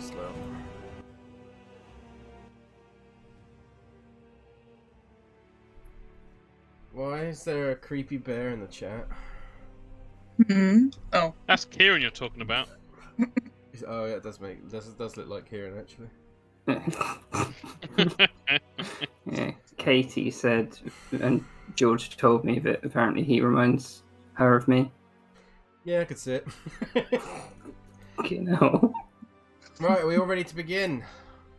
slow. Why is there a creepy bear in the chat? Hmm. Oh. That's Kieran you're talking about. Oh yeah, it does look like Kieran actually. Yeah, Katie said, and George told me that apparently he reminds her of me. Yeah, I could see it. You know. Right, are we all ready to begin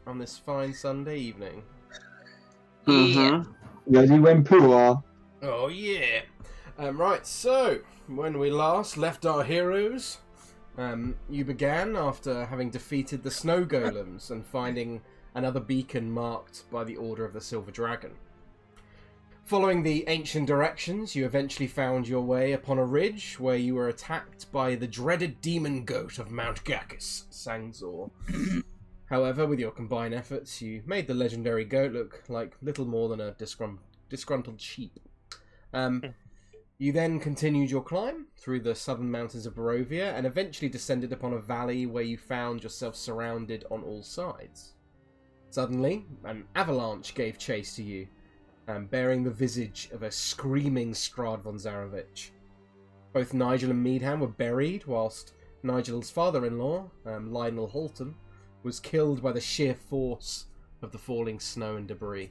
on this fine Sunday evening? Yeah. Ready when Pooh are. Oh yeah. Right, so when we last left our heroes, you began after having defeated the snow golems and finding another beacon marked by the Order of the Silver Dragon. Following the ancient directions, you eventually found your way upon a ridge where you were attacked by the dreaded demon goat of Mount Gakis, Sangzor. However, with your combined efforts, you made the legendary goat look like little more than a disgruntled sheep. You then continued your climb through the southern mountains of Barovia and eventually descended upon a valley where you found yourself surrounded on all sides. Suddenly, an avalanche gave chase to you, bearing the visage of a screaming Strahd von Zarevich. Both Nigel and Meadhan were buried, whilst Nigel's father-in-law, Lionel Holton, was killed by the sheer force of the falling snow and debris.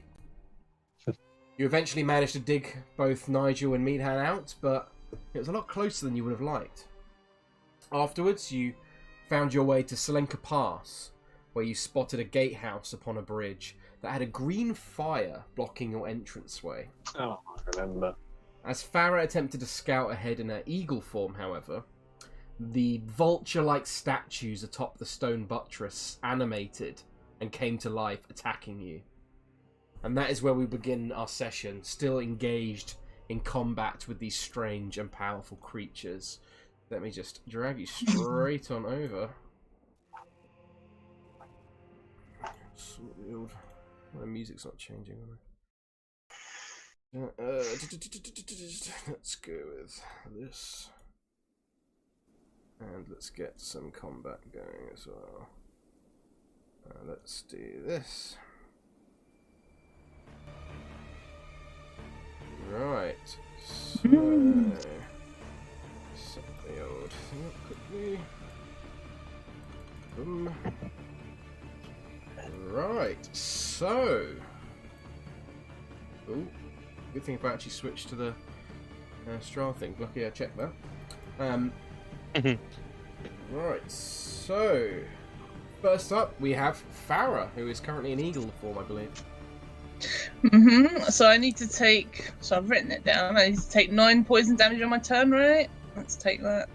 You eventually managed to dig both Nigel and Meadhan out, but it was a lot closer than you would have liked. Afterwards, you found your way to Tsolenka Pass, where you spotted a gatehouse upon a bridge that had a green fire blocking your entranceway. Oh, I remember. As Farrah attempted to scout ahead in her eagle form, however, the vulture-like statues atop the stone buttress animated and came to life, attacking you. And that is where we begin our session, still engaged in combat with these strange and powerful creatures. Let me just drag you straight on over. My music's not changing. Let's go with this. And let's get some combat going as well. Let's do this. Right. So, set the old thing up quickly. Boom. Right. So. Oh, good thing if I actually switch to the Strahd thing. Lucky I checked that. Right. So, first up we have Farrah, who is currently in eagle form, I believe. So I need to take. So I've written it down. I need to take 9 poison damage on my turn, right? Let's take that.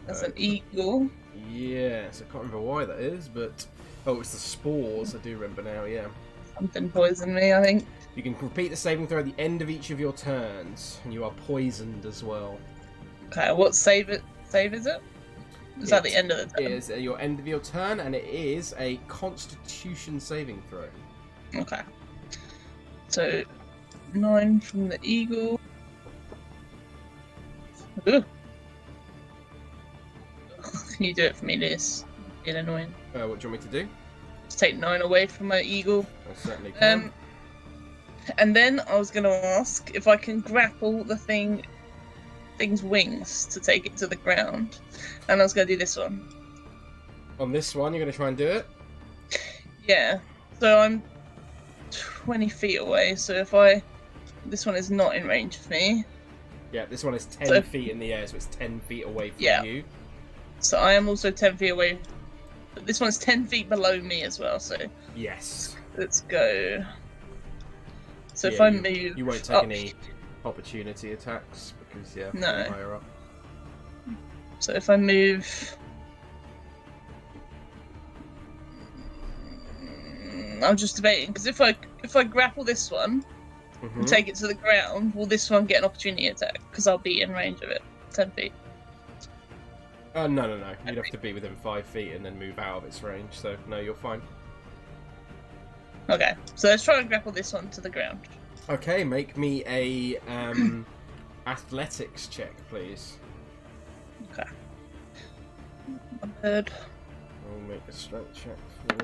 That's an eagle. Yes, I can't remember why that is, but oh, it's the spores. I do remember now. Yeah. Something poisoned me, I think. You can repeat the saving throw at the end of each of your turns, and you are poisoned as well. Okay, what save is it? Is that the end of the turn? It is your end of your turn, and it is a Constitution saving throw. Okay. So, 9 from the eagle. Ooh. Can you do it for me, Liz? It's annoying. What do you want me to do? Just take 9 away from my eagle. I certainly can. And then I was going to ask if I can grapple the thing's wings to take it to the ground. And I was going to do this one. On this one, you're going to try and do it? Yeah. So I'm 20 feet away, so this one is not in range of me. Yeah, this one is 10 feet in the air, so it's 10 feet away from you. So I am also 10 feet away. But this one's 10 feet below me as well, so... Yes. Let's go. So yeah, if I move... You won't take any opportunity attacks, because, no. You're higher up. So if I move... I'm just debating, because if I grapple this one and take it to the ground, will this one get an opportunity attack? Because I'll be in range of it, 10 feet. No. You'd have to be within 5 feet and then move out of its range, so no, you're fine. Okay, so let's try and grapple this one to the ground. Okay, make me a athletics check, please. Okay. My bird. I'll make a strength check for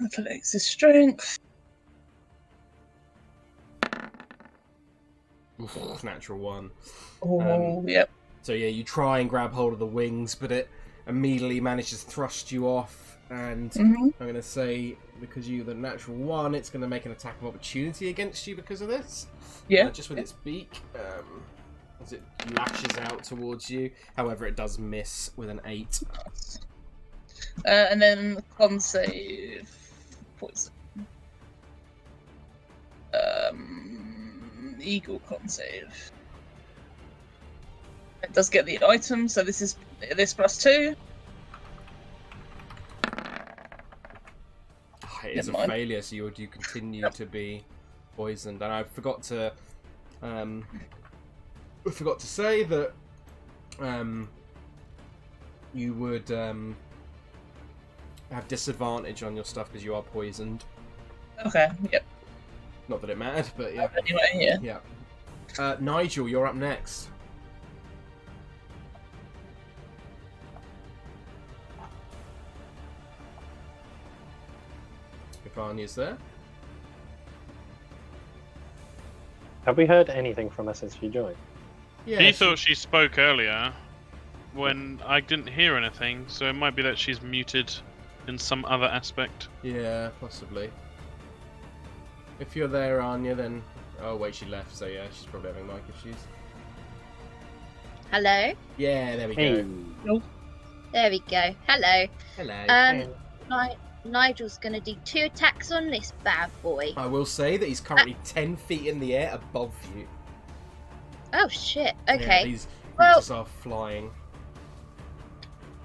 Athletics' strength. natural 1. Oh, yep. So yeah, you try and grab hold of the wings, but it immediately manages to thrust you off. And I'm going to say, because you're the natural 1, it's going to make an attack of opportunity against you because of this. Yeah. Just with its beak, as it lashes out towards you. However, it does miss with an 8. And then con save. Poison. Eagle con save. It does get the item, so this is this +2. It is a failure, so you do continue to be poisoned. And I forgot to say that you would have disadvantage on your stuff because you are poisoned. Okay, yep. Not that it mattered, but yeah. Anyway, yeah. Nigel, you're up next. If Anya's there. Have we heard anything from her since she joined? Yeah, He thought she spoke earlier when I didn't hear anything, so it might be that she's muted in some other aspect. Yeah, possibly. If you're there, Anya, then... Oh, wait, she left, so yeah, she's probably having mic issues. Hello? Yeah, there we Hey. go. There we go. Hello. Hello. Nigel's gonna do 2 attacks on this bad boy. I will say that he's currently 10 feet in the air above you. Oh shit, Yeah, okay. these Well- creatures are flying.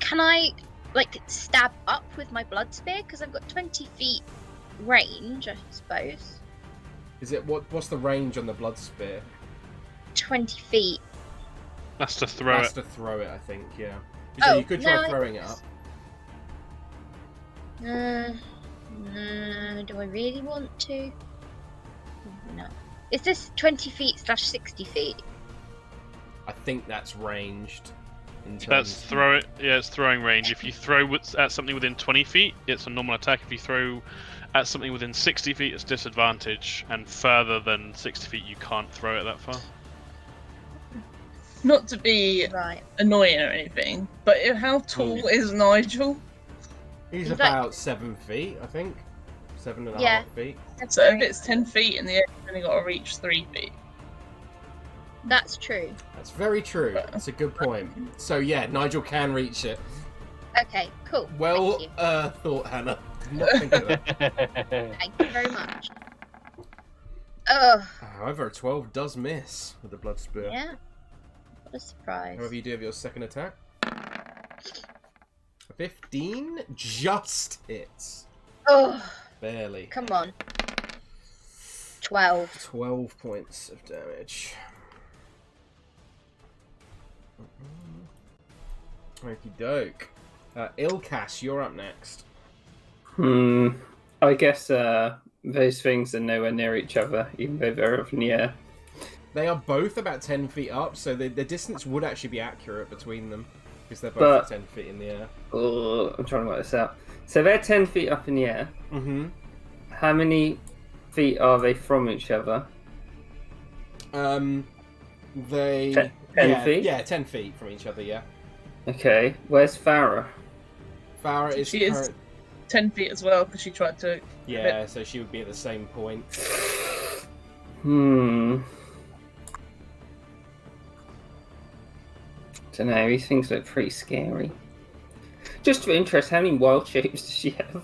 Can I, like, stab up with my blood spear? Because I've got 20 feet range, I suppose. Is it what's the range on the blood spear? 20 feet. That's to throw That's it. to throw it, I think, yeah. So Oh, you could try no, throwing it up. Do I really want to? No. Is this 20 feet / 60 feet? I think that's ranged. In terms... That's throw it. Yeah, it's throwing range. If you throw at something within 20 feet, it's a normal attack. If you throw at something within 60 feet, it's disadvantage. And further than 60 feet, you can't throw it that far. Not to be Right. annoying or anything, but how tall is Nigel? He's He's about 7 feet, I think. 7.5 Yeah. feet. That's So if right. it's 10 feet in the air, you've only got to reach 3 feet. That's true. That's very true. That's a good point. So yeah, Nigel can reach it. Okay, cool. Well Thank you. thought, Hannah. Did not think of that. Thank you very much. Oh, However, a 12 does miss with the blood spear. yeah. What a surprise. However you do have your second attack. A 15 just hits. Oh, Barely. come on. 12. 12 points of damage. Okie doke. Ilkaas, you're up next. I guess those things are nowhere near each other, even though they're up in the air. They are both about 10 feet up, so the distance would actually be accurate between them, because they're both But- at 10 feet in the air. Oh, I'm trying to work this out. So they're 10 feet up in the air. Mm-hmm. How many feet are they from each other? They... 10 feet? Yeah, 10 feet from each other, yeah. Okay, where's Farrah? Farrah is... She is- current- 10 feet as well, because she tried to... Yeah, so she would be at the same point. Don't know, these things look pretty scary. Just for interest, how many wild shapes does she have?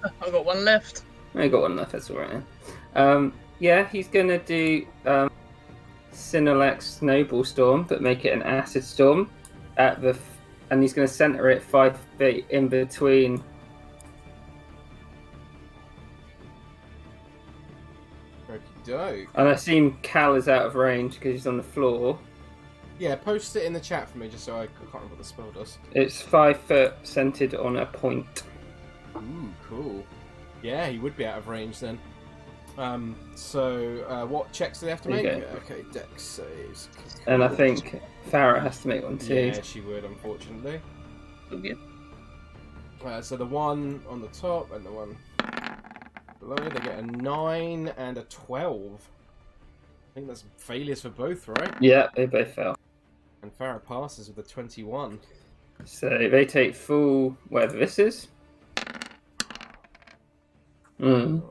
I've got one left. I got one left, that's alright. Yeah, he's gonna do Sinalax Snowball Storm, but make it an Acid Storm at the, and he's gonna center it 5 feet in between. Okie doke. And I assume Cal is out of range because he's on the floor. Yeah, post it in the chat for me, just so I can't remember what the spell does. It's 5 foot centered on a point. Ooh, cool. Yeah, he would be out of range then. What checks do they have to There make? you go. Okay, dex saves. And I think Farrah has to make one too. Yeah, she would, unfortunately. Okay. So the one on the top and the one below, they get a 9 and a 12. I think that's failures for both, right? Yeah, they both fail. And Farrah passes with a 21. So they take full whatever this is. Mm.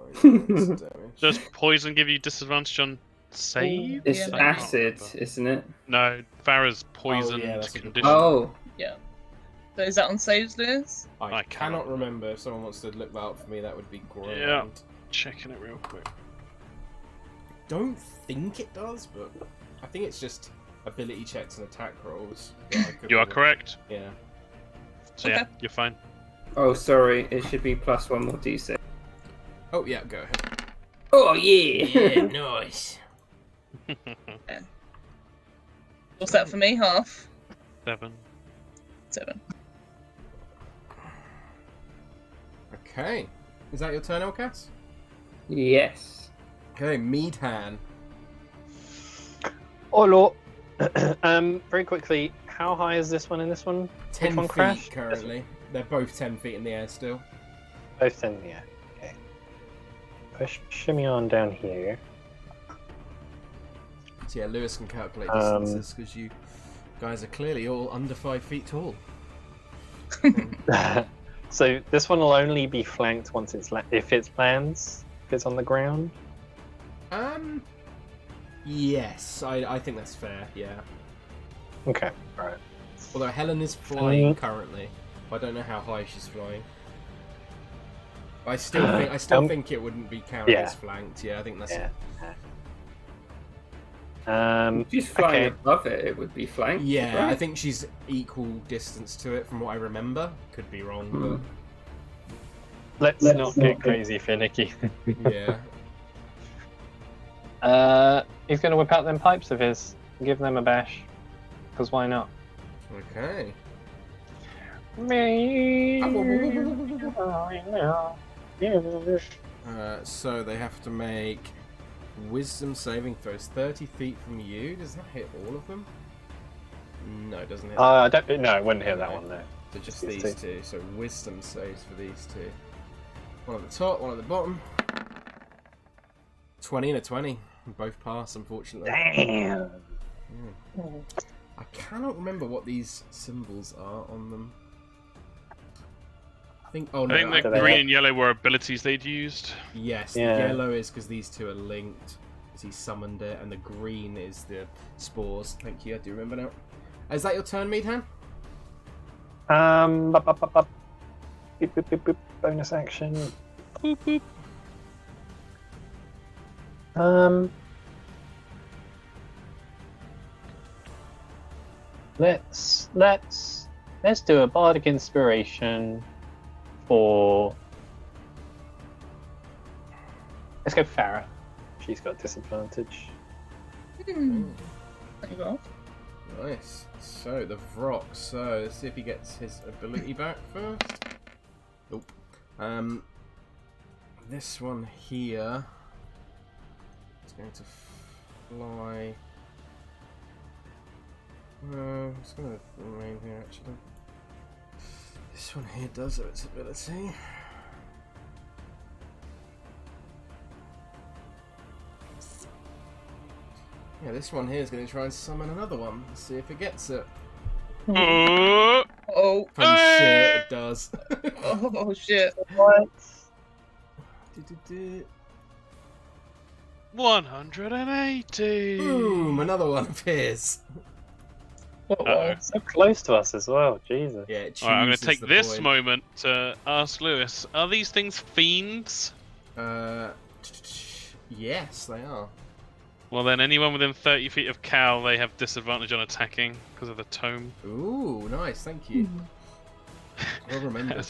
Does poison give you disadvantage on save? It's Yeah. I can't acid, remember. isn't it? No, Farrah's poisoned that's a good condition. Oh, Yeah. So is that on saves, Lewis? I I cannot cannot remember. If someone wants to look that up for me, that would be great. Yeah. Checking it real quick. Don't think it does, but I think it's just ability checks and attack rolls. But I could You be are wrong. correct. Yeah. So Okay. yeah, you're fine. oh, sorry. It should be plus 1 more d6. Oh yeah, go ahead. Oh yeah. nice. What's that for me? Half? 7. 7. Okay. Is that your turn, Ilkaas? Yes. Okay, Meadhan. Hello. Very quickly, how high is this one and this one? 10 Which one feet crashed? currently. They're both 10 feet in the air still. Both 10 in the air. Okay. Push shimmy on down here. So yeah, Lewis can calculate Um, distances because you guys are clearly all under 5 feet tall. So this one will only be flanked once it's if it lands, if it's on the ground. Yes, I think that's fair, yeah. Okay, right. Although Helen is flying currently. I don't know how high she's flying. I still think it wouldn't be counted yeah. as flanked. Yeah, I think that's Yeah. If she's flying Okay. above it, it would be flanked. Yeah, right? I think she's equal distance to it from what I remember. Could be wrong, Hmm. Let's not get crazy finicky. but yeah. He's going to whip out them pipes of his and give them a bash. Because why not? Okay. So they have to make wisdom saving throws 30 feet from you. Does that hit all of them? No, it doesn't hit. I don't. No, I wouldn't hear that one there. So just these these two. So wisdom saves for these two. One at the top, one at the bottom. 20 and a 20. Both pass, unfortunately. Damn. I cannot remember what these symbols are on them. I think. Oh no. I think the do they green have- and yellow were abilities they'd used. Yes, Yeah. the yellow is because these two are linked, because he summoned it, and the green is the spores. Thank you, I do remember now. Is that your turn, Meadhan? Boop, boop, boop, boop. Bonus action. Boop, boop. Let's do a bardic inspiration for. Let's go Farrah. She's got disadvantage. There you go. Nice. So, the Vrock. So, let's see if he gets his ability back first. Nope. This one here is going to fly. It's going to remain here, actually. This one here does have its ability. Yeah, this one here is going to try and summon another one. Let's see if it gets it. Oh, Oh, Holy shit, it does. oh shit. What? 180. Boom, another one appears. What Uh-oh. was? So close to us as well. Jesus. Yeah, it Alright, I'm going to chooses take the this point. moment to ask Lewis, are these things fiends? Yes, they are. Well then, anyone within 30 feet of Cal, they have disadvantage on attacking because of the tome. Ooh, nice, thank you. Well remembered.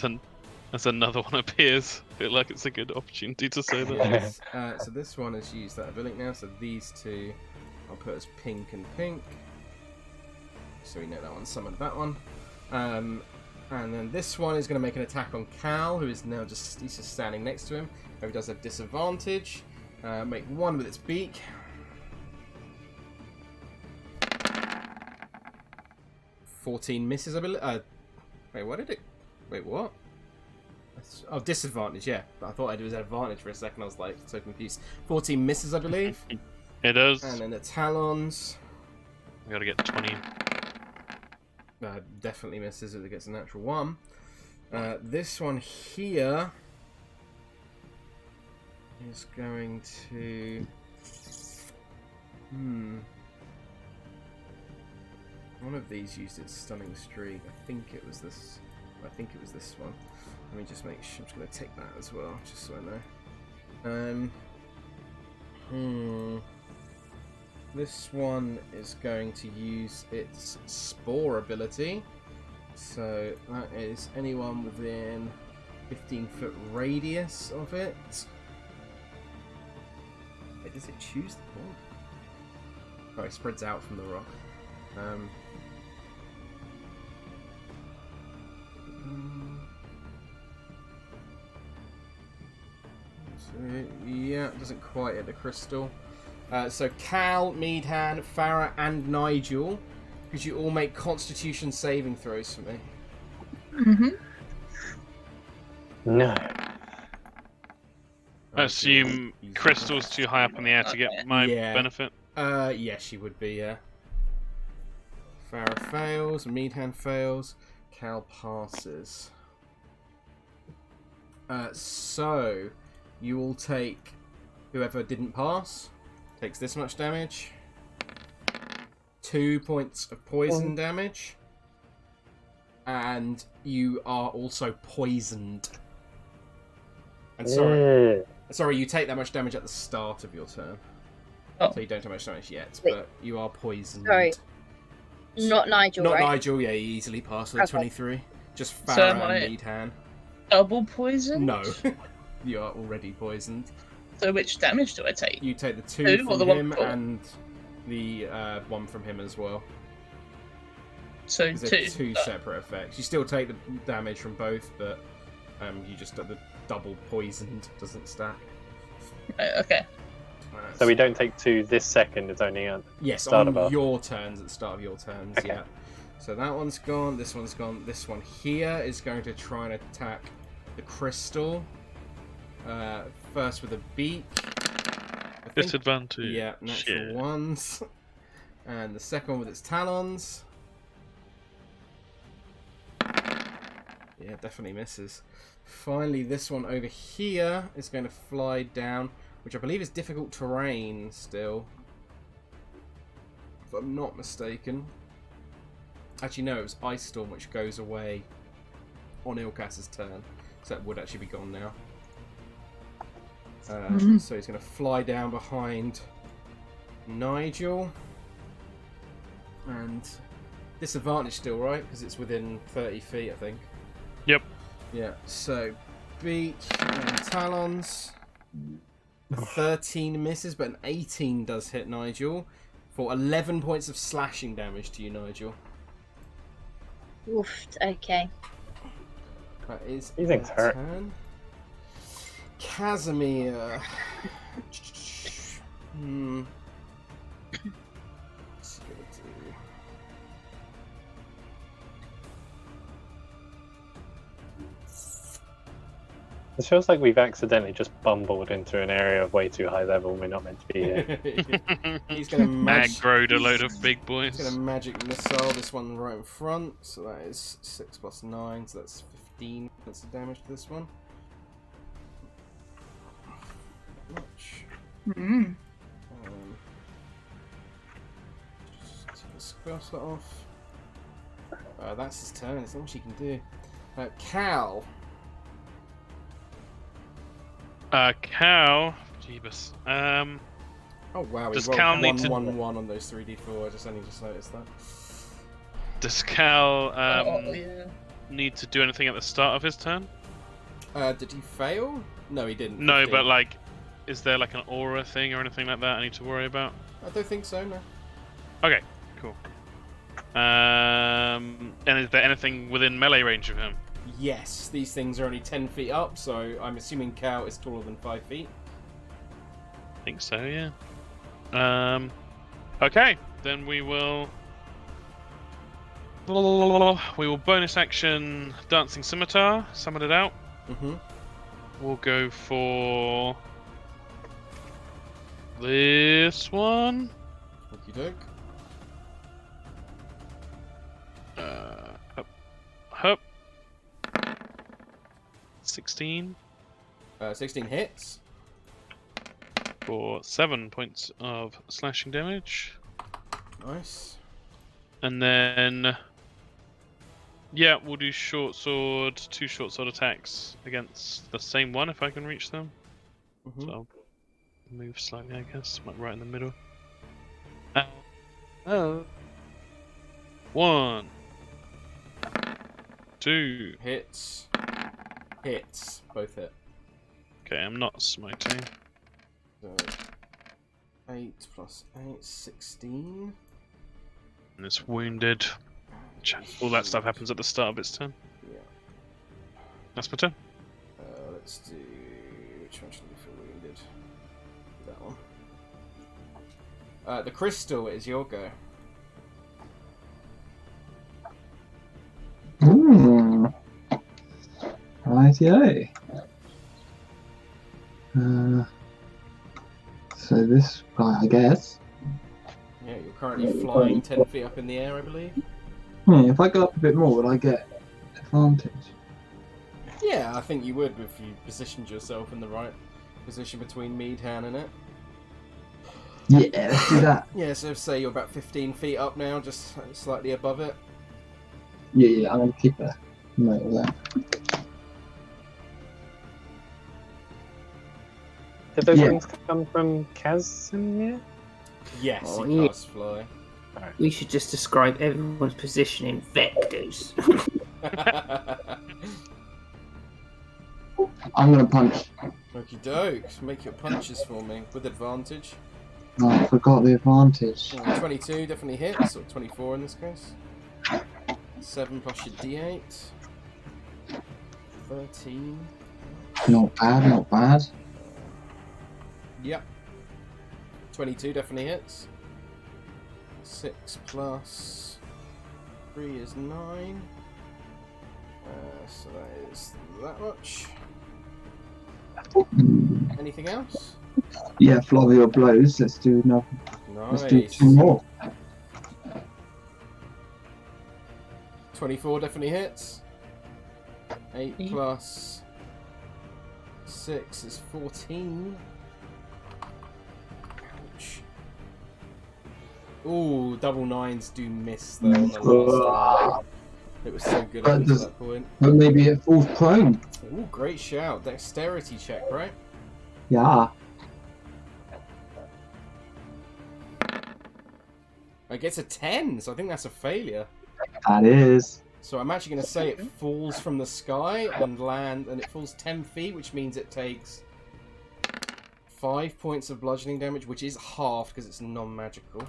As another one appears. I feel like it's a good opportunity to say that. Yes. So this one has used that ability now, so these two I'll put as pink and pink. So we know that one summoned that one. And then this one is going to make an attack on Cal, who is now he's just standing next to him. If he does have disadvantage, make one with its beak. 14 misses, I believe. Wait, what did it? Wait, what? Oh, disadvantage, yeah. But I thought it was advantage for a second. I was like so confused. 14 misses, I believe. It does. And then the talons. We gotta get 20. Definitely misses if it gets a natural 1. This one here is going to. One of these used its stunning streak. I think it was this. I think it was this one. Let me just make sure. I'm just going to take that as well, just so I know. This one is going to use its Spore ability. So that is anyone within 15-foot radius of it. Wait, does it choose the point? Oh, it spreads out from the rock. So, yeah, it doesn't quite hit the crystal. So Cal, Meadhan, Farrah, and Nigel, could you all make Constitution saving throws for me? No. I assume crystal's too high up in the air to get my benefit. Yes, she would be. Yeah. Farrah fails, Meadhan fails, Cal passes. So you all take. Whoever didn't pass takes this much damage. 2 points of poison damage. And you are also poisoned. And sorry, you take that much damage at the start of your turn. Oh. So you don't take much damage yet, but you are poisoned. Sorry. Not Nigel, Not right? Nigel, yeah, you easily passed with a 23. Just Farrah So am I and Meadhan. double poison? No. You are already poisoned. So which damage do I take? You take the 2 Two or from the one him before? and the 1 from him as well. So They're 2. two separate effects. You still take the damage from both, but you just the double poisoned doesn't stack. Right, okay. So we don't take 2 this second, it's only at Yes, start on of our... your turns, at the start of your turns, Okay. yeah. So that one's gone, this one's gone. This one here is going to try and attack the crystal. First with a beak. I think. Disadvantage. Yeah, natural Shit. ones. And the second one with its talons. Yeah, definitely misses. Finally, this one over here is going to fly down, which I believe is difficult terrain still. If I'm not mistaken. Actually, no, it was Ice Storm, which goes away on Ilkaas's turn. So that would actually be gone now. So he's going to fly down behind Nigel. And disadvantage still, right? Because it's within 30 feet, I think. Yep. Yeah, so beak and talons. 13 misses, but an 18 does hit Nigel. For 11 points of slashing damage to you, Nigel. Oof, okay. That is These things hurt. turn. Casimir. What's he gonna do? It feels like we've accidentally just bumbled into an area of way too high level we're not meant to be here. He's gonna Aggroed a load of big boys. He's gonna magic missile this one right in front. So that is 6 plus 9, so that's 15 points of damage to this one. Not much. Just discuss that off. That's his turn. There's not much he can do. Cal. Cal. Jeebus. Oh wow, Does he rolled Cal need to- 1-1-1 on those 3d4. I only just noticed that. Does Cal yeah. need to do anything at the start of his turn? Did he fail? No, he didn't. No, 15. but like, is there like an aura thing or anything like that I need to worry about? I don't think so. No. Okay, cool. And is there anything within melee range of him? Yes, these things are only 10 feet up, so I'm assuming Cal is taller than 5 feet. I think so, yeah. Okay, then we will bonus action Dancing Scimitar, summon it out. Mm-hmm. We'll go for this one. Okie doke. Hup. 16 16 hits. for 7 points of slashing damage. Nice. And then, yeah, we'll do short sword, 2 short sword attacks against the same one if I can reach them. Mm-hmm. So I'll move slightly, I guess, like right in the middle. 1, 2. Hits. Hits. Both hit. Okay, I'm not smiting. So 8 plus 8, 16. And it's wounded. All that stuff happens at the start of its turn. Yeah. That's my turn. Let's do. Which one should we feel wounded? That one. The crystal is your go. Rightio. So this guy, I guess. Yeah, you're currently flying 10 feet up in the air, I believe. If I go up a bit more, would I get advantage? Yeah, I think you would if you positioned yourself in the right position between Meadhan and it. Yeah, let's do that. Yeah, so say you're about 15 feet up now, just slightly above it. Yeah, I'm going to keep a note of that. Did those Yeah. things come from Casimir? Yes, Oh, he yeah. casts fly. We should just describe everyone's position in vectors. I'm going to punch. Okie dokes, make your punches for me with advantage. Oh, I forgot the advantage. 22 definitely hits, or 24 in this case. 7 plus your d8. 13. Not bad, not bad. Yep. 22 definitely hits. 6 plus 3 is 9. So that is that much. Anything else? Yeah, flurry of blows. Let's do another. Let's do Nice. 2 more. 24 definitely hits. 8 Yeah. plus 6 is 14. Ouch. Ooh, double 9s do miss though on the last one. It was so good But up to does- that point. But maybe it falls prone. Ooh, great shout. Dexterity check, right? Yeah. It gets a 10, so I think that's a failure. That is. So I'm actually going to say it falls from the sky and it falls 10 feet, which means it takes 5 points of bludgeoning damage, which is half because it's non-magical.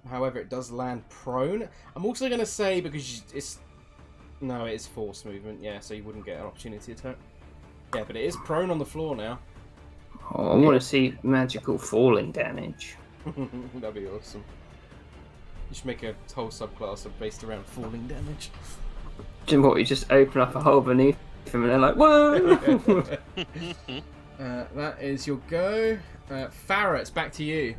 However, it does land prone. I'm also going to say, because it's... No, it is force movement, yeah, so you wouldn't get an opportunity attack. Yeah, but it is prone on the floor now. Oh, I want to see magical falling damage. That'd be awesome. You should make a whole subclass based around falling damage. Jim, what, you just open up a hole beneath him and they're like, whoa! That is your go. Farrah, it's back to you.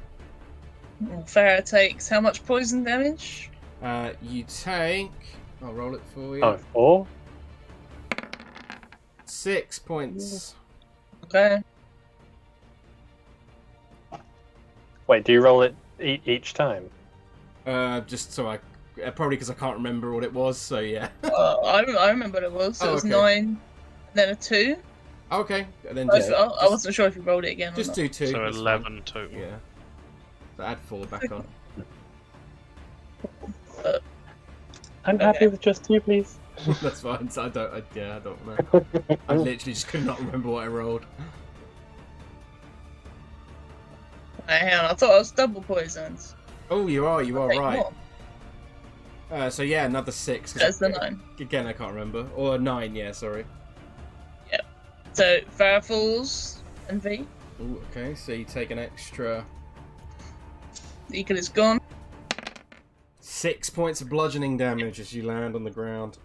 Farrah takes how much poison damage? You take... I'll roll it for you. Oh, 4? 6 points. Okay. Wait, do you roll it each time? Just so I... probably because I can't remember what it was, so yeah. I remember what it was. So Oh, it was okay. 9, then a 2. Okay, and then I just, wasn't sure if you rolled it again. just or do 2. So that's fine. 11 total. Yeah. So add 4 back on. I'm happy Okay. with just 2, please. That's fine. So I don't know. I literally just could not remember what I rolled. not. Hang on, I thought I was double poisoned. Oh, you are Take right. more. So yeah, another 6. 'cause That's the 9. Again, I can't remember. Or 9, yeah, sorry. So Farrah falls and V. Ooh, okay, so you take an extra The eagle is gone. 6 points of bludgeoning damage as you land on the ground.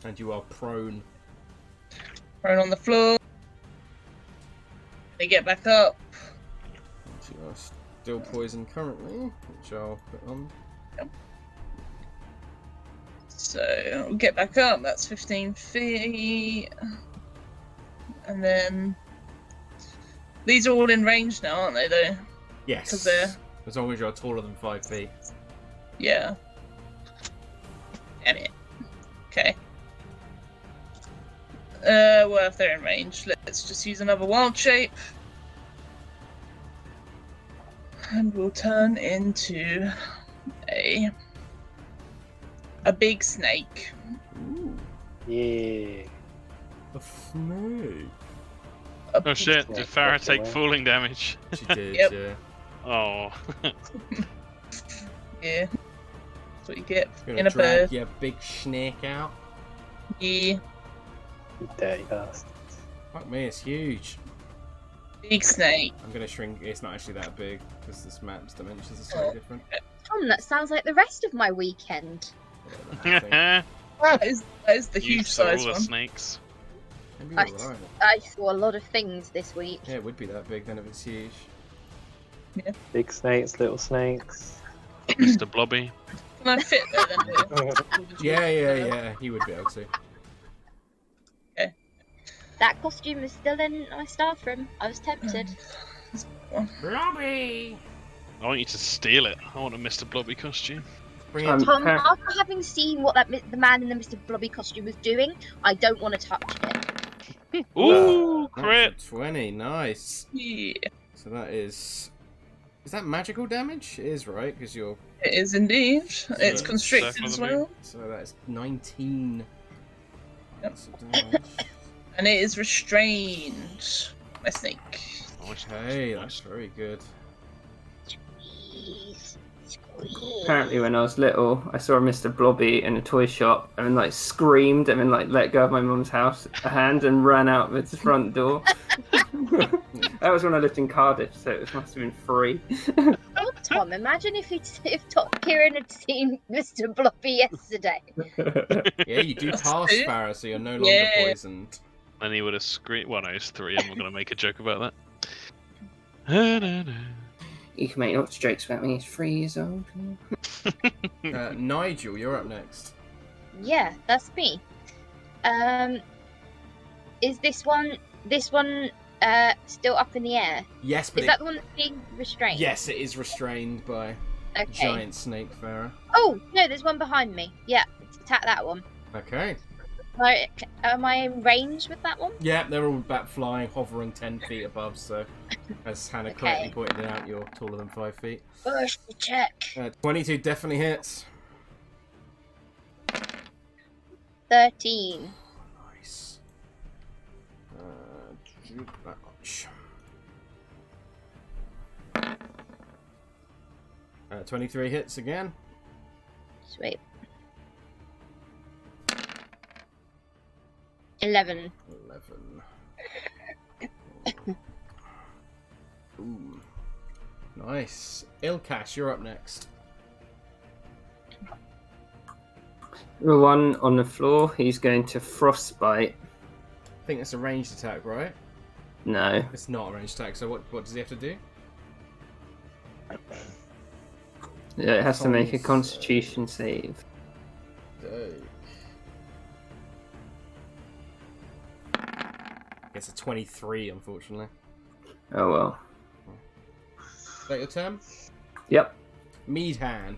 And you are prone. Prone on the floor. They get back up. You are still poisoned currently, which I'll put on. So I'll get back up. That's 15 feet. And then these are all in range now, aren't they? Though. Yes. 'Cause they're- As long as you're taller than 5 feet. Yeah. Damn it. Okay. Well, if they're in range, let's just use another wild shape. And we'll turn into a big snake. Ooh, Yeah. a snake. A Oh big shit, snake. did Farrah Fuck take away. falling damage? She did, Yep. yeah. Oh. Yeah. That's what you get You're in gonna a bird. drag your big snake out. Yeah. You dirty bastard. Fuck me, it's huge. Big snake. I'm gonna shrink. It's not actually that big because this map's dimensions are slightly different. Tom, that sounds like the rest of my weekend. Whatever, I think. That is the You huge saw all size the one. snakes. Maybe I- you're right. I saw a lot of things this week. Yeah, it would be that big then if it's huge. Big snakes, little snakes. Mr. Blobby. Can I fit there then? Yeah. He would be able to. That costume is still in my staff room. I was tempted. Blobby! I want you to steal it. I want a Mr. Blobby costume. Bring Um, it. Tom, Par- after having seen what the man in the Mr. Blobby costume was doing, I don't want to touch it. Ooh, That's a crit! 20, nice. Yeah. So that is. Is that magical damage? It is, right? Because you're. It is indeed. It's So, constricted circle as the moon. well. So that's 19. Yep. Points of damage. And it is restrained. My snake. Nice, Okay, nice, that's very good. Squeeze. Squeeze. Apparently, when I was little, I saw a Mr. Blobby in a toy shop and like screamed and then like let go of my mum's hand and ran out of its front door. That was when I lived in Cardiff, so it must have been free. Oh, Tom, imagine if Kieran had seen Mr. Blobby yesterday. Yeah, you do That's pass it. Farrah, so you're no longer Yeah. poisoned. And he would have screamed. Well, no, it's 3. I'm not going to make a joke about that. You can make lots of jokes about me. He's 3 years old. Nigel, you're up next. Yeah, that's me. Is this one still up in the air? Yes, but Is that the one that's being restrained? yes, it is restrained by Okay. giant snake Farrah. Oh no, there's one behind me. Yeah, let's attack that one. Okay. Am I in range with that one? Yeah, they're all bat flying, hovering 10 feet above, so as Hannah correctly Okay. pointed out, you're taller than 5 feet. First check. 22 definitely hits. 13. Nice. Shoot that much. 23 hits again. Sweet. 11. 11. Ooh. Nice. Ilkaas, you're up next. The one on the floor, he's going to frostbite. I think that's a ranged attack, right? No. It's not a ranged attack, so what does he have to do? Yeah, it has to make a Tom's, Constitution save. It's a 23, unfortunately. Oh well. Is that your turn? Yep. Meadhan.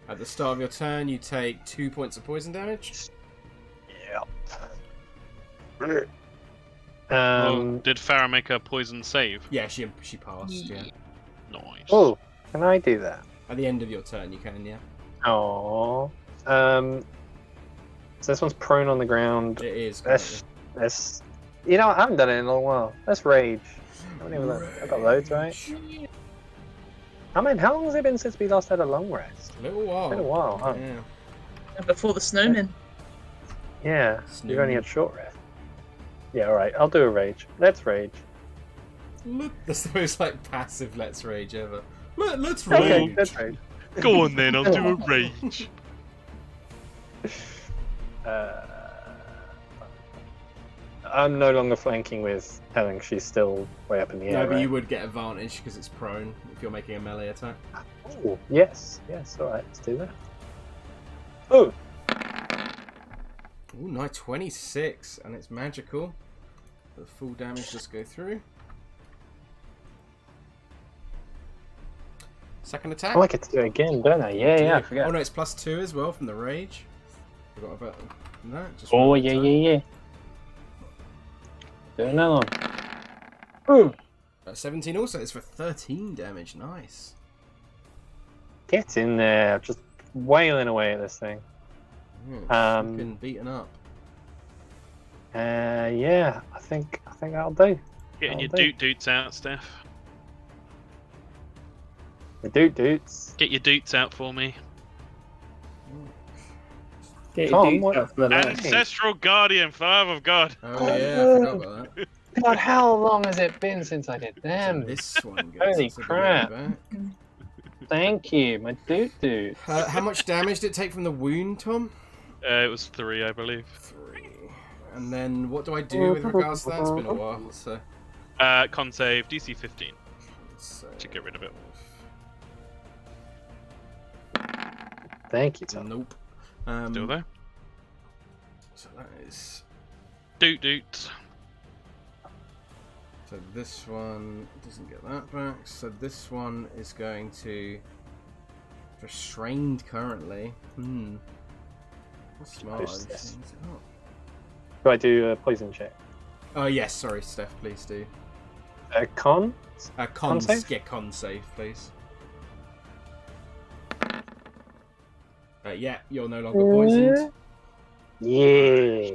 At the start of your turn, you take 2 points of poison damage. Yep. Did Farrah make a poison save? Yeah, she passed, yeah. Nice. Oh, can I do that? At the end of your turn, you can, yeah. Oh. So this one's prone on the ground. It is. Let's. You know, I haven't done it in a long while. Let's rage. How many was that? I got loads, right? How long has it been since we last had a long rest? A little while. It's been a while, huh? Yeah. Before the snowmen. Yeah. You've only had short rest. Yeah, alright. I'll do a rage. Let's rage. That's the most like passive let's rage ever. Let's Okay, rage. let's rage. Go on then, I'll do a rage. I'm no longer flanking with Helen. She's still way up in the air. No, but right? you would get advantage because it's prone if you're making a melee attack. Oh, yes. All right, let's do that. Oh, Ooh, nice 26, and it's magical. The full damage does go through. Second attack. I like it to do it again, don't I? Yeah. I forget. Oh no, it's +2 as well from the rage. Forgot about that. Just Oh, one yeah. time. Do another one. Ooh. 17 also is for 13 damage. Nice. Get in there. Just wailing away at this thing. Been beaten up. Yeah, I think that'll do. Getting your That'll do. doots out, Steph. The doots. Get your doots out for me. Get Tom, your dudes what- out for the night. Ancestral Guardian, for the love of God. Oh yeah, I forgot about that. God, how long has it been since I did them? This one goes. Holy us a bit crap. back. Thank you, my doot. How much damage did it take from the wound, Tom? It was 3, I believe. 3. And then what do I do with regards to that? It's been a while, so. Con save, DC 15 so to get rid of it. Thank you, Tom. Nope. Still there? So that is. Doot. So this one doesn't get that back. So this one is going to restrained currently. That's smart. Push this. Oh. Do I do a poison check? Oh yes, sorry, Steph. Please do. Con? Con save? Yeah, con save, please. Yeah, you're no longer poisoned. Yeah.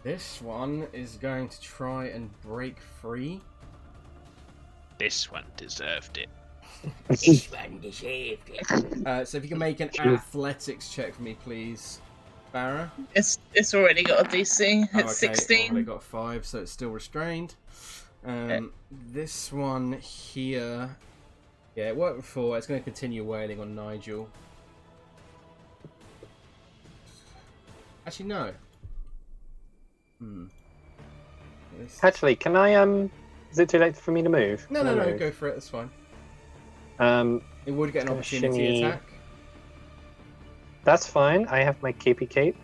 This one is going to try and break free. This one deserved it. So if you can make an athletics check for me, please, Farrah. It's already got a DC. It's Oh, okay. 16. Oh, they got 5, so it's still restrained. This one here, yeah, it worked before. It's going to continue wailing on Nigel. Actually, no. Actually, can I is it too late for me to move? No, Can I move? go for it. That's fine. It would get an gonna opportunity shimmy. attack. That's fine. I have my capey cape.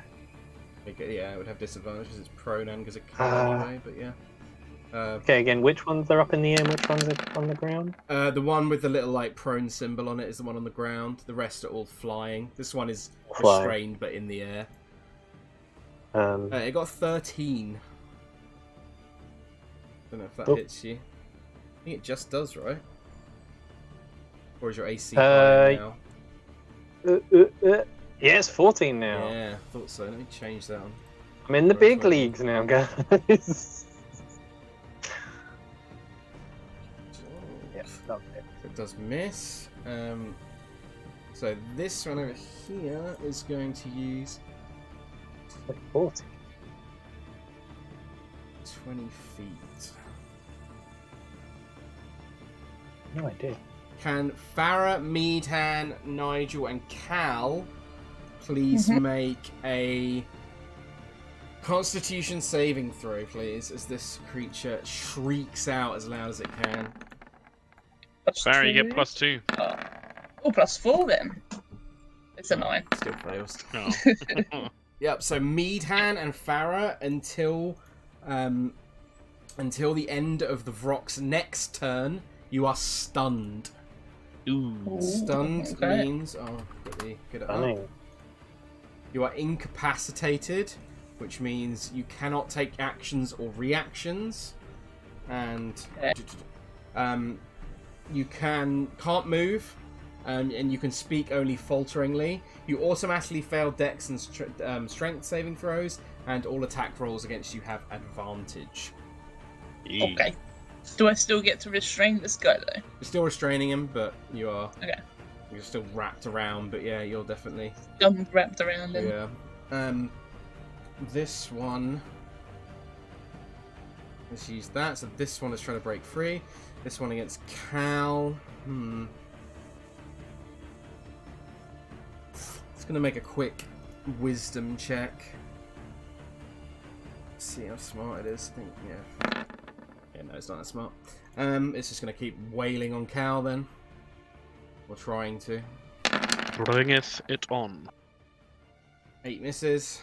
Yeah, it would have disadvantage because it's prone and because it can anyway. But yeah. Okay, again, which ones are up in the air and which ones are on the ground? The one with the little like prone symbol on it is the one on the ground. The rest are all flying. This one is Flying. restrained but in the air. It got 13. Don't know if that hits you. I think it just does, right? Or is your AC higher now? Yeah, it's 14 now. Yeah, I thought so. Let me change that one. I'm in the Right, big right. leagues now, guys. Yes, okay. So it does miss. So this one over here is going to use 40. 20 feet. No idea. Can Farrah, Meadhan, Nigel, and Cal please make a Constitution saving throw, please, as this creature shrieks out as loud as it can. Farrah, you get +2. Oh, +4 then. It's a 9. Still fails. Oh. Yep. So Meadhan and Farrah until the end of the Vrock's next turn, you are stunned. Ooh. Stunned okay. means quickly get it up. Stunning. You are incapacitated, which means you cannot take actions or reactions, and you can't move, and you can speak only falteringly. You automatically fail Dex and Strength saving throws, and all attack rolls against you have advantage. Okay. Do I still get to restrain this guy though? You're still restraining him, but you are. Okay. You're still wrapped around, but yeah, you're definitely. Gun wrapped around him. Yeah. This one. Let's use that. So this one is trying to break free. This one against Cal. It's gonna make a quick wisdom check. see how smart it is. I think, yeah. Yeah, no, it's not that smart. It's just going to keep wailing on Cal then. Or trying to. Bringeth it on. 8 misses.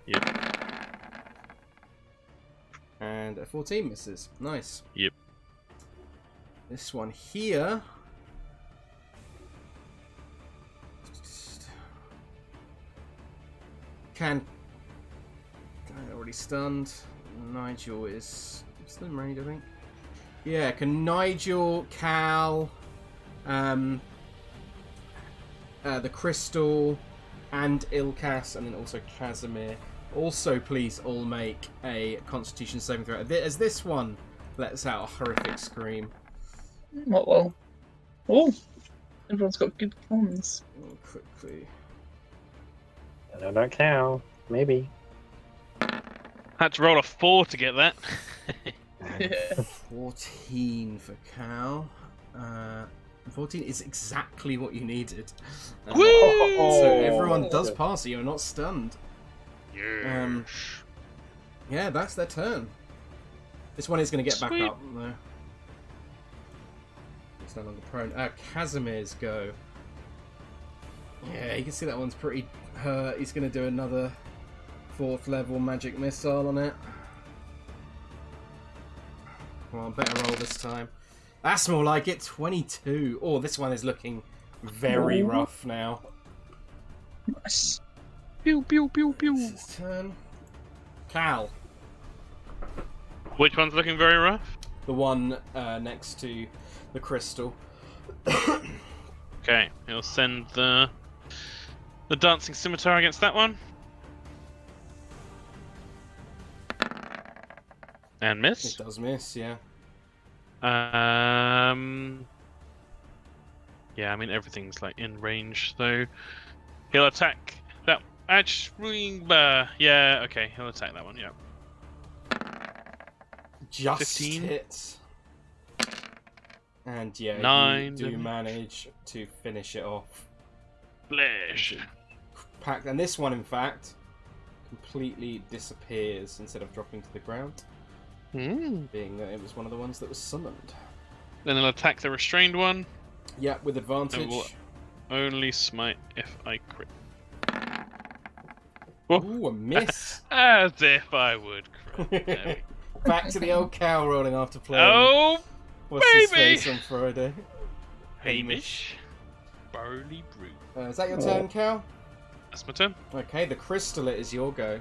Yep. And a 14 misses. Nice. Yep. This one here. Already stunned. Nigel is still in range, I think. Yeah, can Nigel, Cal, the Crystal, and Ilkaas, and then also Casimir. Also, please all make a Constitution saving throw. As this one lets out a horrific scream. Not well. Oh, everyone's got good cons. Oh, quickly. I know that cow. Maybe. Had to roll a 4 to get that. Yeah. 14 for Cal. 14 is exactly what you needed. Woo! So everyone does pass. You're not stunned. Yes. Yeah, that's their turn. This one is going to get back Sweet. up, though. It's no longer prone. Casimir's go. Yeah, you can see that one's pretty hurt. He's going to do another 4th level magic missile on it. Well, better roll this time. That's more like it. 22. Oh, this one is looking very rough now. Nice. Pew pew pew pew. It's his turn. Cal. Which one's looking very rough? The one next to the crystal. Okay, he'll send the dancing scimitar against that one. And miss. It does miss, yeah. Yeah, I mean everything's like in range, so he'll attack that. Actually, yeah, okay, he'll attack that one. Yeah. Just 15. hits. And yeah, 9 you do damage. manage to finish it off. Flesh. Packed, and this one, in fact, completely disappears instead of dropping to the ground, being that it was one of the ones that was summoned. Then he'll attack the restrained one. Yeah, with advantage. will- Only smite if I crit. Ooh, a miss. As if I would crit. There we go. Back to the old cow rolling after playing. Oh, What's his baby! face on Friday? Hamish. Barley brew. Is that your turn, Cal? That's my turn. Okay, the crystallet is your go.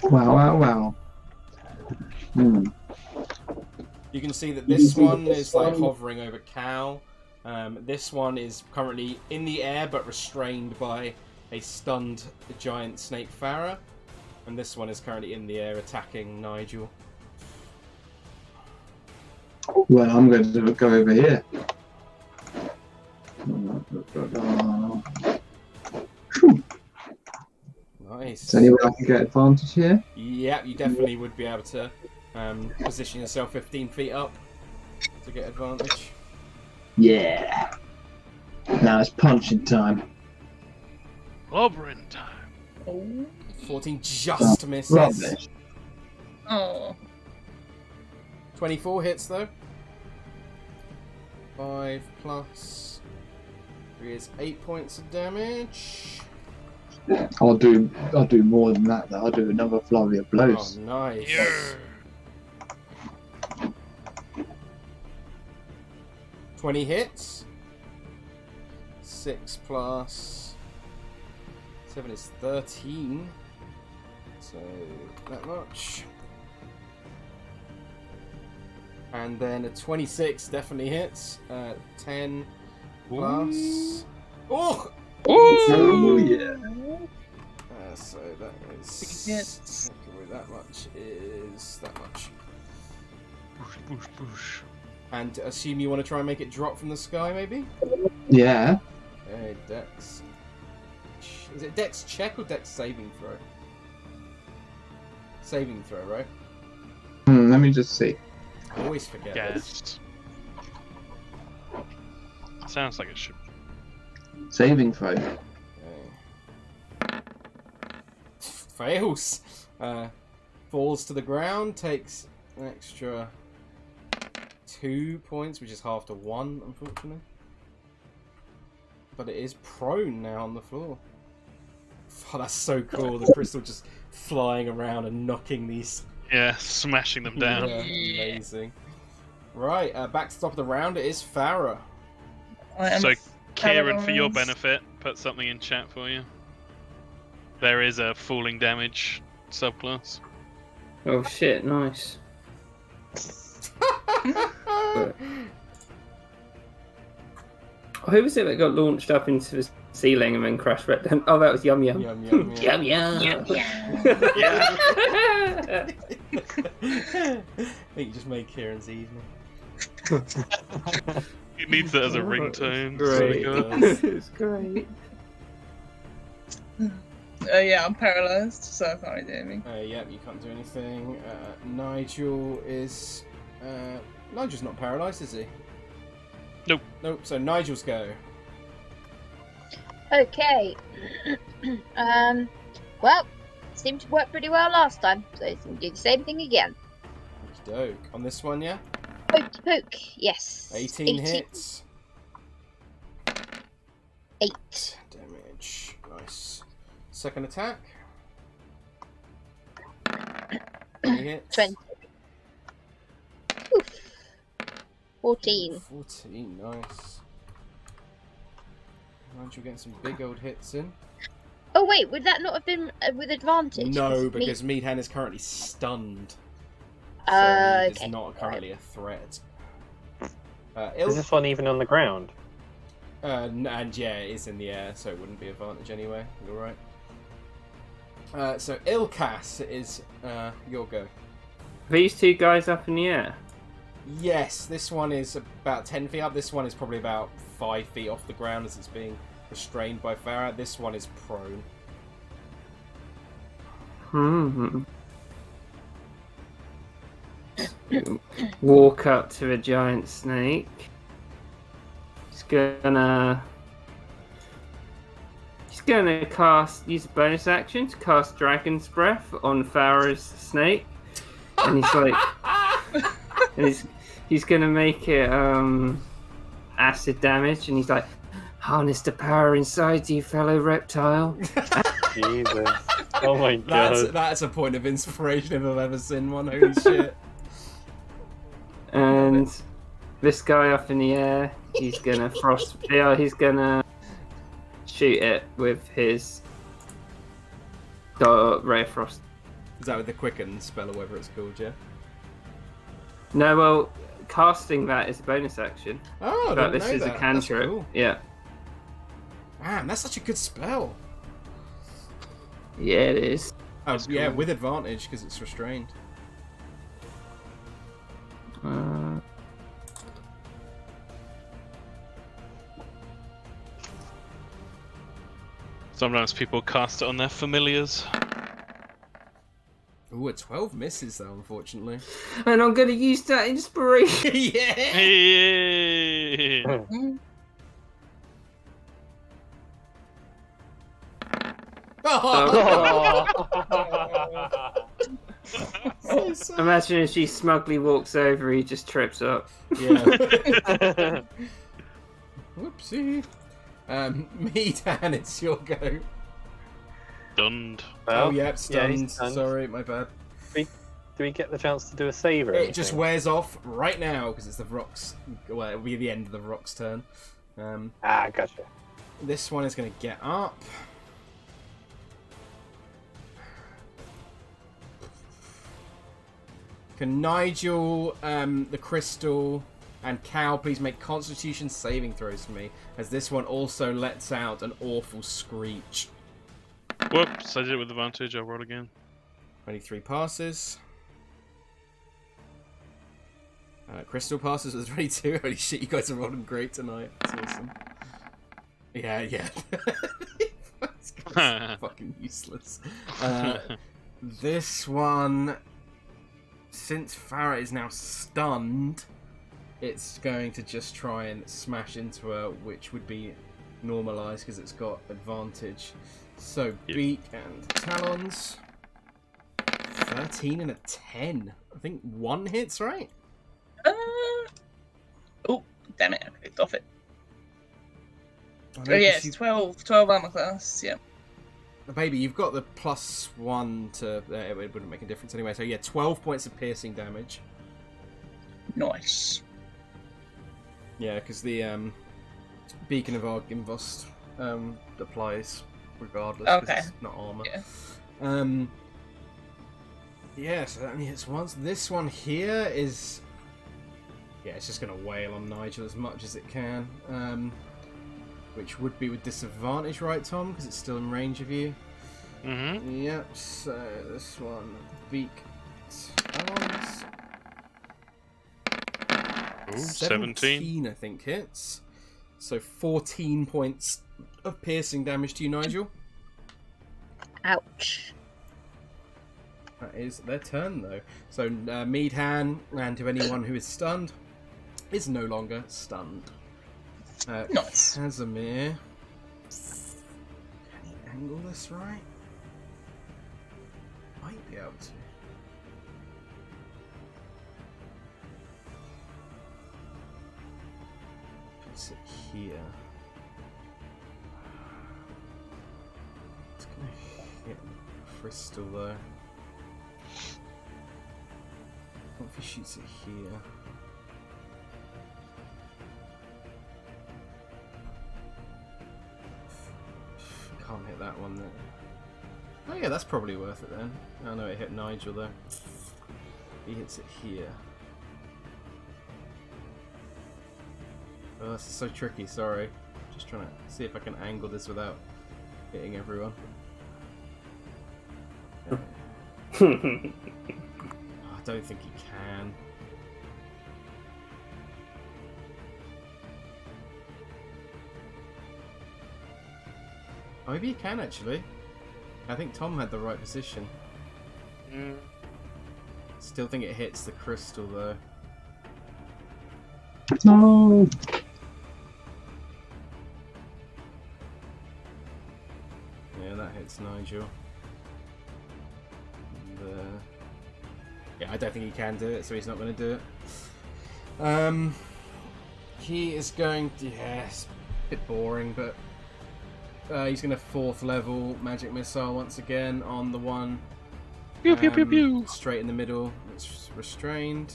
Wow. You can see that this one is like hovering over Cal. This one is currently in the air but restrained by a stunned giant snake Farrah. And this one is currently in the air attacking Nigel. Well, I'm going to go over here. Nice. Is there any way I can get advantage here? Yeah, you definitely would be able to position yourself 15 feet up to get advantage. Yeah. Now it's punching time. Clobbering time. Oh. 14 just misses. Rubbish. Oh. 24 hits though. 5 plus 3 is 8 points of damage. I'll do more than that though. I'll do another flurry of Oh, blows. nice. Yeah. 20 hits. 6 plus 7 is 13. So that much. And then a 26 definitely hits. 10 plus. Oh! Oh yeah. So that is. Big hits. Take away that much is that much. Boosh, boosh, boosh. And assume you want to try and make it drop from the sky, maybe? Yeah. Okay, Dex. Is it Dex check or Dex saving throw? Saving throw, right? Let me just see. I always forget this. Yes. Sounds like it should. Saving throw. Okay. fails. Falls to the ground, takes an extra 2 points, which is half to 1, unfortunately. But it is prone now on the floor. Oh, that's so cool. The crystal just flying around and knocking these. Yeah, smashing them down. Yeah, amazing. Right, back to the top of the round. It is Farrah. So, Kieran, for your paralyzed. benefit, put something in chat for you. There is a falling damage subclass. Oh shit! Nice. Who was it that got launched up into the ceiling and then crashed right down? Oh, that was Yum Yum. Yum, yum, yum. Yum Yum. Yeah. I think you just made Kieran's evening. He needs that as a ringtone. Great. So good. It's great. Yeah, I'm paralyzed, so I can't really do anything. Yeah, you can't do anything. Nigel is... Nigel's not paralysed, is he? Nope. Nope, so Nigel's go. Okay. Well, seemed to work pretty well last time, so it's going to do the same thing again. Doke. On this one, yeah? Pokey poke, yes. 18 hits. 8. Damage. Nice. Second attack. 20 hits. 20. Oof. 14. 14, nice. Nigel getting some big old hits in. Oh wait, would that not have been with advantage? No, 'Cause because Meadhan is currently stunned. So Okay. he is not currently a threat. Is this one even on the ground? And yeah, it is in the air, so it wouldn't be advantage anyway. You're right. So Ilkaas is your go. These two guys up in the air. Yes, this one is about 10 feet up. This one is probably about 5 feet off the ground as it's being restrained by Farrah. This one is prone. Walk up to a giant snake. He's gonna use a bonus action to cast Dragon's Breath on Farrah's snake, and he's like, and he's gonna make it acid damage, and he's like, harness the power inside you, fellow reptile. Jesus. Oh my god. That's a point of inspiration if I've ever seen one. Holy shit. And this guy up in the air, he's gonna he's gonna shoot it with his ray of frost. Is that with the quicken spell or whatever it's called, yeah? No, well, casting that is a bonus action. Oh, I But didn't this know is that. a cantrip. That's cool. Yeah. Man, that's such a good spell. Yeah, it is. Oh, That's yeah, cool. with advantage because it's restrained. Sometimes people cast it on their familiars. Ooh, a 12 misses though, unfortunately. And I'm gonna use that inspiration. Yeah. Hey! Oh. So sad. Imagine if she smugly walks over, he just trips up. Yeah. Whoopsie. Meadhan, it's your go. Stunned. Well, Oh, yep, yeah, stunned. he's stunned. Sorry, my bad. Do we get the chance to do a save or It anything? just wears off right now because it's the Rock's. Well, it'll be the end of the Rock's turn. Gotcha. This one is going to get up. Can Nigel, the Crystal, and Cal please make Constitution saving throws for me, as this one also lets out an awful screech. Whoops, I did it with advantage. I'll roll again. 23 passes. Crystal passes with 22. Holy shit, you guys are rolling great tonight. That's awesome. Yeah. This guy's fucking useless. This one, since Farrah is now stunned, it's going to just try and smash into her, which would be normalised because it's got advantage. So, Yep. beak and talons. 13 and a 10. I think 1 hits, right? Oh, damn it! I clicked off it. I Oh know, yeah, 'cause it's 12 armor class. Yeah. Baby, you've got the +1 to... it wouldn't make a difference anyway. So yeah, 12 points of piercing damage. Nice. Yeah, because the Beacon of Argynvost applies regardless. 'Cause Okay. it's not armor. Yeah. Yeah, so that only hits once. This one here is... Yeah, it's just going to wail on Nigel as much as it can. Which would be with disadvantage, right, Tom? Because it's still in range of you. Mm-hmm. Yep, so this one, beak talons. Ooh, 17. I think, hits. So 14 points of piercing damage to you, Nigel. Ouch. That is their turn, though. So Meadhan, and to anyone who is stunned, is no longer stunned. Nice. Casimir. Can he angle this right? Might be able to. Puts it here. It's gonna hit Crystal though. What if he shoots it here? Can't hit that one there. Oh yeah, that's probably worth it then. Oh no, it hit Nigel though. He hits it here. Oh, this is so tricky, sorry. Just trying to see if I can angle this without hitting everyone. Okay. I don't think he can. Oh, maybe he can actually. I think Tom had the right position. Still think it hits the crystal though. No. Yeah, that hits Nigel. And, yeah, I don't think he can do it, so he's not going to do it. He is going to... Yeah, it's a bit boring, but... he's going to 4th level magic missile once again on the one. Pew pew pew pew. Straight in the middle. It's restrained.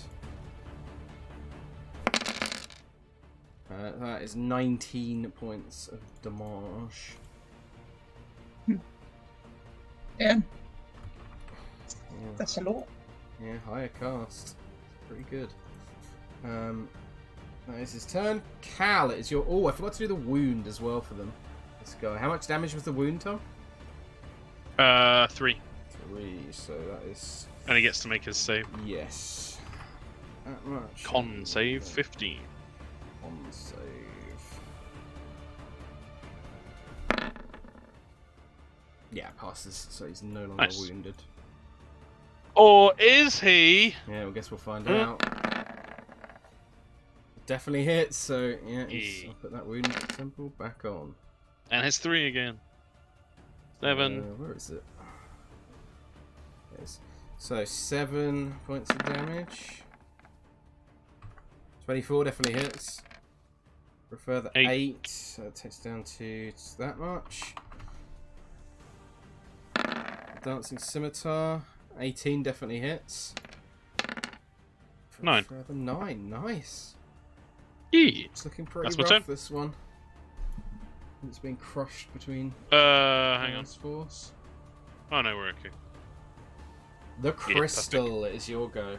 That is 19 points of damage. Yeah. That's a lot. Yeah, higher cast. Pretty good. That is his turn. Cal, it is your... Oh, I forgot to do the wound as well for them. Let's go. How much damage was the wound, Tom? 3. 3, so that is... And he gets to make his save. Yes. That much. Con save 15. Con save. Yeah, passes, so he's no longer Nice. wounded. Or is he? Yeah, I guess we'll find out. Definitely hits, so yeah, I'll put that wound temple back on. And his 3 again. 7. Where is it? Yes. So 7 points of damage. 24 definitely hits. For a further 8. So that takes down to that much. Dancing Scimitar. 18 definitely hits. For 9. A further 9. Nice. Yeah. It's looking pretty That's my rough, turn. this one. It's being crushed between Hang on. Force. Oh no, we're okay. The crystal is your go.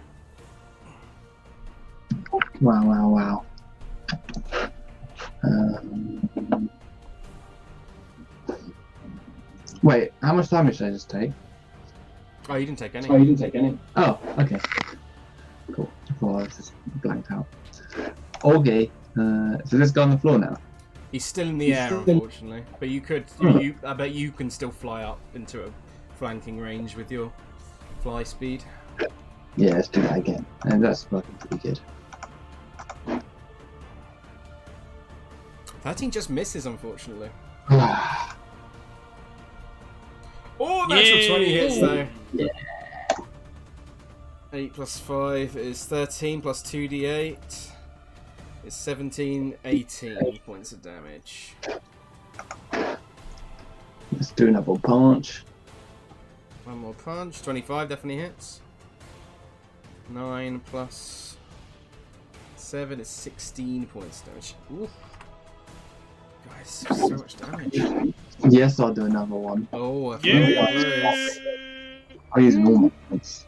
Wow, wow, wow. Wait, how much damage did I just take? Oh, you didn't take any. Oh, you didn't take any. Oh, okay. Cool. I thought I was just blanked out. Okay. So let's go on the floor now. He's still in the air, unfortunately. But you could. I bet you can still fly up into a flanking range with your fly speed. Yeah, let's do that again. And that's working pretty good. 13 just misses, unfortunately. Oh, natural 20 hits, though. Yeah. 8 plus 5 is 13 plus 2d8 is 17, 18 points of damage. Let's do another punch. One more punch. 25 definitely hits. 9 plus 7 is 16 points of damage. Ooh. Guys, so much damage. Yes, I'll do another one. Oh, I feel it close. I'll use normal points.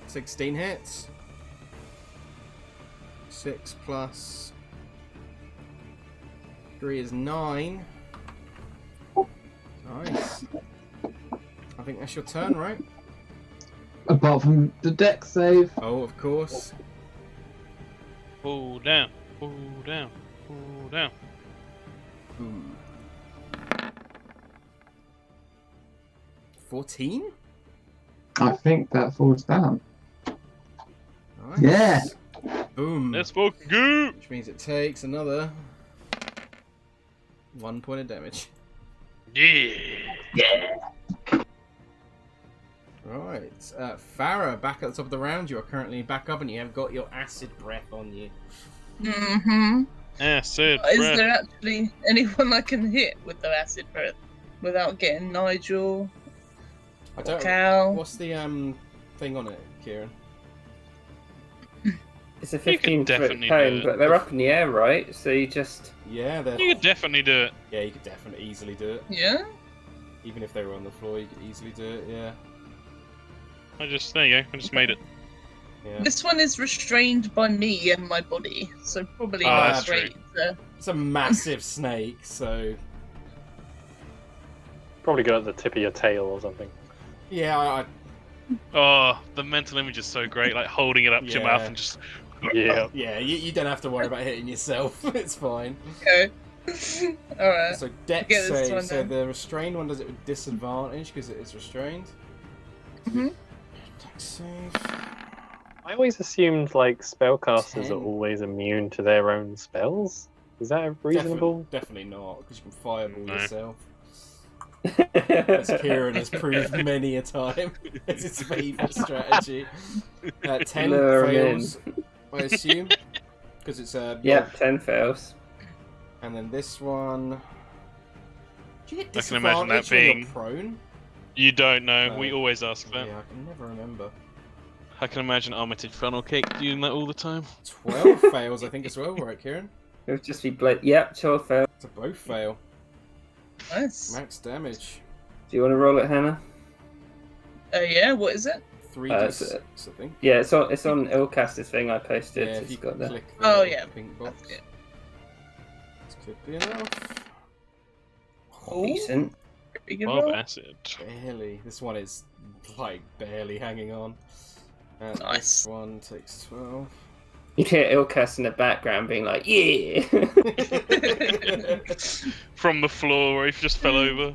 16 hits. 6 plus 3 is 9. Nice. I think that's your turn, right? Apart from the deck save. Oh, of course. Pull down, pull down, pull down. 14? I think that falls down. Nice. Yeah. Boom. Let's fucking go! Which means it takes another 1 point of damage. Yeah! Right. Farrah, back at the top of the round. You are currently back up and you have got your acid breath on you. Mm-hmm. Acid Is breath. there actually anyone I can hit with the acid breath without getting Nigel? I don't. Cal? What's the thing on it, Kieran? It's a You could 15-foot definitely cone, do it. but they're up in the air, right? So you just... Yeah, they're. You could definitely do it. Yeah, you could definitely easily do it. Yeah? Even if they were on the floor, you could easily do it. Yeah. There you go. I just made it. Yeah. This one is restrained by me and my body, so probably Oh, not that's great. It's a massive snake, so Probably got at the tip of your tail or something. yeah, Oh, the mental image is so great. Like holding it up to your mouth Yeah. and just. Yeah. yeah. You don't have to worry about hitting yourself. It's fine. Okay. Alright. So deck Get this save. one So then. the restrained one does it with disadvantage because it is restrained. Mhm. Deck save. I always assumed like spellcasters 10. are always immune to their own spells. Is that reasonable? Definitely not, because you can fireball No. yourself. As Kieran has proved many a time. It's his favourite strategy. 10 Lure 'em fails, I assume. Because it's a. Yep, 10 fails. And then this one. Do you get I can imagine that disadvantage when being- you're prone? You don't know. No. We always ask that. Yeah, I can never remember. I can imagine Armitage Funnel Cake doing that all the time. 12 fails, I think, as well, right, Kieran? It would just be Yep, 12 fails. So both fail. Nice. Max damage. Do you want to roll it, Hannah? Yeah, what is it? 3d6, I think. Yeah, it's on Ilkaas' thing I posted. Yeah, if It's you got that. click Oh, the yeah. pink box. That's it. This could be enough. Oh, Decent. pretty good Bob roll. Acid. Barely. This one is, like, barely hanging on. Nice. This one takes 12. You hear Ilkaas in the background being like, yeah! From the floor where he just fell over.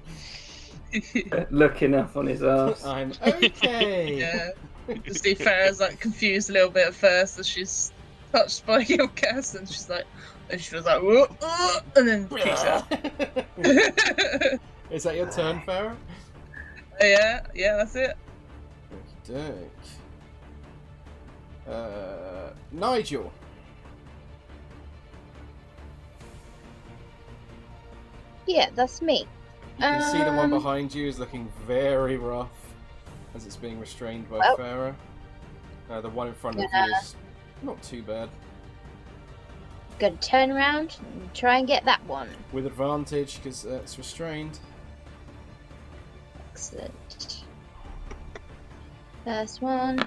Looking up on his arse. I'm okay. Yeah. You see Farrah's like confused a little bit at first as she's touched by Ilkaas and she's like, and she was like, "Whoa, and then peace out. Is that your turn, Farrah? Yeah, that's it. Okey-doke. Nigel. Yeah, that's me. You can see the one Um, behind you is looking very rough as it's being restrained by Well. Farrah. The one in front of Yeah. you is not too bad. Gonna turn around and try and get that one. With advantage because it's restrained. Excellent. First one.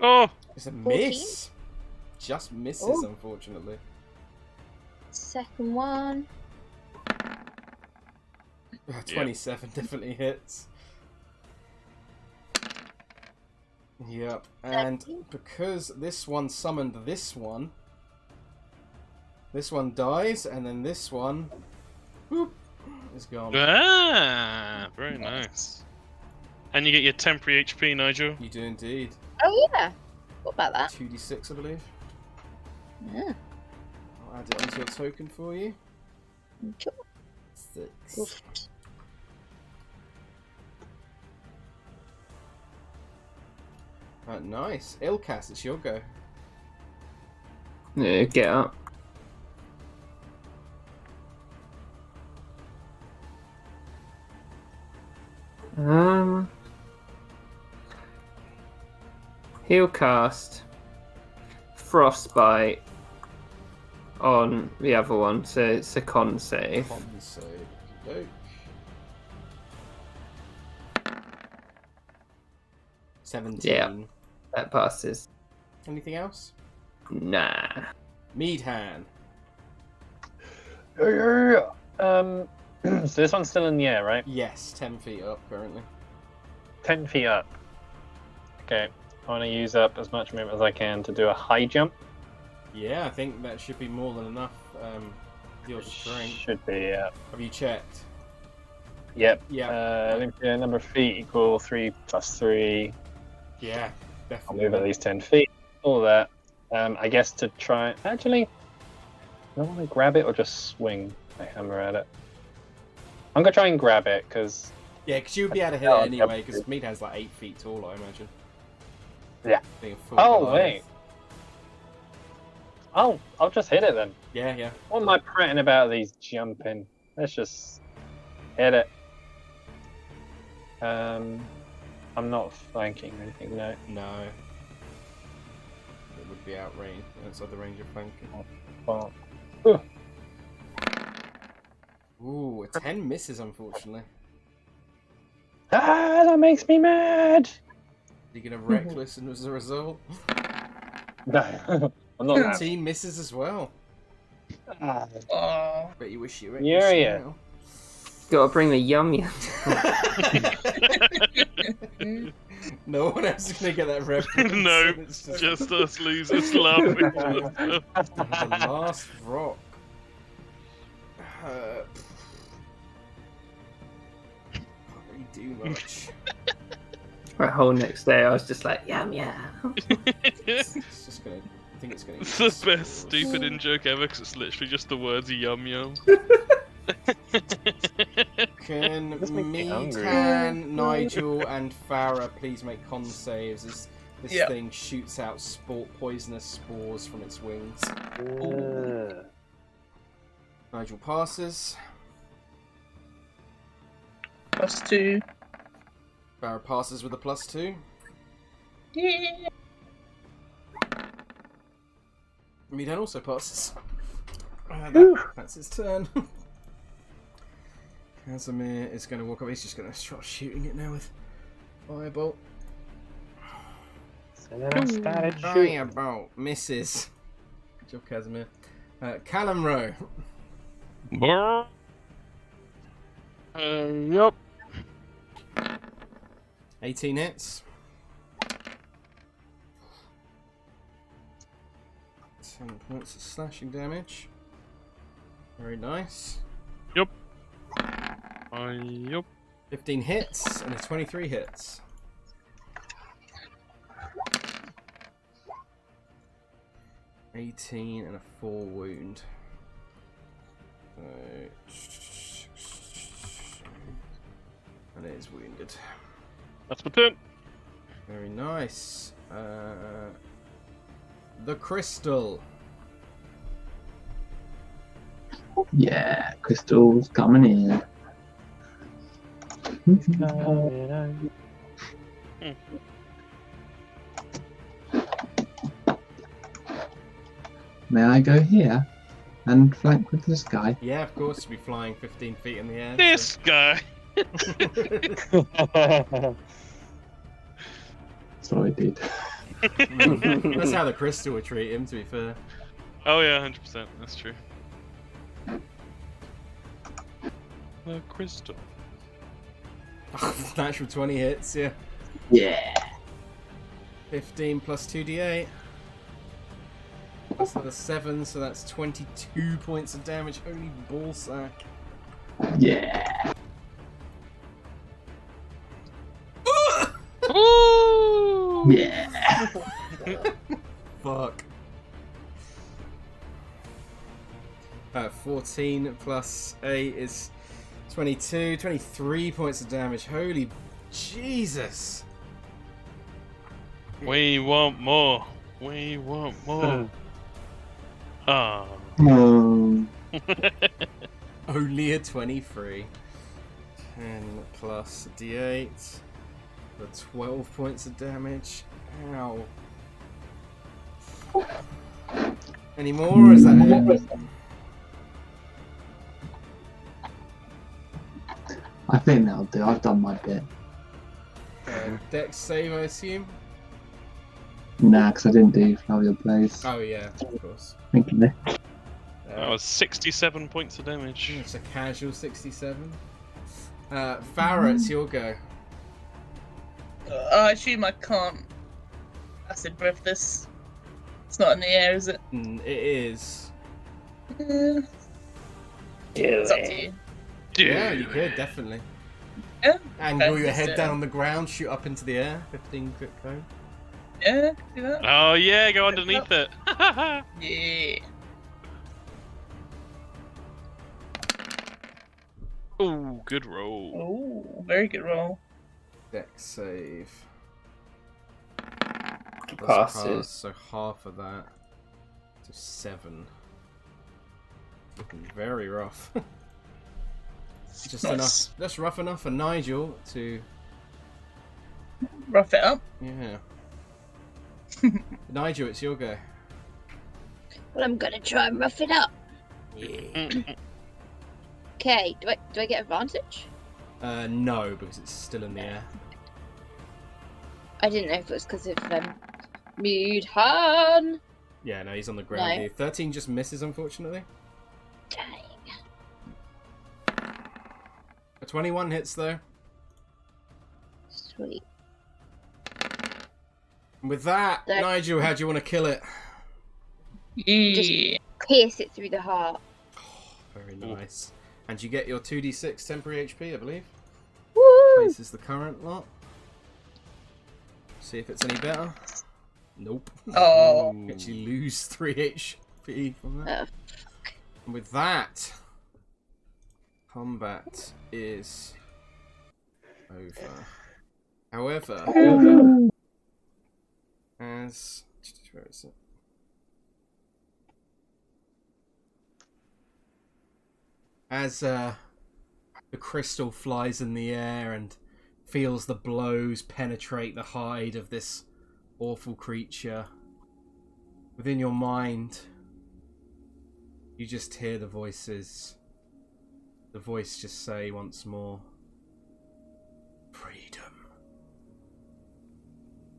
Oh! It's a 14? miss. Just misses, Oh. unfortunately. Second one. 27 definitely hits. Yep, and 17. because this one summoned this one dies, and then this one whoop, is gone. Ah! Very nice. And you get your temporary HP, Nigel. You do indeed. Oh yeah. What about that? 2d6, I believe. Yeah. I'll add it onto your token for you. Sure. 6. Oof. Nice. Ilkaas, it's your go. Yeah, get up. He'll cast Frostbite on the other one, so it's a con save. Con save. Okey-doke. 17. Yeah. That passes. Anything else? Nah. Meadhan. So this one's still in the air, right? Yes, 10 feet up currently. 10 feet up. Okay, I want to use up as much movement as I can to do a high jump. Yeah, I think that should be more than enough. Your strength. Should be, yeah. Have you checked? Yep. Yeah. I think the number of feet equal 3 plus 3. Yeah, I'll definitely. move at least 10 feet. All that. I guess to try... Actually, do I want to grab it or just swing my hammer at it? I'm going to try and grab it, because... Yeah, because you would be able to hit it anyway, because Meadhan's like 8 feet tall, I imagine. Yeah. Being a full Oh, Goliath. wait. I'll just hit it then. Yeah, yeah. What am I fretting about these jumping? Let's just hit it. I'm not flanking or anything, no. No. It would be out range, outside the range of flanking. Well, Ooh, a 10 misses, unfortunately. that makes me mad! You're going to reckless and as a result. No, I'm not. 13 misses as well. Oh. Bet you wish you were Yeah. now. Gotta bring the yum. No one else is going to get that reference. No, It's just us losers laughing. the last rock. Can't really do much. The whole next day, I was just like, yum. It's just gonna. I think it's gonna. It's the best stupid in joke ever because it's literally just the words yum yum. Can This makes me hungry. Meadhan, Nigel, and Farrah please make con saves? This Yep. thing shoots out poisonous spores from its wings. Nigel passes. +2. Farrah passes with a +2. Yeah. Meadhan also passes. That's his turn. Casimir is going to walk up. He's just going to start shooting it now with Firebolt. Firebolt misses. Good job, Casimir. Kalanrogh. Yup. 18 hits. 10 points of slashing damage. Very nice. Yup. Yup. 15 hits and a 23 hits. $18 and a 4 wound. And it is wounded. That's my turn. Very nice. The crystal. Yeah, crystals coming in. May I go here and flank with this guy? Yeah, of course, you'll be flying 15 feet in the air. This guy. So I did. That's how the crystal would treat him, to be fair. Oh yeah, 100%. That's true. The crystal. Natural 20 hits, yeah. Yeah. 15 plus 2d8. That's another 7, so that's 22 points of damage. Holy ballsack. Yeah. Ooh! Yeah. Fuck. 14 plus 8 is 22, 23 points of damage. Holy Jesus. We want more. We want more. Ah. No. Only a 23. 10 plus d8 for 12 points of damage. Ow. Any more, or is that it? I think that'll do. I've done my bit. Dex save, I assume? Nah, because I didn't do Flower of Blaze. Oh, yeah, of course. Thank you. That was 67 points of damage. It's a casual 67. Farrah, it's your go. I assume I can't acid breath this. It's not in the air, is it? It is. It's up to you. Yeah, you could, definitely. Yeah. Angle Okay, your let's do head it. down on the ground, shoot up into the air. 15 foot cone. Yeah, do that. Oh yeah, go underneath it. Yeah. Ooh, good roll. Oh, very good roll. Dex save. Does Passes. pass, so half of that. So 7. Looking very rough. Just Nice. enough. That's rough enough for Nigel to. Rough it up. Yeah. Nigel, it's your go. Well, I'm gonna try and rough it up. Yeah. Okay, do I get advantage? No, because it's still in the air. I didn't know if it was because of Meadhan. Yeah, no, he's on the ground No. here. 13 just misses, unfortunately. Dang. A 21 hits, though. Sweet. And with that, There. Nigel, how do you want to kill it? Yeah. Pierce it through the heart. Very nice. And you get your 2d6 temporary HP, I believe. Woo! Places the current lot. See if it's any better. Nope. Oh. You actually lose 3 HP from that. And with that, combat is over. However, as where is it? As the crystal flies in the air and feels the blows penetrate the hide of this awful creature, within your mind, you just hear the voices. The voice just say once more, freedom,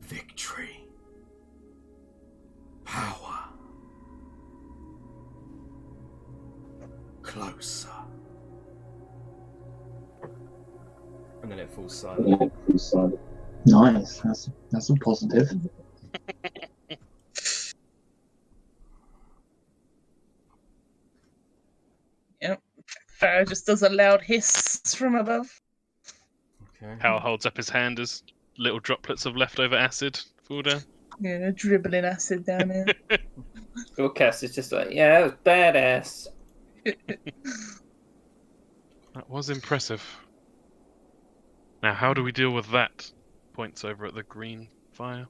victory, power, closer. And then it falls silent. Nice. That's a positive. Yep. Farrah just does a loud hiss from above. Okay. Hal holds up his hand as little droplets of leftover acid fall down. Yeah, dribbling acid down here. Ilkaas is just like, yeah, that was badass. That was impressive. Now, how do we deal with that? Points over at the green fire.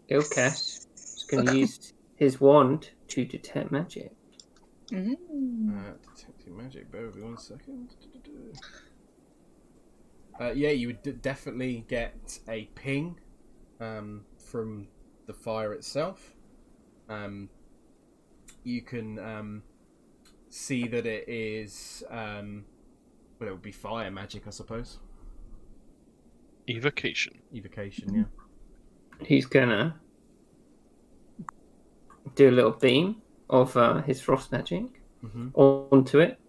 Ilkaas is going to use his wand to detect magic. Mm. Detecting magic. Bear with me 1 second. Yeah, you would definitely get a ping from the fire itself. You can see that it is, well, it would be fire magic, I suppose. Evocation. Evocation, yeah. He's going to do a little beam of his frost magic onto it.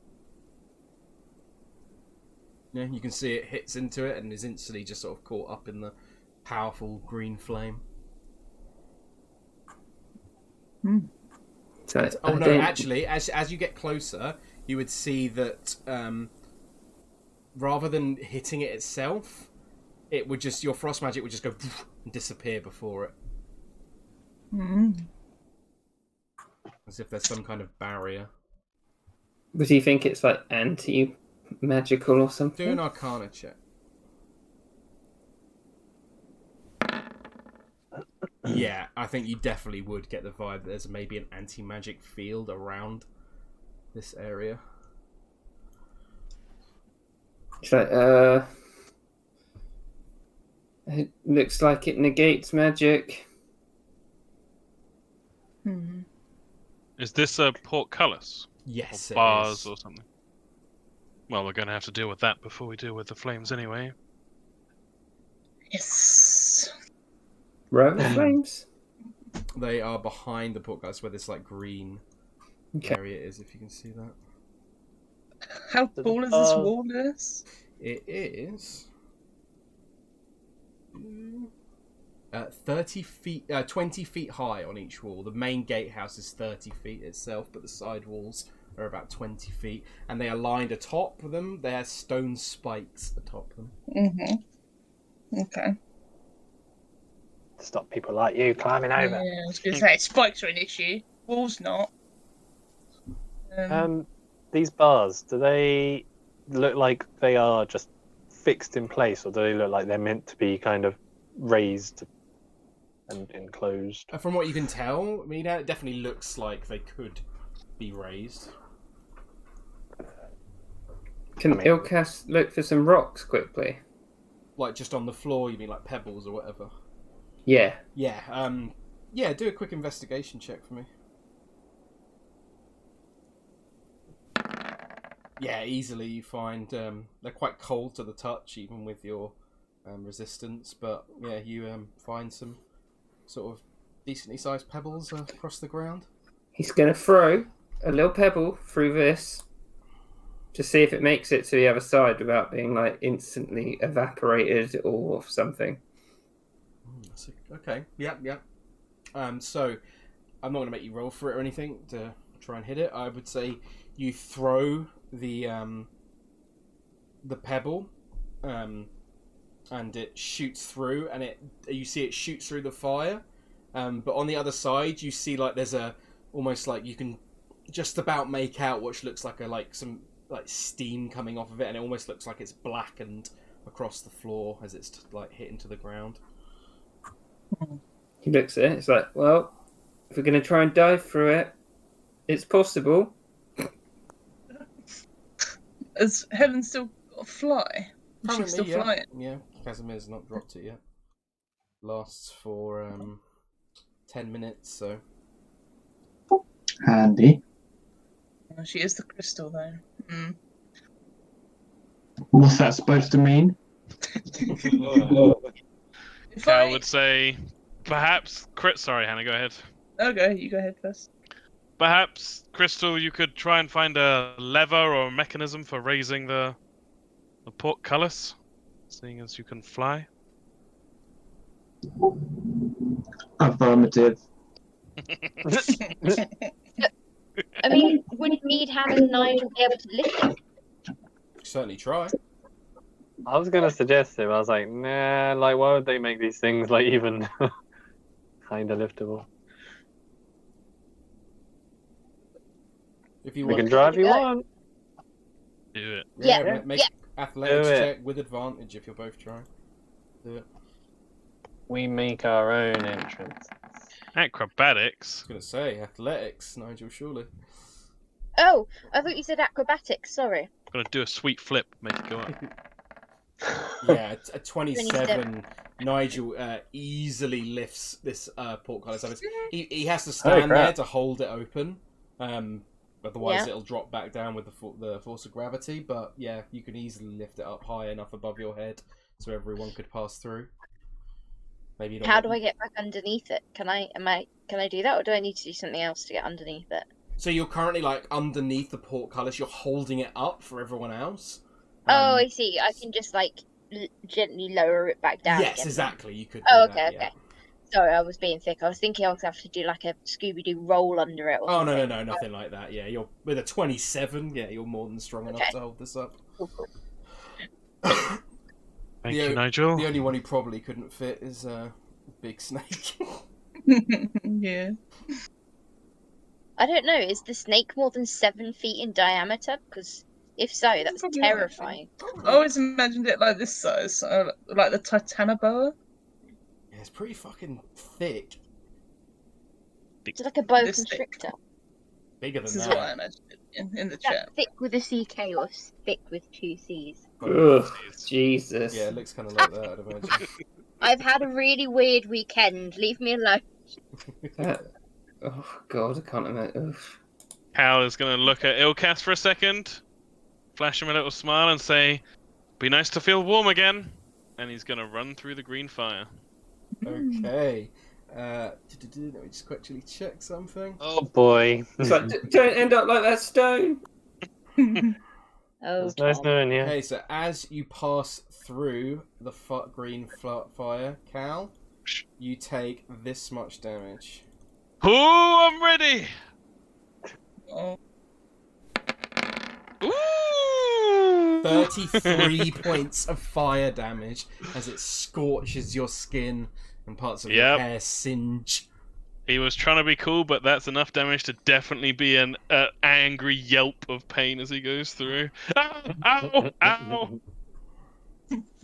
Yeah, you can see it hits into it and is instantly just sort of caught up in the powerful green flame. So Oh I no, don't- actually, as you get closer, you would see that rather than hitting it itself, it would just, your frost magic would just go and disappear before it. Mm. As if there's some kind of barrier. Would you think it's like anti-magical or something? Do an Arcana check. Yeah, I think you definitely would get the vibe that there's maybe an anti-magic field around this area. So, it looks like it negates magic. Is this a portcullis? Yes, Or it bars is. or something? Well, we're going to have to deal with that before we deal with the flames anyway. Yes. Where are the flames? They are behind the portcullis where this like green area is, if you can see that. How tall is this wall, Lewis? It is 30 feet, 20 feet high on each wall. The main gatehouse is 30 feet itself, but the side walls are about 20 feet, and they are lined atop them. They have stone spikes atop them. Okay. Stop people like you climbing over. Yeah, I was going to say, spikes are an issue. Walls not. These bars, do they look like they are just fixed in place, or do they look like they're meant to be kind of raised and enclosed? From what you can tell, I mean, it definitely looks like they could be raised. Can Ilkaas look for some rocks quickly? Like just on the floor, you mean like pebbles or whatever? Yeah. Yeah, yeah, do a quick investigation check for me. Yeah, easily you find they're quite cold to the touch, even with your resistance. But yeah, you find some sort of decently sized pebbles across the ground. He's going to throw a little pebble through this to see if it makes it to the other side without being like instantly evaporated or something. Okay, yeah. So I'm not going to make you roll for it or anything to try and hit it. I would say you throw the pebble, and it shoots through, and you see it shoots through the fire. But on the other side, you see like there's almost like you can just about make out what looks like some steam coming off of it, and it almost looks like it's blackened across the floor as it's like hit into the ground. He looks at it. It's like, well, if we're going to try and dive through it, it's possible. Has Helen still got a fly? Is she still flying? Yeah, Casimir's not dropped it yet. Lasts for 10 minutes, so. Handy. Oh, she is the crystal, though. What's that supposed to mean? I would say perhaps sorry, Hannah, go ahead. Okay, you go ahead first. Perhaps, Crystal, you could try and find a lever or a mechanism for raising the portcullis, seeing as you can fly. Affirmative. I mean, would Meadhan and Nigel be able to lift it? Certainly try. I was gonna suggest it, but I was like, nah, like why would they make these things like even kinda liftable? If you We want, can drive if you want. Do it. Yeah. Make athletics Do it. check with advantage if you're both trying. Do it. We make our own entrance. Acrobatics. I was gonna say athletics, Nigel, surely. Oh, I thought you said acrobatics. Sorry. Gonna do a sweet flip, make it go up. Yeah, a 27. Nigel easily lifts this portcullis. He has to stand there to hold it open. Otherwise, it'll drop back down with the force of gravity. But yeah, you can easily lift it up high enough above your head so everyone could pass through. Maybe not. How do I get back underneath it? Can I do that, or do I need to do something else to get underneath it? So you're currently like underneath the portcullis. You're holding it up for everyone else. Oh, I see. I can just like gently lower it back down. Yes, again, exactly. You could. Oh, do okay, that, okay. yeah. Sorry, I was being thick. I was thinking I was going to have to do like a Scooby-Doo roll under it. Or Oh something. no, nothing like that. Yeah, you're with a 27. Yeah, you're more than strong enough to hold this up. Cool. Thank you, Nigel. The only one who probably couldn't fit is Big Snake. Yeah. I don't know. Is the snake more than 7 feet in diameter? Because if so, that's Probably terrifying. I always imagined it like this size, like the Titanoboa. Yeah, it's pretty fucking thick. It's like a boa This thing. constrictor. Bigger than This is that. what I imagined in the Is that chat. thick with a CK or thick with 2 Cs? Ugh, Jesus. Yeah, it looks kind of like that, I'd imagine. I've had a really weird weekend. Leave me alone. Oh God, I can't imagine. Ugh. Cal is going to look at Ilkaas for a second, flash him a little smile, and say, "Be nice to feel warm again." And he's going to run through the green fire. Okay. Let me just quickly check something. Oh boy. It's like, don't end up like that stone. Oh, It's nice Tom. knowing you. Okay, so as you pass through the green fire, Cal, you take this much damage. Oh, I'm ready! Oh, Ooh! 33 points of fire damage as it scorches your skin and parts of your Yep. hair singe. He was trying to be cool, but that's enough damage to definitely be an angry yelp of pain as he goes through. Ow! Ow! Ow!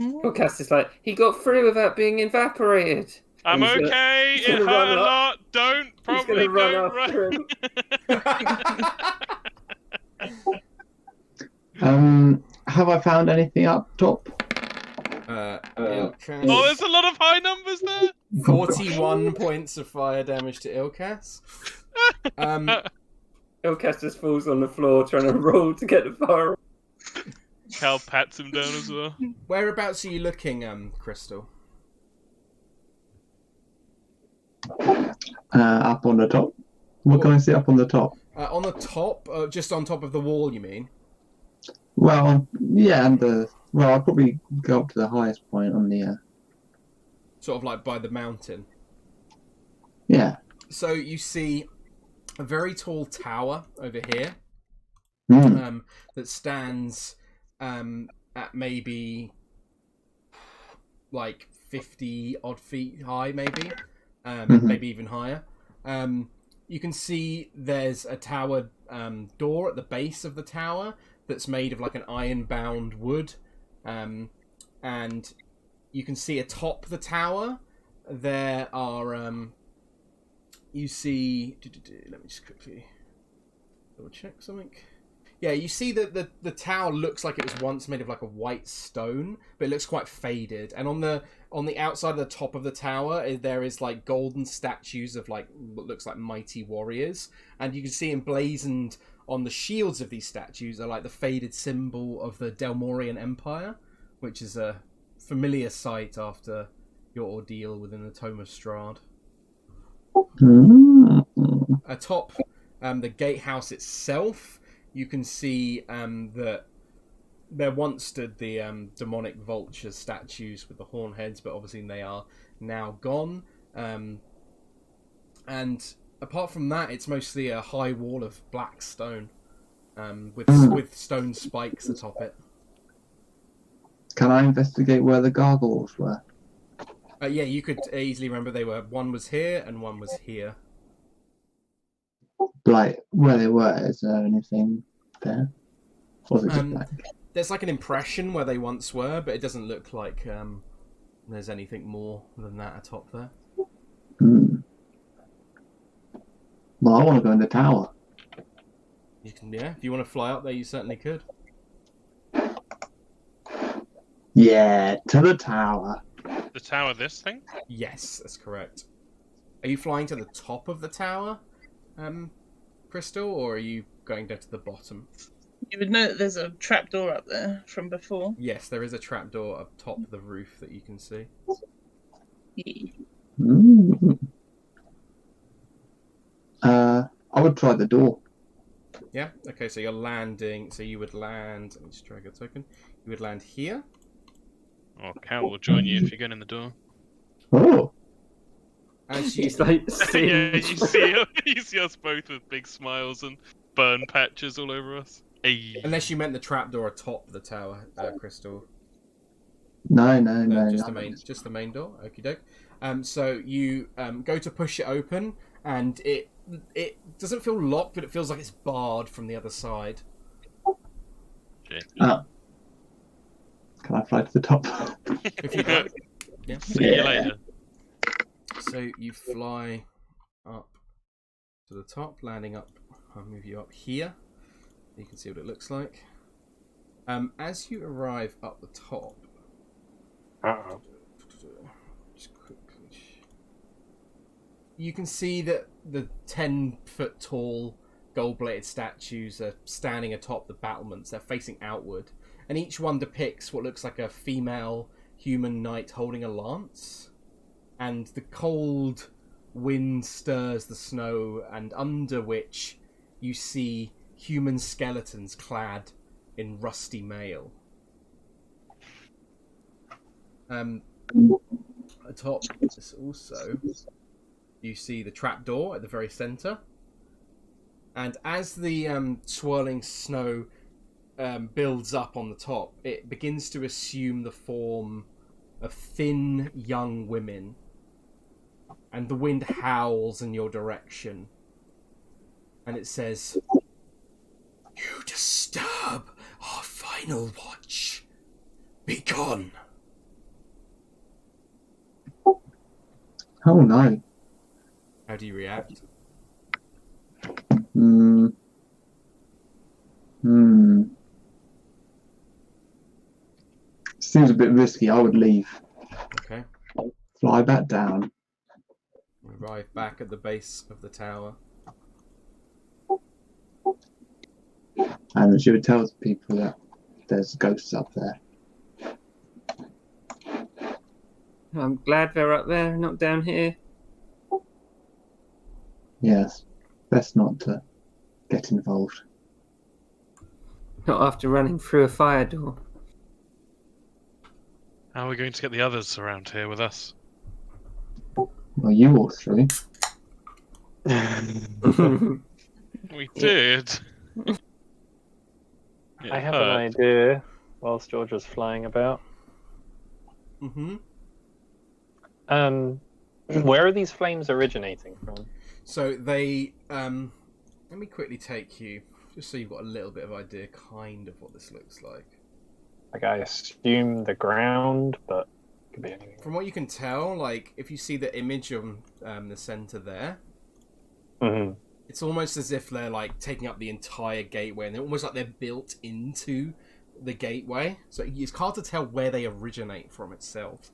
Ilkaas is like, he got through without being evaporated. I'm He's gonna- okay. he's It gonna hurt run a up. lot. Don't He's probably gonna run don't after run. him. Have I found anything up top? Ilkaas. Oh, there's a lot of high numbers there. 41 points of fire damage to Ilkaas. Ilkaas just falls on the floor trying to roll to get the fire. Cal pats him down as well. Whereabouts are you looking, Crystal? Up on the top. What can I see up on the top? On the top, just on top of the wall, you mean? Well, yeah, and I'll probably go up to the highest point on the. Sort of like by the mountain. Yeah. So you see a very tall tower over here Mm. that stands at maybe like 50 odd feet high, maybe. Maybe even higher. You can see there's a tower door at the base of the tower that's made of like an iron-bound wood. And you can see atop the tower there are... you see... Let me just quickly double check something. Yeah, you see that the tower looks like it was once made of like a white stone, but it looks quite faded. And on the outside of the top of the tower, there is like golden statues of like what looks like mighty warriors, and you can see emblazoned on the shields of these statues are like the faded symbol of the Delmorian Empire, which is a familiar sight after your ordeal within the Tome of Strahd. Mm. Atop the gatehouse itself, you can see that there once stood the demonic vulture statues with the horn heads, but obviously they are now gone. And apart from that, it's mostly a high wall of black stone with stone spikes atop it. Can I investigate where the gargoyles were? Yeah, you could easily remember one was here and one was here. Like where they were? Is there anything there? Or was it just black? There's like an impression where they once were, but it doesn't look like there's anything more than that atop there. Mm. Well, I want to go in the tower. You can, yeah. If you want to fly up there, you certainly could. Yeah, to the tower. The tower, this thing? Yes, that's correct. Are you flying to the top of the tower, Crystal, or are you going down to the bottom? you would know that there's a trapdoor up there from before. Yes, there is a trapdoor up top of the roof that you can see. Mm. I would try the door. Yeah. Okay. So you're landing. So you would land. Let me just drag a token. You would land here. Oh, Cal will join you if you're going in the door. Oh. As you He's like, Yeah, singed. you see us both with big smiles and burn patches all over us. Hey. unless you meant the trapdoor atop the tower, Crystal. No, Just the main door. Okie doke. So you go to push it open, and it doesn't feel locked, but it feels like it's barred from the other side. Shit. Can I fly to the top? If you like. Yeah. See you later. So you fly up to the top, landing up. I'll move you up here. You can see what it looks like. As you arrive up the top, just quickly, you can see that the 10-foot tall gold-bladed statues are standing atop the battlements. They're facing outward, and each one depicts what looks like a female human knight holding a lance. And the cold wind stirs the snow, and under which you see human skeletons clad in rusty mail. Atop this also, you see the trapdoor at the very centre. And as the swirling snow builds up on the top, it begins to assume the form of thin young women. And the wind howls in your direction. And it says, "You disturb our final watch. Be gone." Oh no. How do you react? Seems a bit risky. I would leave. Okay. Fly back down. Arrive back at the base of the tower. And she would tell people that there's ghosts up there. I'm glad they're up there, not down here. Yes. Best not to get involved. Not after running through a fire door. How are we going to get the others around here with us? Well, you all three. We did. I have an idea whilst George was flying about. Mm-hmm. Where are these flames originating from? So they, let me quickly take you, just so you've got a little bit of idea, kind of what this looks like. Like, I assume the ground, but it could be anything. From what you can tell, like, if you see the image on the centre there, it's almost as if they're, like, taking up the entire gateway, and they're almost like they're built into the gateway. So it's hard to tell where they originate from itself,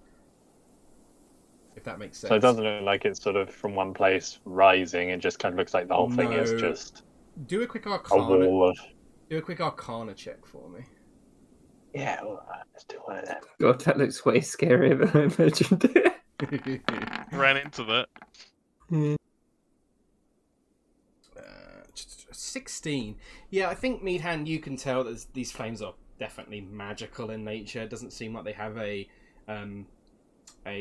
if that makes sense. So it doesn't look like it's sort of from one place rising. It just kind of looks like the whole thing is just Do a quick a Arcana. wall of... Do a quick Arcana check for me. Yeah, well, let's do one of them. God, that looks way scarier than I imagined. Ran into that. 16. Yeah, I think, Meadhan, you can tell that these flames are definitely magical in nature. It doesn't seem like they have a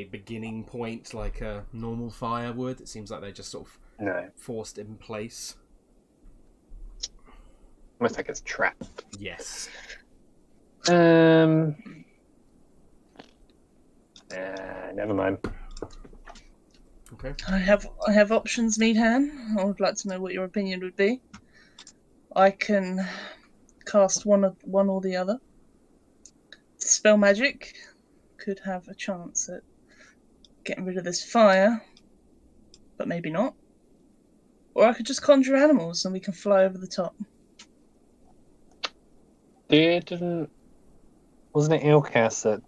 beginning point like a normal fire would. It seems like they're just sort of forced in place. Almost like it's trapped. Yes. Never mind. Okay. I have options, Meadhan. I would like to know what your opinion would be. I can cast one or the other. Dispel magic could have a chance at getting rid of this fire, but maybe not. Or I could just conjure animals and we can fly over the top. Wasn't it Ilkaas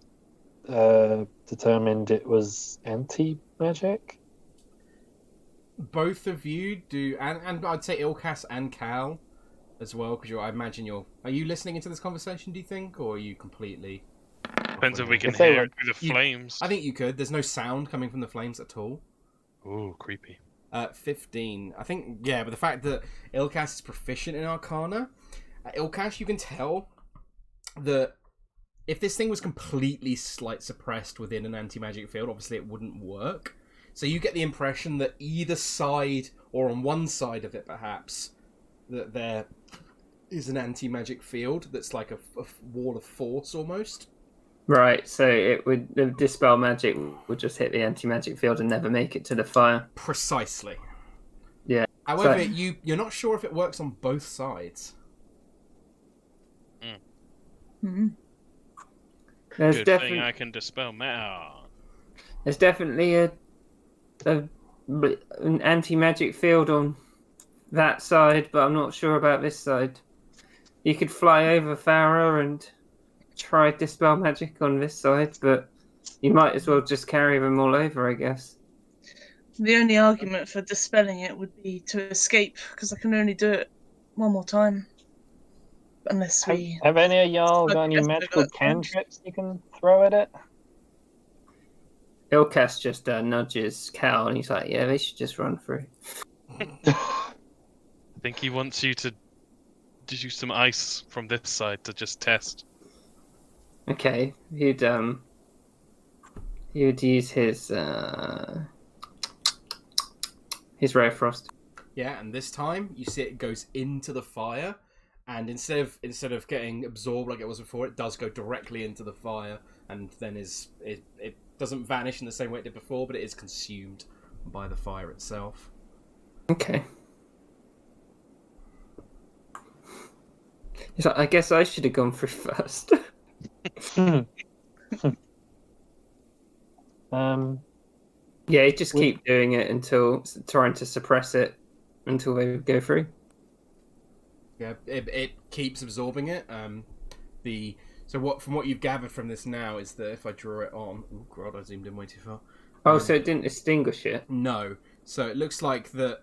that determined it was anti-magic? Both of you do, and I'd say Ilkaas and Cal as well, because I imagine are you listening into this conversation, do you think, or are you completely... Depends if we can If they hear were- it through the flames. I think you could. There's no sound coming from the flames at all. Ooh, creepy. 15. I think, yeah, but the fact that Ilkaas is proficient in Arcana, Ilkaas, you can tell that if this thing was completely suppressed within an anti-magic field, obviously it wouldn't work. So you get the impression that either side, or on one side of it perhaps, that there is an anti-magic field that's like a wall of force almost. Right, so the dispel magic would just hit the anti-magic field and never make it to the fire. Precisely. Yeah. However, So- you're not sure if it works on both sides. Hmm. There's Good definitely thing I can dispel matter. there's definitely an anti-magic field on that side, but I'm not sure about this side. You could fly over Farrah and try dispel magic on this side, but you might as well just carry them all over, I guess. The only argument for dispelling it would be to escape, because I can only do it one more time. Unless we... Have any of y'all got any Yes, magical that's fine. cantrips you can throw at it? Ilkaas just nudges Cal, and he's like, "Yeah, they should just run through." I think he wants you to use some ice from this side to just test. Okay, he'd use his ray of frost. Yeah, and this time you see it goes into the fire, and instead of getting absorbed like it was before, it does go directly into the fire, and then it doesn't vanish in the same way it did before, but it is consumed by the fire itself. Okay. He's like, I guess I should have gone through first. Yeah, you just keep doing it until trying to suppress it until they go through. Yeah, it keeps absorbing it. From what you've gathered from this now is that if I draw it on, oh god, I zoomed in way too far. Oh, so it didn't extinguish it? No. So it looks like the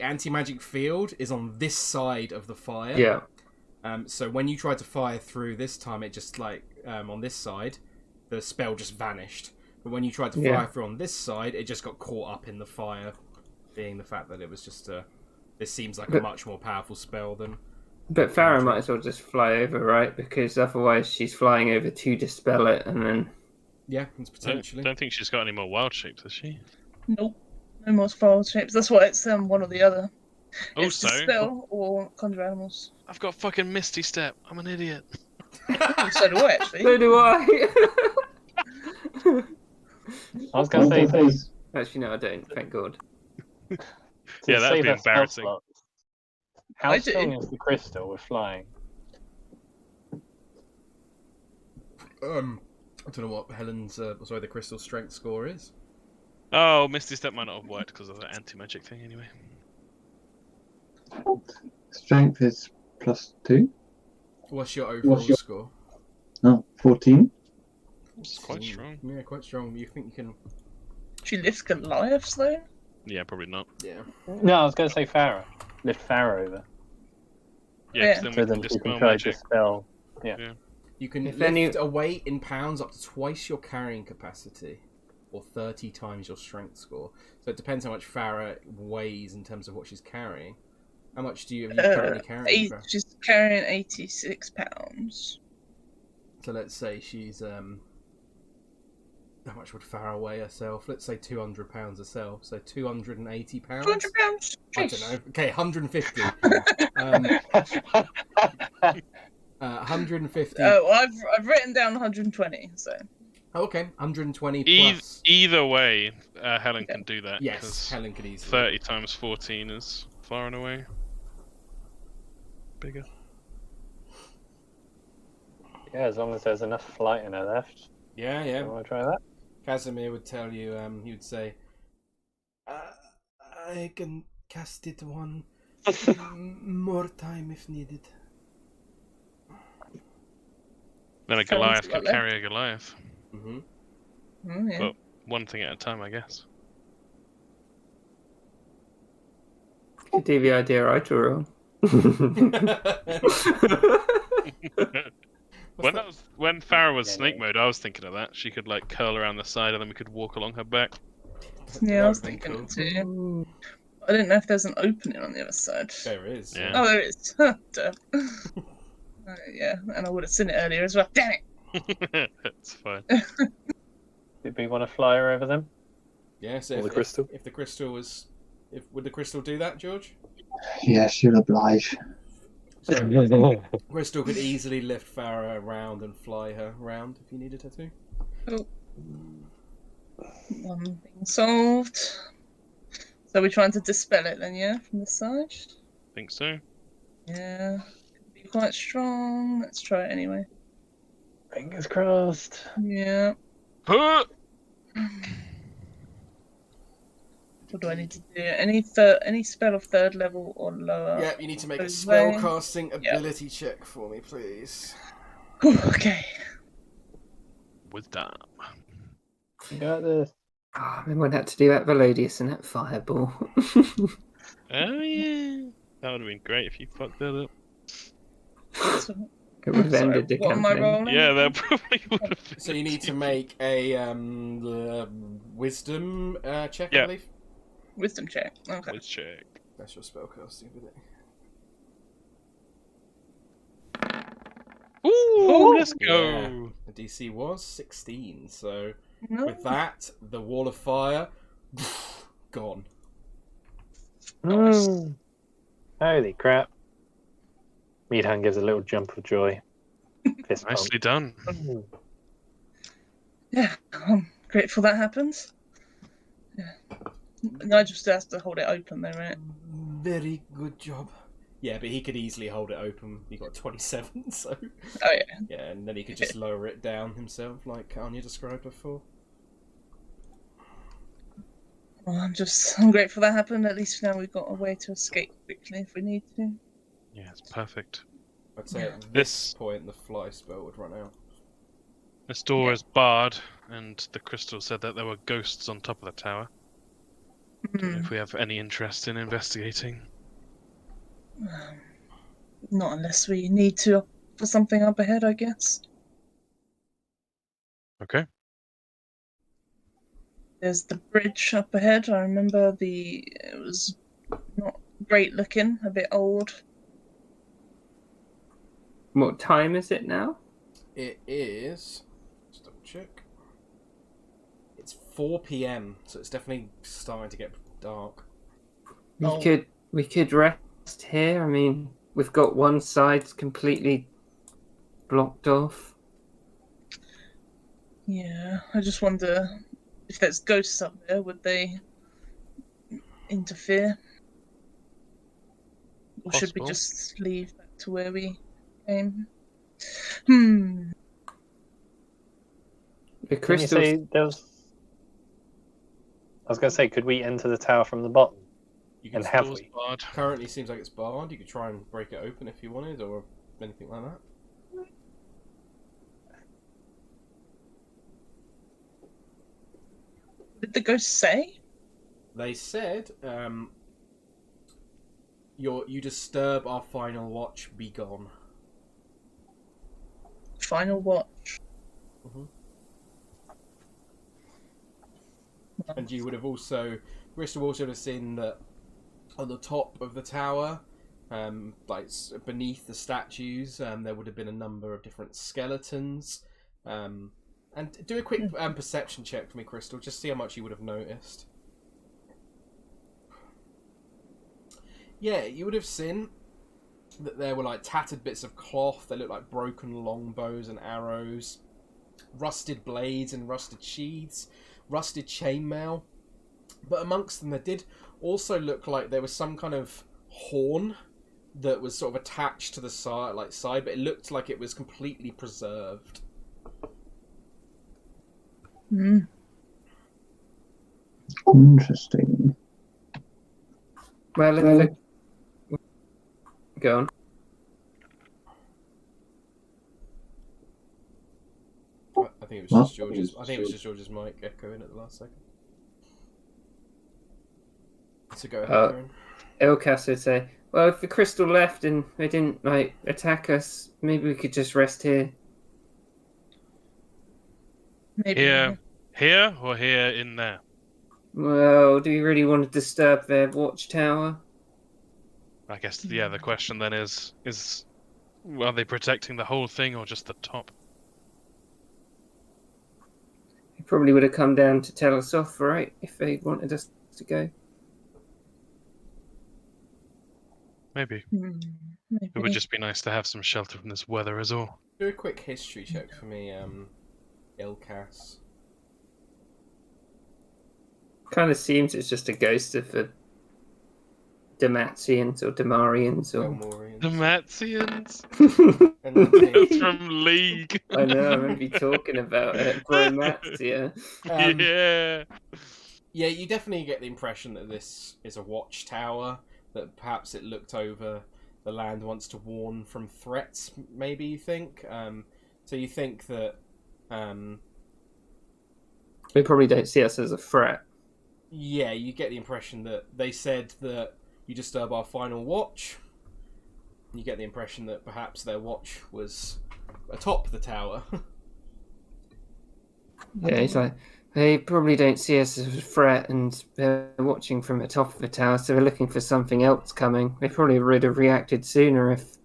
anti-magic field is on this side of the fire. Yeah. So when you tried to fire through this time, it just on this side, the spell just vanished. But when you tried to fire through on this side, it just got caught up in the fire, being the fact that it was just this seems like a much more powerful spell than... But Farrah might as well just fly over, right? Because otherwise she's flying over to dispel it, and then... Yeah, it's potentially. I don't think she's got any more wild shapes, has she? Nope. No more wild shapes. That's why it's one or the other. It's Also, dispel or conjure animals. I've got fucking Misty Step. I'm an idiot. So do I, actually. So do I! I was going to say, Actually, no, I don't. Thank God. Yeah, that'd be embarrassing. How I strong do. is the crystal with flying? I don't know what Helen's the crystal strength score is. Oh, Misty Step might not have worked because of the anti-magic thing anyway. Strength is +2. What's your overall score? Oh, 14. It's quite strong. Yeah, quite strong. You think you can... She lifts Goliaths, though? Yeah, probably not. Yeah. No, I was going to say Farrah. Lift Farrah over. Yeah, 'cause Yeah. then So we then can you dispel can try to magic. dispel. You can If lift any- a weight in pounds up to twice your carrying capacity, or 30 times your strength score. So it depends how much Farrah weighs in terms of what she's carrying. How much have you currently carrying? Farrah? She's carrying 86 pounds. So let's say she's how much would Farrah weigh herself? Let's say 200 pounds herself. So 280 pounds. 200 pounds? I don't know. Okay, 150. 150. Well, I've written down 120, so... Oh, okay, 120 plus. Either way, Helen can do that. Yes, 'cause Helen could easily. 30 times 14 is far and away bigger. Yeah, as long as there's enough flight in her left. Yeah, You yeah. want to try that? Casimir would tell you, he would say, I can cast it one more time if needed. Then a Sounds Goliath about could right. carry a Goliath. Mm-hmm. Oh, yeah. Well, one thing at a time, I guess. Could do the idea I drew on. When Farrah was Yeah, snake no. mode, I was thinking of that. She could like curl around the side, and then we could walk along her back. Yeah, I was That would be thinking cool. it too. I didn't know if there's an opening on the other side. There is. Yeah. Oh, there is. Duh. Yeah, and I would have seen it earlier as well. Damn it! It's fine. Did we want to fly her over them? Yeah, so Or if the crystal. If the crystal was... Would the crystal do that, George? Yes, you'll oblige. So, crystal could easily lift Farrah around and fly her around if you needed her to. Oh. One thing solved. So we're trying to dispel it then, yeah, from this side? Think so. Yeah. Could be quite strong. Let's try it anyway. Fingers crossed. Yeah. Huh! The What do I need to do? Any spell of 3rd level or lower? Yeah, you need to make a Goes spellcasting ability check for me, please. Okay. Wisdom. You got this. Oh, we might have to do that Velodius and that fireball. Oh yeah, that would have been great if you fucked that up. So, It would have sorry, ended the what am I campaign. rolling? Yeah, that probably would have. Been So you need to make a wisdom check, I Yeah. believe. Wisdom check. Okay. Let's check. That's your spellcasting ability. Ooh, let's Yeah. go. The DC was 16, so No. with that, the wall of fire, gone. Mm. Holy crap. Meadhan gives a little jump of joy. Fist bump. Nicely done. Mm. Yeah, I'm grateful that happens. Yeah. Nigel still has to hold it open though, right? Very good job. Yeah, but he could easily hold it open. He got 27, so... Oh yeah. Yeah, and then he could just lower it down himself, like Anja described before. Well, I'm grateful that happened. At least now we've got a way to escape quickly if we need to. Yeah, it's perfect. I'd say at This- this point the fly spell would run out. This door is barred, and the crystal said that there were ghosts on top of the tower. Don't know if we have any interest in investigating. Not unless we need to for something up ahead, I guess. Okay. There's the bridge up ahead. I remember it was not great looking, a bit old. What time is it now? It is... Just double check. It's 4 PM, so it's definitely starting to get dark. We could rest here. I mean, we've got one side completely blocked off. Yeah, I just wonder if there's ghosts up there, would they interfere? Or should we Possible. just leave back to where we came? Hmm. The Can you crystals. say there was... I was going to say, could we enter the tower from the bottom? You And can have Door's we? barred. Currently seems like it's barred. You could try and break it open if you wanted, or anything like that. Did the ghost say? They said, you disturb our final watch, be gone. Final watch. And you would have also, Bristol also would have seen that on the top of the tower, beneath the statues, there would have been a number of different skeletons. And do a quick perception check for me, Crystal, just see how much you would have noticed. Yeah, you would have seen that there were like tattered bits of cloth that looked like broken longbows and arrows, rusted blades and rusted sheaths, rusted chainmail. But amongst them, there did also look like there was some kind of horn that was sort of attached to the side, but it looked like it was completely preserved. Hmm. Interesting. Well, go on. I think it was just George's. I think it was just George's mic echoing at the last second. So go ahead, Kieran. Ilkaas would say, "Well, if the crystal left and they didn't attack us, maybe we could just rest here." Maybe. Here or here in there? Well, do you really want to disturb their watchtower? I guess the question then is are they protecting the whole thing or just the top? They probably would have come down to tell us off, right? If they wanted us to go. Maybe. Maybe. It would just be nice to have some shelter from this weather as all. Do a quick history check for me, Ilkaas. Kind of seems it's just a ghost of the Damathians or Damarians or. Fellmirr. The Matzians? And that That's thing- from League. I know, I remember you talking about it. Bromatia. Um, Yeah. Yeah, you definitely get the impression that this is a watchtower, that perhaps it looked over the land once to warn from threats, maybe you think. So you think that... They probably don't see us as a threat. Yeah, you get the impression that they said that you disturb our final watch. You get the impression that perhaps their watch was atop the tower. Yeah, he's like, they probably don't see us as a threat, and they're watching from the top of the tower, so they're looking for something else coming. They probably would have reacted sooner if,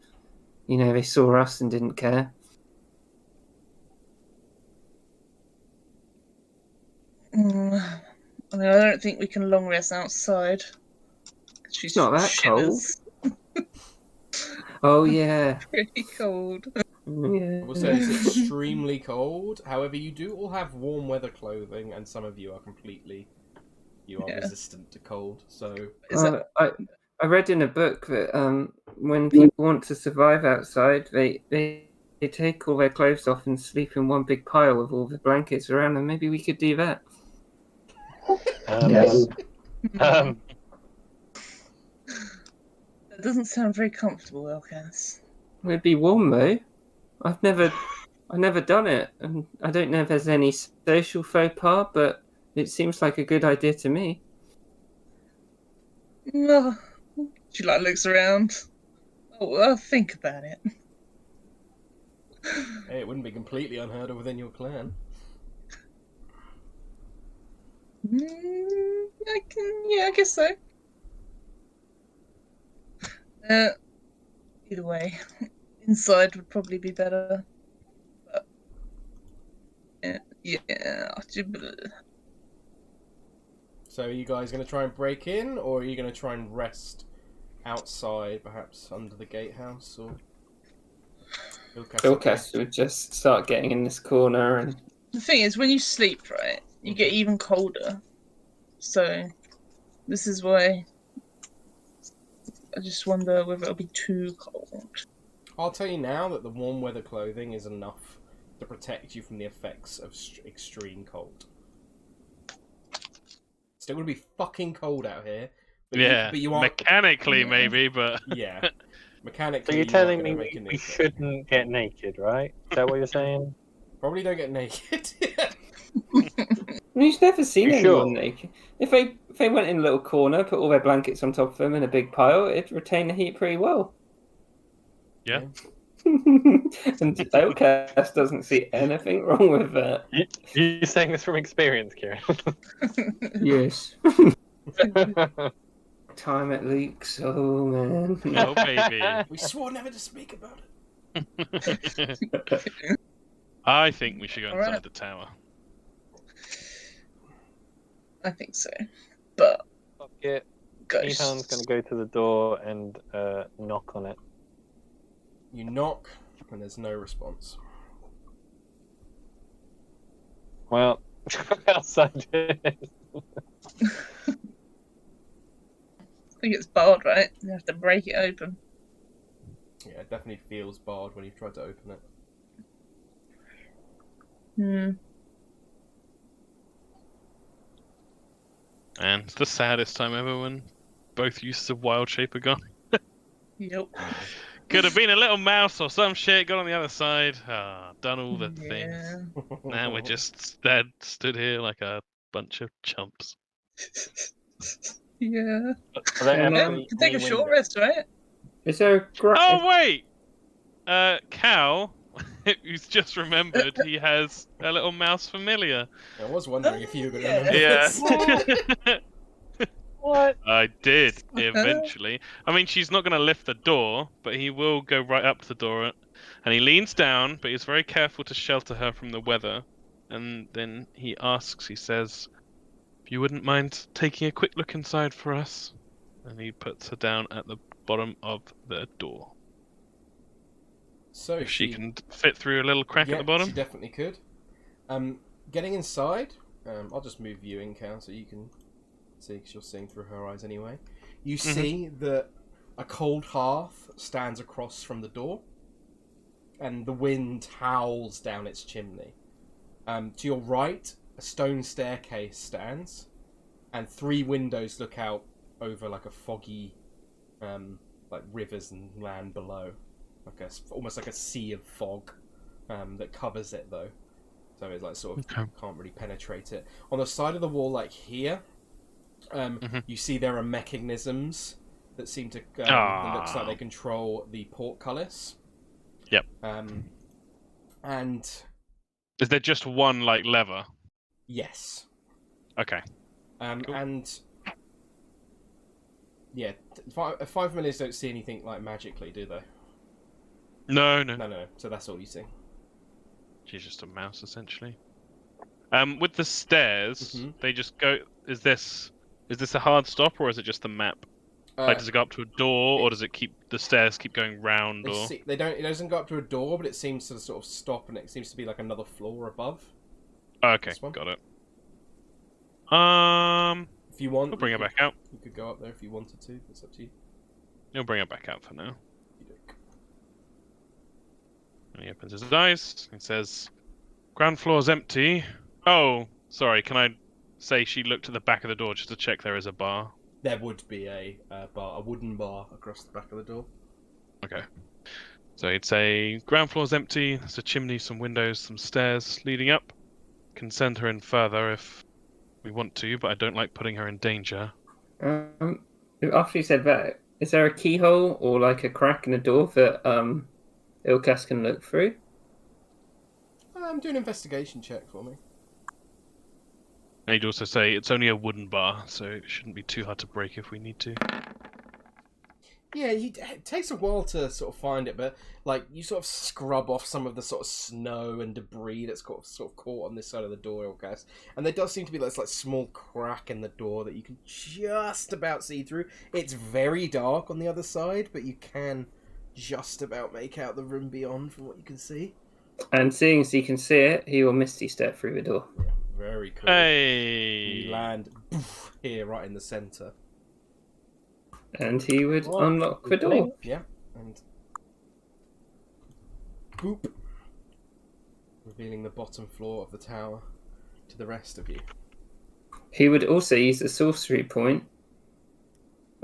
they saw us and didn't care. I mean, I don't think we can long rest outside. It's not that shivers. cold. Oh, yeah. Pretty cold. Yeah. I will say it's extremely cold. However, you do all have warm weather clothing, and some of you are resistant to cold. So I read in a book that when people want to survive outside, they take all their clothes off and sleep in one big pile with all the blankets around them. Maybe we could do that. Yes. That doesn't sound very comfortable, Ilkaas. It'd be warm though. I've never done it, and I don't know if there's any social faux pas, but it seems like a good idea to me. No. She looks around. Oh, I'll think about it. hey, it wouldn't be completely unheard of within your clan. I guess so. Either way, inside would probably be better. But, yeah. So are you guys going to try and break in, or are you going to try and rest outside, perhaps under the gatehouse? Or Ilkaas would just start getting in this corner, and the thing is, when you sleep, right, you get even colder. So this is why I just wonder whether it'll be too cold. I'll tell you now that the warm weather clothing is enough to protect you from the effects of extreme cold. Still going to be fucking cold out here. But you aren't... mechanically maybe, but... Yeah. Mechanically, So you're telling me we shouldn't get naked, right? Is that what you're saying? Probably don't get naked. You've never seen You anyone sure? naked. If they went in a little corner, put all their blankets on top of them in a big pile, it'd retain the heat pretty well. Yeah. And Ilkaas doesn't see anything wrong with that. You're saying this from experience, Kieran? Yes. Time it leaks. Oh man. Oh baby. We swore never to speak about it. I think we should go inside Alright. the tower. I think so. But Fuck it. ghosts. Meadhan's going to go to the door and knock on it. You knock, and there's no response. Well, outside it is. I think it's barred, right? You have to break it open. Yeah, it definitely feels barred when you've tried to open it. And it's the saddest time ever when both uses of wild shape are gone. Yep. Could have been a little mouse or some shit, got on the other side. Done all the things. Yeah. Now we're just stood here like a bunch of chumps. Yeah. Are they Yeah, actually You can take a any short windows? rest, right? Is there Oh wait! Cal, who's just remembered he has a little mouse familiar. I was wondering if you were going to Yeah. remember this. Yeah. What? I did, eventually. I mean, she's not going to lift the door, but he will go right up to the door. And he leans down, but he's very careful to shelter her from the weather. And then he says, if you wouldn't mind taking a quick look inside for us. And he puts her down at the bottom of the door. So If she can fit through a little crack at the bottom. she definitely could. Getting inside, I'll just move viewing count so you can see, because you're seeing through her eyes anyway. You see that a cold hearth stands across from the door, and the wind howls down its chimney. To your right, a stone staircase stands, and 3 windows look out over like a foggy, like rivers and land below, like almost like a sea of fog that covers it though. So it's like sort of can't really penetrate it. On the side of the wall, like here, you see there are mechanisms that seem to. That looks like they control the portcullis. Yep. And is there just one like lever? Yes. Okay. Cool. And yeah, 5 minutes don't see anything like magically, do they? No. So that's all you see. She's just a mouse, essentially. With the stairs, they just go. Is this a hard stop, or is it just the map? Like, does it go up to a door, or does it keep the stairs keep going round? Or they don't. It doesn't go up to a door, but it seems to sort of stop, and it seems to be like another floor above. Okay, got it. If you want, we'll bring it back out. You could go up there if you wanted to. It's up to you. You'll bring it back out for now. And he opens his eyes and says, "Ground floor's empty." Oh, sorry. Can I say she looked at the back of the door just to check there is a bar? There would be a bar, a wooden bar across the back of the door. Okay. So he'd say, "Ground floor's empty. There's a chimney, some windows, some stairs leading up. Can send her in further if we want to, but I don't like putting her in danger." After you said that, is there a keyhole or like a crack in the door that Ilkaas can look through? Do an investigation check for me. And he'd also say it's only a wooden bar, so it shouldn't be too hard to break if we need to. Yeah, it takes a while to sort of find it, but like you sort of scrub off some of the sort of snow and debris that's sort of caught on this side of the door, Ilkaas. And there does seem to be this like small crack in the door that you can just about see through. It's very dark on the other side, but you can just about make out the room beyond from what you can see. And seeing as he can see it, he will misty step through the door. Yeah, very cool. Hey! You land here, right in the centre. And he would unlock the door. Yeah, and boop, revealing the bottom floor of the tower to the rest of you. He would also use the sorcery point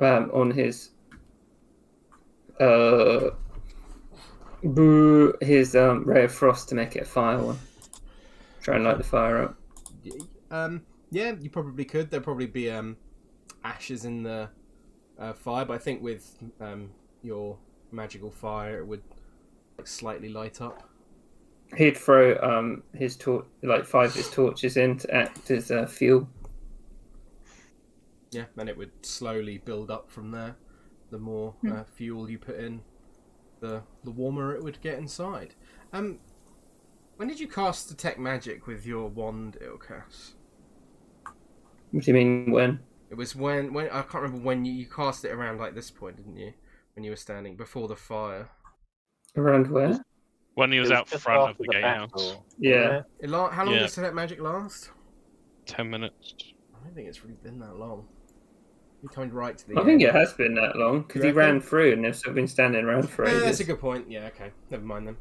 on his ray of frost to make it a fire one. Try and light the fire up. Yeah, you probably could. There'd probably be ashes in the fire, but I think with your magical fire, it would like slightly light up. He'd throw his 5 of his torches in to act as fuel. Yeah, and it would slowly build up from there. The more fuel you put in, the warmer it would get inside. When did you cast Detect Magic with your wand, Ilkaas? What do you mean, when? It was when I can't remember when you cast it around like this point, didn't you? When you were standing before the fire. Around where? When he was out front of the gatehouse. Yeah. How long does Detect Magic last? 10 minutes. I don't think it's really been that long. You coming right to the I think it has been that long, because he ran through and they've still been standing around for ages. That's a good point. Yeah, okay. Never mind then.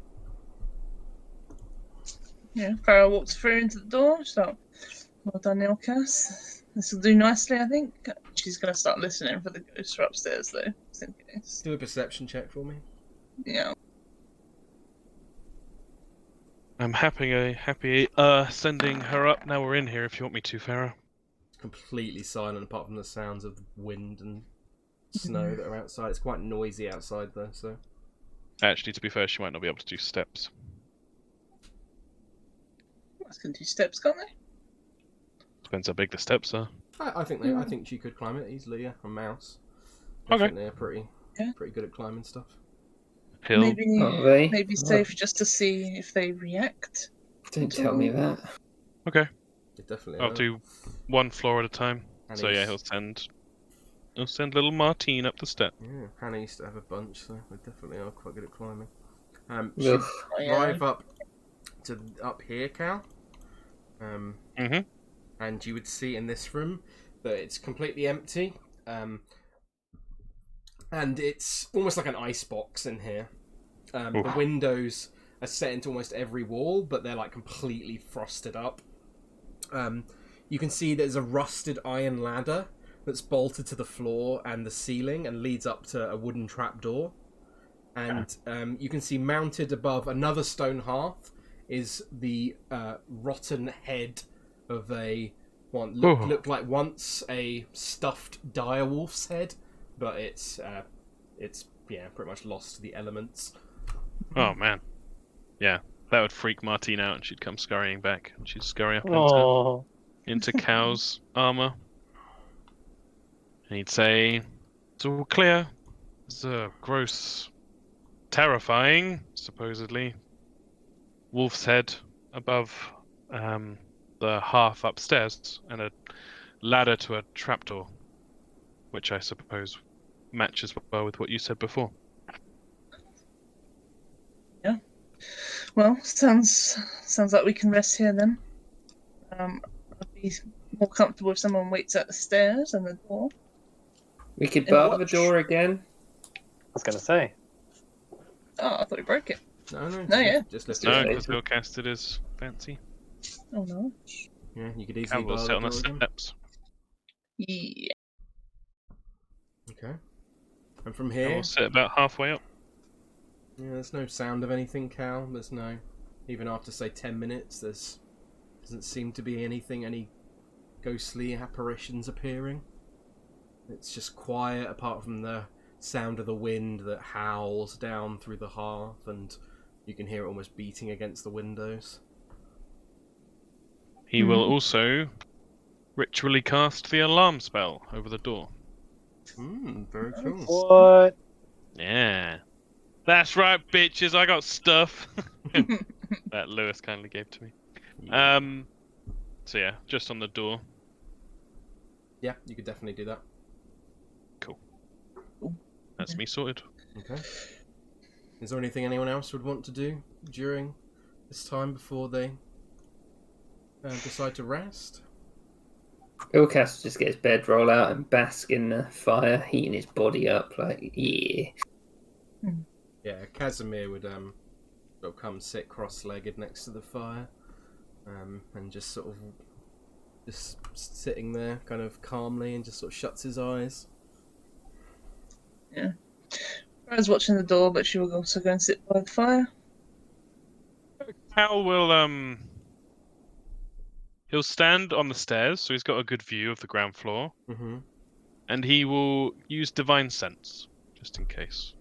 Yeah, Farrah walks through into the door. She's like, "Well done, Ilkaas. This will do nicely, I think." She's going to start listening for the ghosts from upstairs, though. Just in case. Do a perception check for me. Yeah. I'm happy sending her up now we're in here if you want me to, Farrah. Completely silent apart from the sounds of wind and snow that are outside. It's quite noisy outside though, so... Actually, to be fair, she might not be able to do steps. I can do steps, can't they? Depends how big the steps are. I think she could climb it easily, yeah. A mouse. Okay. They're pretty good at climbing stuff. Hill. Maybe safe just to see if they react. Don't tell me that. Okay. Definitely. I'll do one floor at a time. And so yeah, he'll send little Martine up the step. Yeah, Hannah used to have a bunch, so they definitely are quite good at climbing. Drive up here, Cal. And you would see in this room that it's completely empty. And it's almost like an icebox in here. The windows are set into almost every wall, but they're like completely frosted up. you can see there's a rusted iron ladder that's bolted to the floor and the ceiling and leads up to a wooden trapdoor. And you can see mounted above another stone hearth is the rotten head of a looked like once a stuffed direwolf's head, but it's pretty much lost to the elements. Oh man, yeah, that would freak Martine out, and she'd come scurrying back. And she'd scurry up into Cow's armor, and he'd say, "It's all clear. It's a gross, terrifying, supposedly, wolf's head above the hearth upstairs, and a ladder to a trapdoor, which I suppose matches well with what you said before." Yeah. Well, sounds like we can rest here then. I'd be more comfortable if someone waits at the stairs and the door. We could And bar the watch. door again. I was going to say. Oh, I thought he broke it. No, yeah. Just lift No, it. because Ilkaas did his fancy. Oh no. Yeah, you could easily Cow will bar sit on the the door again. steps. Yeah. Okay. And from And here, we'll sit about halfway up. yeah, there's no sound of anything, Cal. There's no, even after say 10 minutes, there's doesn't seem to be any ghostly apparitions appearing. It's just quiet, apart from the sound of the wind that howls down through the hearth, and you can hear it almost beating against the windows. He will also ritually cast the alarm spell over the door. Very cool. What? Yeah. That's right, bitches, I got stuff. That Lewis kindly gave to me. So yeah, just on the door. Yeah, you could definitely do that. Cool. That's me sorted. Okay. Is there anything anyone else would want to do during this time before they decide to rest? Ilkaas just gets bedroll out and bask in the fire, heating his body up like, yeah. Yeah, Casimir would sort of come sit cross-legged next to the fire, and just sort of just sitting there, kind of calmly, and just sort of shuts his eyes. Yeah. Farrah's watching the door, but she will also go and sit by the fire. Cal will he'll stand on the stairs, so he's got a good view of the ground floor, and he will use divine sense, just in case.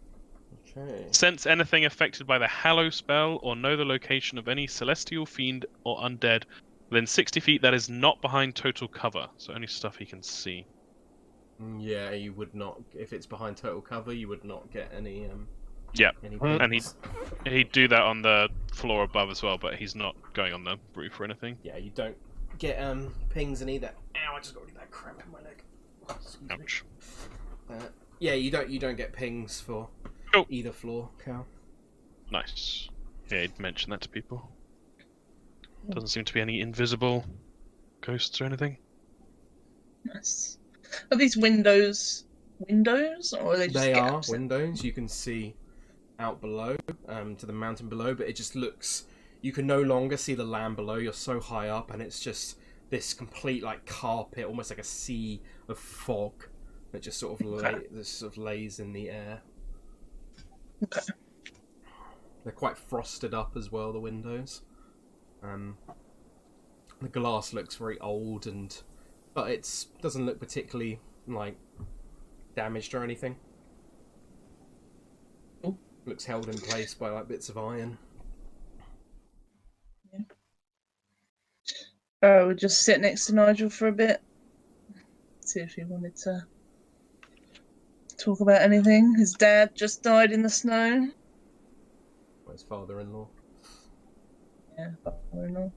Okay. Sense anything affected by the Hallow spell, or know the location of any celestial fiend or undead within 60 feet that is not behind total cover, so only stuff he can see. Yeah, you would not, if it's behind total cover, you would not get any Yeah, any and pings. he'd do that on the floor above as well, but he's not going on the roof or anything. Yeah, you don't get pings in either. Ow, I just got really bad cramp in my leg. Excuse me. Ouch. Yeah, you don't get pings for Cool. either floor, Cal. Nice. Yeah, he'd mention that to people. Doesn't seem to be any invisible ghosts or anything. Nice. Are these windows, or are they just They are gaps? windows. You can see out below, to the mountain below, but it just looks. You can no longer see the land below. You're so high up, and it's just this complete like carpet, almost like a sea of fog that just sort of lays in the air. Okay. They're quite frosted up as well. The windows. The glass looks very old, but it doesn't look particularly like damaged or anything. Cool. Looks held in place by like bits of iron. We'll just sit next to Nigel for a bit. See if he wanted to talk about anything. His dad just died in the snow. Or his father-in-law. Yeah, I don't know.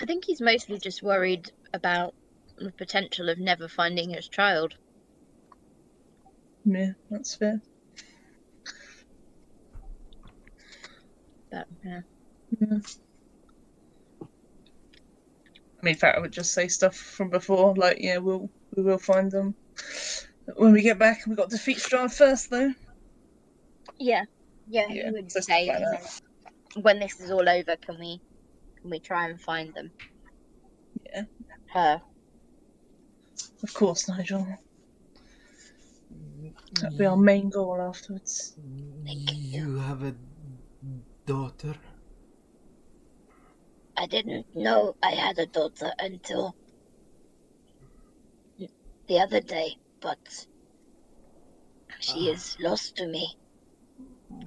I think he's mostly just worried about the potential of never finding his child. Yeah, that's fair. But yeah. Yeah. I mean, Farrah would just say stuff from before, like, yeah, we will find them when we get back. We got to defeat Strahd first, though. Yeah, Yeah, he would so say, stuff like when this is all over, can we try and find them? Yeah, Her. of course, Nigel. That'll be our main goal afterwards. You have a daughter? I didn't know I had a daughter until the other day, but she is lost to me.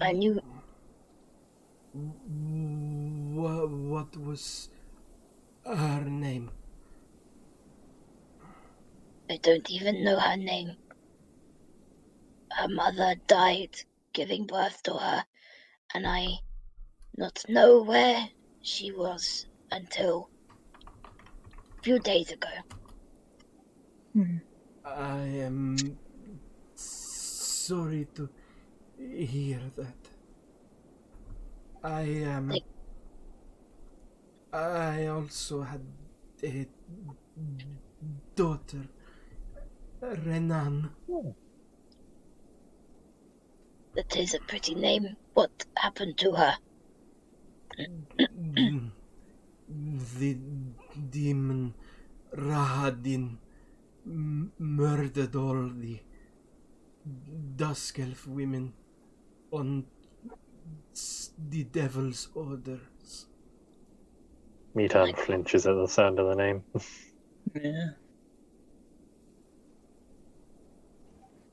I knew. What was her name? I don't even know her name. Her mother died giving birth to her, and I not know where she was until a few days ago. I am sorry to hear that. I also had a daughter, Renan. That is a pretty name. What happened to her? The demon Rahadin murdered all the Dusk Elf women on the Devil's orders. Meadhan flinches at the sound of the name. Yeah.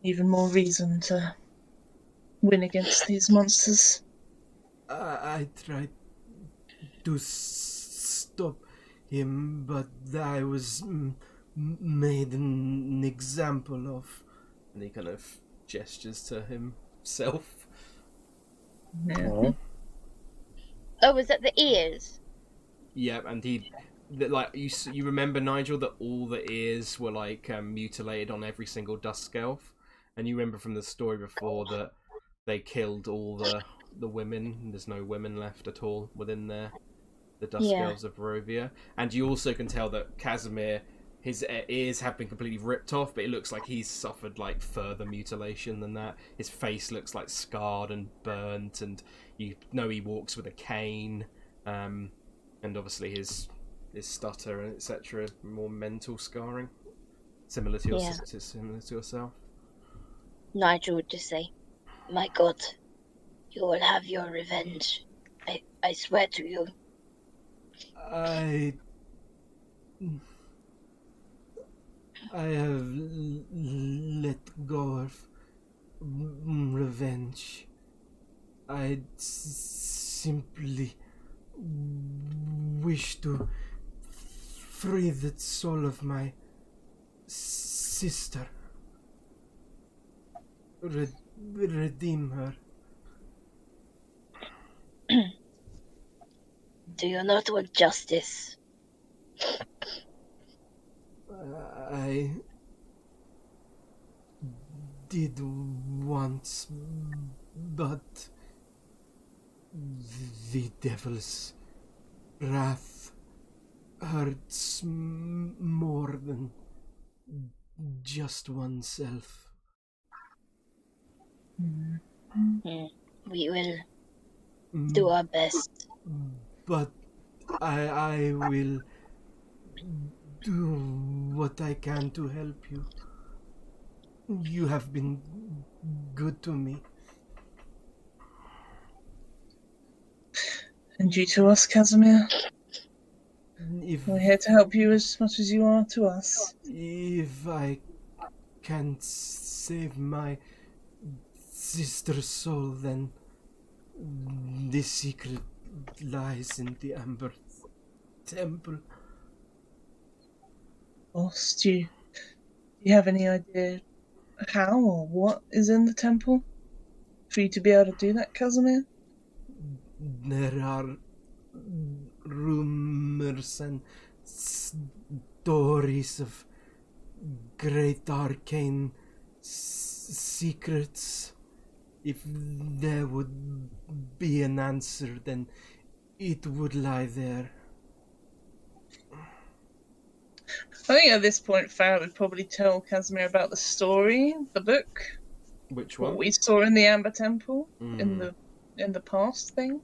Even more reason to win against these monsters. I tried to stop him, but I was made an example of. And he kind of gestures to himself. Yeah. Oh, was that the ears? Yeah, and you remember, Nigel, that all the ears were mutilated on every single Dusk Elf, and you remember from the story before that they killed all the women. There's no women left at all within the Dusk Elves of Barovia, and you also can tell that Casimir, his ears have been completely ripped off, but it looks like he's suffered further mutilation than that. His face looks scarred and burnt, and you know he walks with a cane. And obviously his stutter and etc. More mental scarring, similar to yourself. Nigel would just say, "My God, you will have your revenge. I swear to you." I have let go of revenge. I simply wish to free the soul of my sister. Redeem her. Do you not want justice? I did once, but the devil's wrath hurts more than just oneself. We will do our best. But I will do what I can to help you. You have been good to me. And you to us, Casimir. If We're here to help you as much as you are to us. If I can't save my sister's soul, then the secret lies in the Amber Temple. Boss, do you have any idea how or what is in the temple for you to be able to do that, Casimir? There are rumors and stories of great arcane secrets. If there would be an answer, then it would lie there. I think at this point, Farrah would probably tell Casimir about the story, the book. Which one? What we saw in the Amber Temple in the past thing.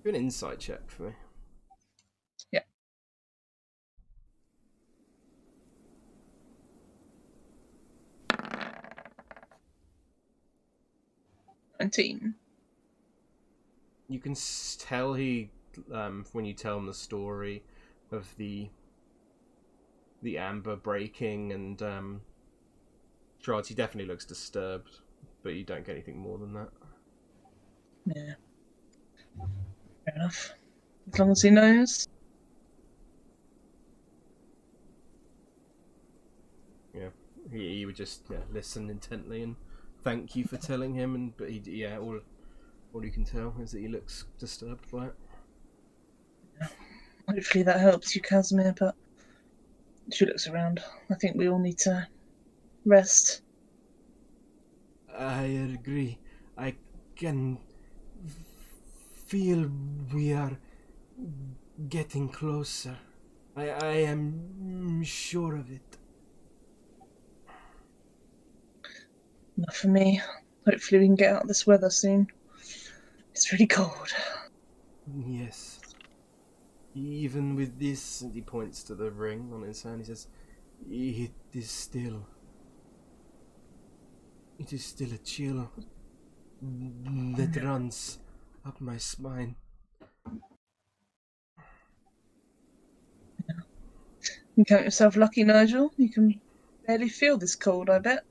Do an insight check for me. 19. You can tell he, when you tell him the story of the amber breaking and Strahd, he definitely looks disturbed, but you don't get anything more than that. Yeah. Fair enough. As long as he knows. Yeah, he would just listen intently and thank you for telling him, but all you can tell is that he looks disturbed by it. Hopefully that helps you, Casimir, but she looks around. I think we all need to rest. I agree. I can feel we are getting closer. I am sure of it. Enough for me. Hopefully we can get out of this weather soon. It's really cold. Yes. Even with this, and he points to the ring on his hand, he says, it is still a chill that runs up my spine. You count yourself lucky, Nigel. You can barely feel this cold, I bet.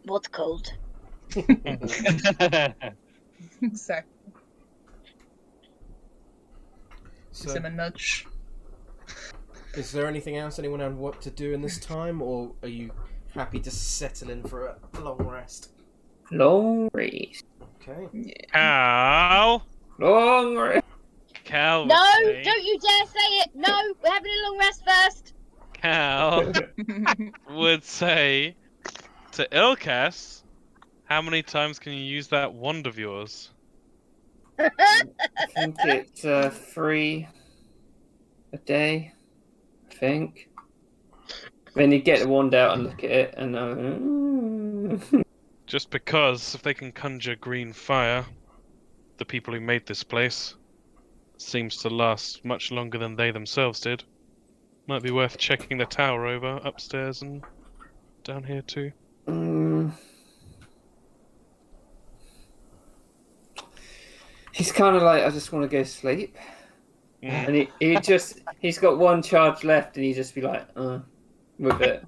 What cold? Exactly. Give So, him a nudge. is there anything else anyone had what to do in this time, or are you happy to settle in for a long rest? Long rest. Okay. Cal. Long rest. Cal. would No, say- don't you dare say it. No, we're having a long rest first. Cal would say to Ilkaas, how many times can you use that wand of yours? I think it's 3 a day. I think. Then you get the wand out and look at it, and Just because if they can conjure green fire, the people who made this place, seems to last much longer than they themselves did. Might be worth checking the tower over upstairs and down here too. He's kind of like, I just want to go sleep. And he's got 1 charge left, and he just be like, with it.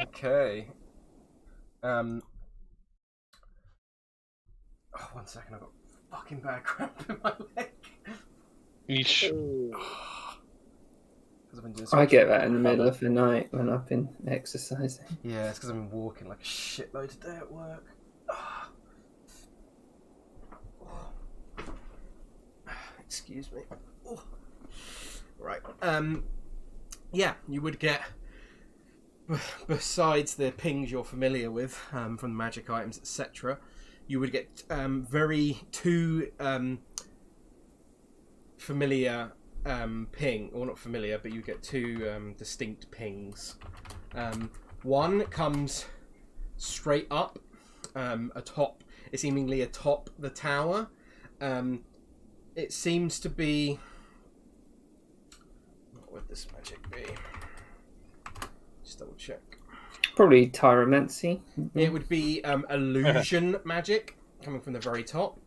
Okay. Oh, 1 second, I've got a fucking bad cramp in my leg. Yeesh. I get that in the middle of the night when I've been exercising. Yeah, it's because I've been walking like a shitload today at work. Excuse me. Right. Yeah, you would get, besides the pings you're familiar with from the magic items, etc., you would get two familiar ping, or not familiar, but you get 2 distinct pings. One comes straight up, seemingly atop the tower. It seems to be... What would this magic be? Just double check. Probably Tyromancy. It would be illusion magic, coming from the very top.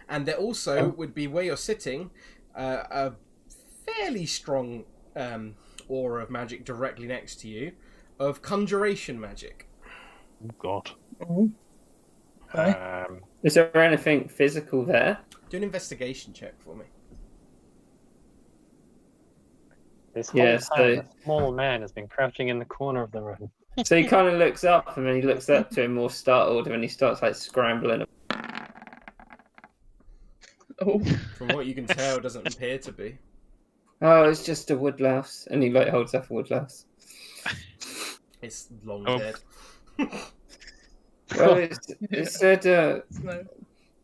And there also would be, where you're sitting, a fairly strong aura of magic directly next to you, of conjuration magic. Oh God. Is there anything physical there? Do an investigation check for me. This whole time, a small man has been crouching in the corner of the room. So he kind of looks up, and then he looks up to him more startled, and he starts like scrambling. Oh. From what you can tell, it doesn't appear to be. Oh, it's just a woodlouse, and he like holds up a woodlouse. It's long Oh. dead. Well, it said No.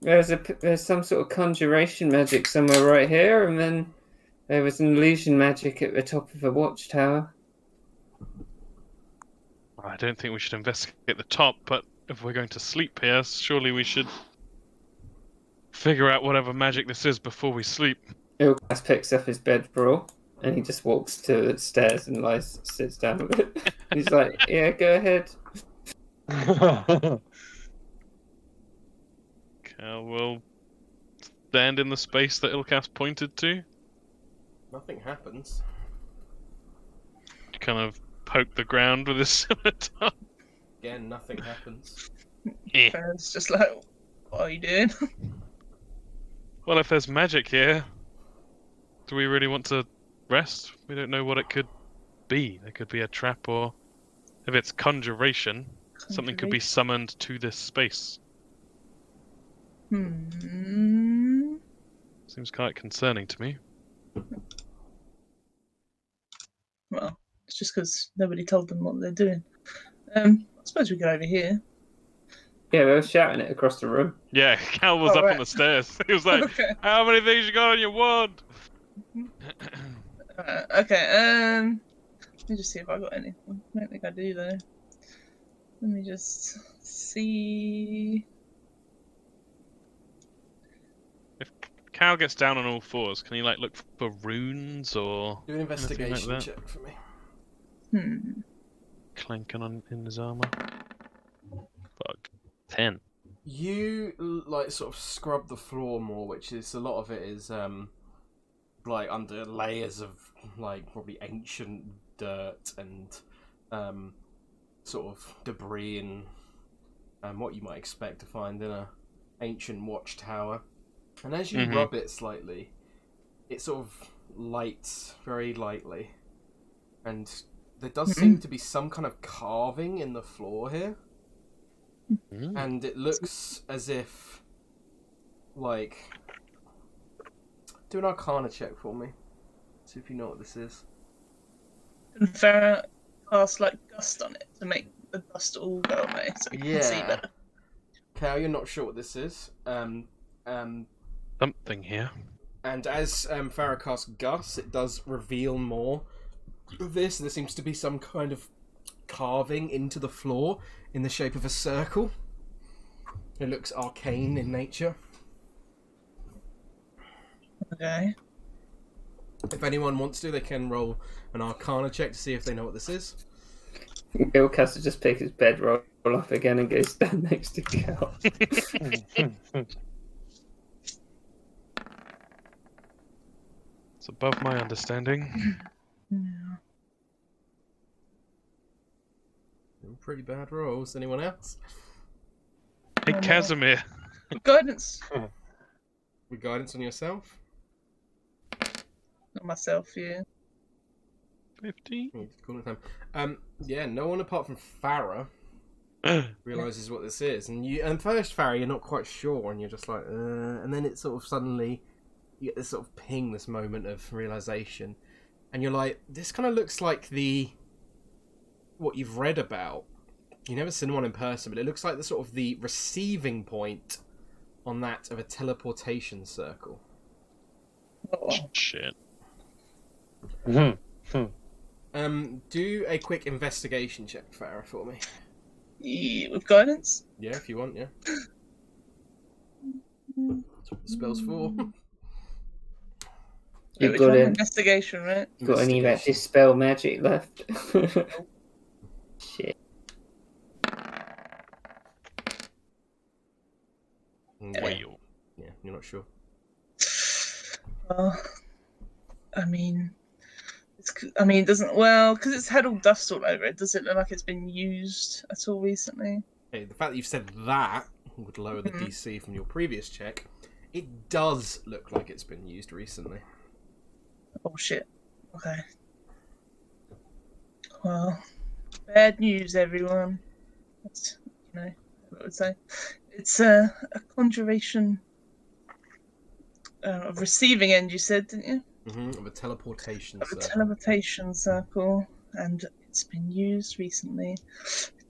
there's some sort of conjuration magic somewhere right here, and then there was an illusion magic at the top of the watchtower. I don't think we should investigate the top, but if we're going to sleep here, surely we should figure out whatever magic this is before we sleep. Ilkaas picks up his bedroll, and he just walks to the stairs and sits down with it. He's like, yeah, go ahead. Cal will stand in the space that Ilkaas pointed to. Nothing happens. Kind of poke the ground with his scimitar. Again, nothing happens. Farrah's just like, what are you doing? Well, if there's magic here, do we really want to rest? We don't know what it could be. There could be a trap, or if it's conjuration, something could be summoned to this space. Hmm. Seems quite concerning to me. Well, it's just because nobody told them what they're doing. I suppose we go over here. Yeah, they were shouting it across the room. Yeah, Cal was Oh, up right. on the stairs. He was like, Okay. how many things you got on your wand? Okay, let me just see if I got anything. I don't think I do, though. Let me just see. If Cal gets down on all fours, can he like look for runes or Do an investigation that? check for me. clanking on in his armor? Fuck. 10. You like sort of scrub the floor more, which is a lot of it is like under layers of like probably ancient dirt and sort of debris and what you might expect to find in a ancient watchtower. And as you rub it slightly, it sort of lights very lightly, and there does seem to be some kind of carving in the floor here. And it looks as if, like, do an Arcana check for me. See if you know what this is. Can Farrah cast like dust on it to make the dust all go away so we can see better? Cal, you're not sure what this is. Something here. And as Farrah casts Gus, it does reveal more of this. There seems to be some kind of carving into the floor in the shape of a circle. It looks arcane in nature. Okay. If anyone wants to, they can roll an Arcana check to see if they know what this is. Ilkaas will just pick his bedroll up again and go stand next to Cal. It's above my understanding. Yeah. Pretty bad rolls. Anyone else? Hey, Casimir. Guidance. With guidance on yourself? Not myself, yeah. 50? Yeah, no one apart from Farrah realizes what this is, and first Farrah, you're not quite sure, and you're just like, and then it sort of suddenly you get this sort of ping, this moment of realization, and you're like, this kind of looks like what you've read about. You've never seen one in person, but it looks like the receiving point on that of a teleportation circle. Oh. Shit. Do a quick investigation check, Farrah, for me. Yeah, with guidance? Yeah, if you want, yeah. That's what the spell's for. You've got investigation, right? Got any of that dispel magic left? Shit. Whale. Yeah, you're not sure. Well, I mean, it doesn't, well, because it's had all dust all over it, does it look like it's been used at all recently? Hey, the fact that you've said that would lower the DC from your previous check. It does look like it's been used recently. Oh shit. Okay. Well, bad news, everyone. That's, what I would say. It's a conjuration of receiving end, you said, didn't you? Of a teleportation Of a circle. teleportation circle, and it's been used recently.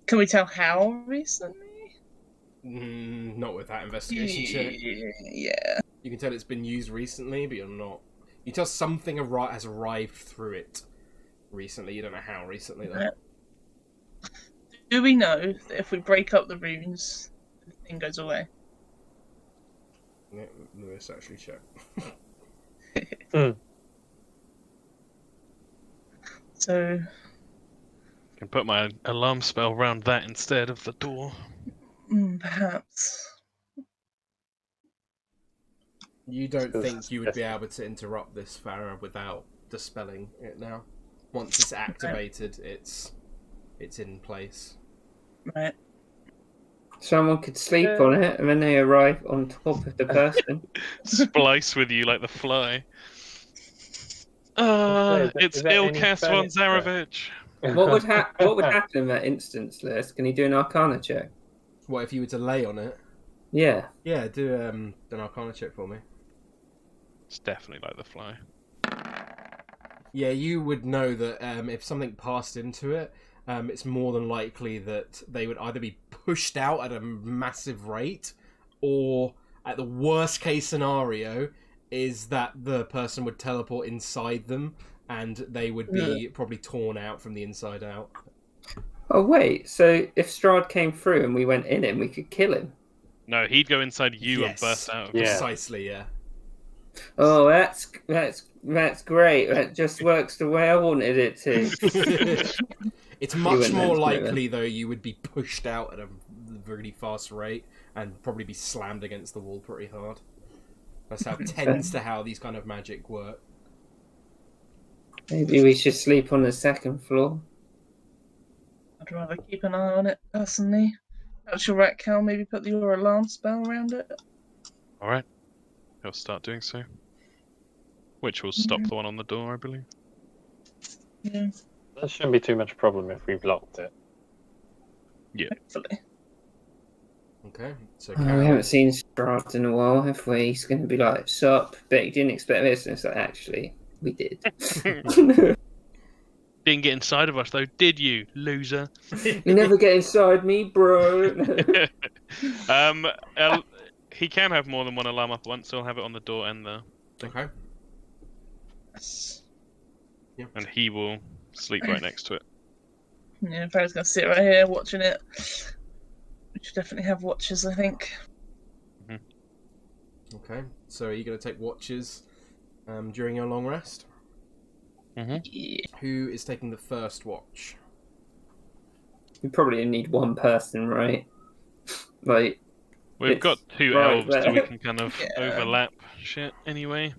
Can we tell how recently? Not with that investigation check. Yeah. You can tell it's been used recently, but you're not. You tell something has arrived through it recently. You don't know how recently, though. Do we know that if we break up the runes, the thing goes away? Yeah, Lewis actually check. So, Can put my alarm spell around that instead of the door. Perhaps. You don't Because think you would be able to interrupt this, Farrah, without dispelling it now? Once it's activated, it's in place. Right. Someone could sleep on it, and then they arrive on top of the person. Splice with you like the fly. It's Is there any Ilkaas von furniture? Zarevich. What would happen in that instance, Liz? Can you do an Arcana check? What if you were to lay on it? Yeah. Yeah, do an Arcana check for me. It's definitely like the fly. Yeah, you would know that if something passed into it, it's more than likely that they would either be pushed out at a massive rate, or at the worst case scenario, is that the person would teleport inside them, and they would be probably torn out from the inside out. Oh wait, so if Strahd came through and we went in him, we could kill him. No, he'd go inside you and burst out. Yeah. Precisely, yeah. Oh, that's great. That just works the way I wanted it to. It's much wouldn't more mention it, likely, though, you would be pushed out at a really fast rate and probably be slammed against the wall pretty hard. That's how tends to how these kind of magic work. Maybe we should sleep on the second floor. I'd rather keep an eye on it, personally. That's your rat cow, maybe put your alarm spell around it. Alright. He'll start doing so. Which will stop the one on the door, I believe. Yeah, That shouldn't be too much a problem if we've locked it. hopefully. Okay, so Oh, we haven't seen Strahd in a while, have we? He's going to be like, sup, bet you didn't expect this. And it's like, actually, we did. Didn't get inside of us, though, did you, loser? You never get inside me, bro. He can have more than one alarm up at once, so he'll have it on the door and the... Okay. Yeah. And he will sleep right next to it. Yeah, Farrah's going to sit right here watching it. We should definitely have watches, I think. Okay, so are you going to take watches during your long rest? Yeah. Who is taking the first watch? You probably need one person, right? Like, We've got two right elves, so there. we can kind of Yeah. overlap shit anyway.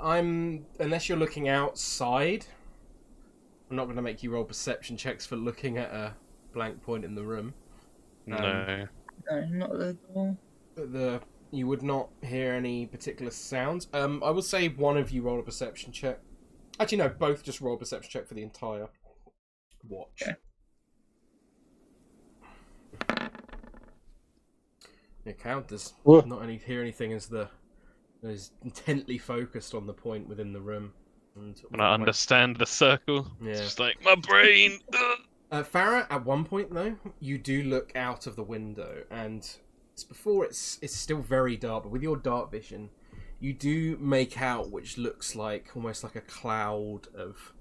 Unless you're looking outside, I'm not going to make you roll perception checks for looking at a blank point in the room. No. No, not the door. But you would not hear any particular sounds. I will say one of you roll a perception check. Actually, no, both just roll a perception check for the entire watch. Okay. Yeah, Cal does Whoa. not hear anything as is intently focused on the point within the room. And I understand the circle. Yeah. It's just like, my brain! Ugh. Farrah, at one point though, you do look out of the window, and it's still very dark, but with your dark vision, you do make out which looks like almost like a cloud of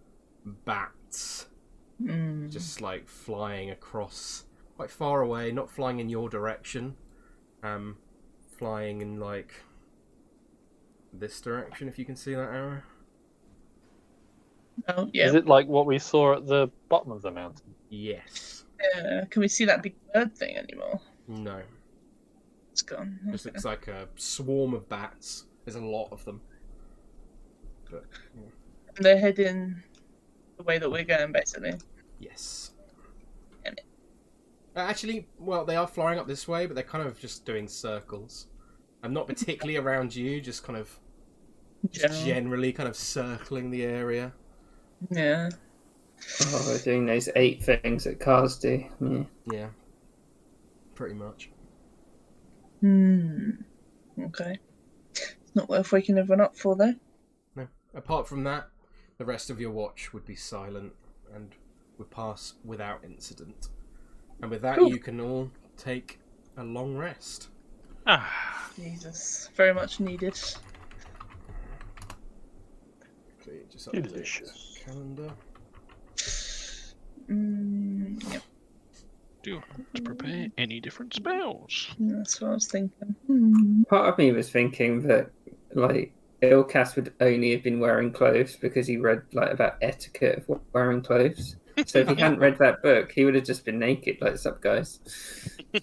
bats, just like flying across quite far away, not flying in your direction, flying in like this direction, if you can see that arrow. Oh, yeah. Is it like what we saw at the bottom of the mountain? Yes. Can we see that big bird thing anymore? No. It's gone. Just Okay. looks like a swarm of bats. There's a lot of them. But, yeah. They're heading the way that we're going, basically. Yes. Damn it. Actually, well, they are flying up this way, but they're kind of just doing circles. And not particularly around you, just kind of generally kind of circling the area. Yeah. oh, we're doing those 8 things that cars do. Yeah. Yeah. Pretty much. Okay. It's not worth waking everyone up for, though. No. Apart from that, the rest of your watch would be silent and would pass without incident. And with that, Cool. you can all take a long rest. Ah, Jesus. Very much needed. Quickly, just update this Delicious. calendar. Yep. do you want to prepare any different spells? That's what I was thinking. Part of me was thinking that, like, Ilkaas would only have been wearing clothes because he read like about etiquette of wearing clothes. So if he hadn't read that book, he would have just been naked. Like, sup, guys?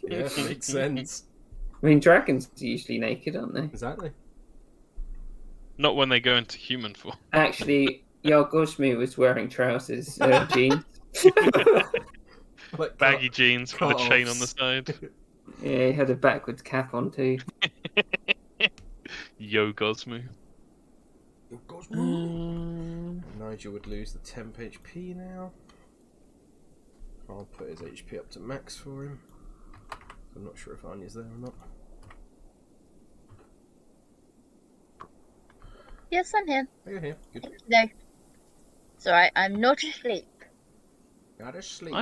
Yeah, makes sense. I mean, dragons are usually naked, aren't they? Exactly. Not when they go into human form. Actually, Yargosmi was wearing trousers, jeans. Like Baggy jeans with a chain on the side. Yeah, he had a backwards cap on too. Yo, Gosmu. Nigel would lose the temp HP now. I'll put his HP up to max for him. I'm not sure if Anya's there or not. Yes, I'm here. Oh, you're here. Good. No. It's alright, I'm not asleep. Not asleep.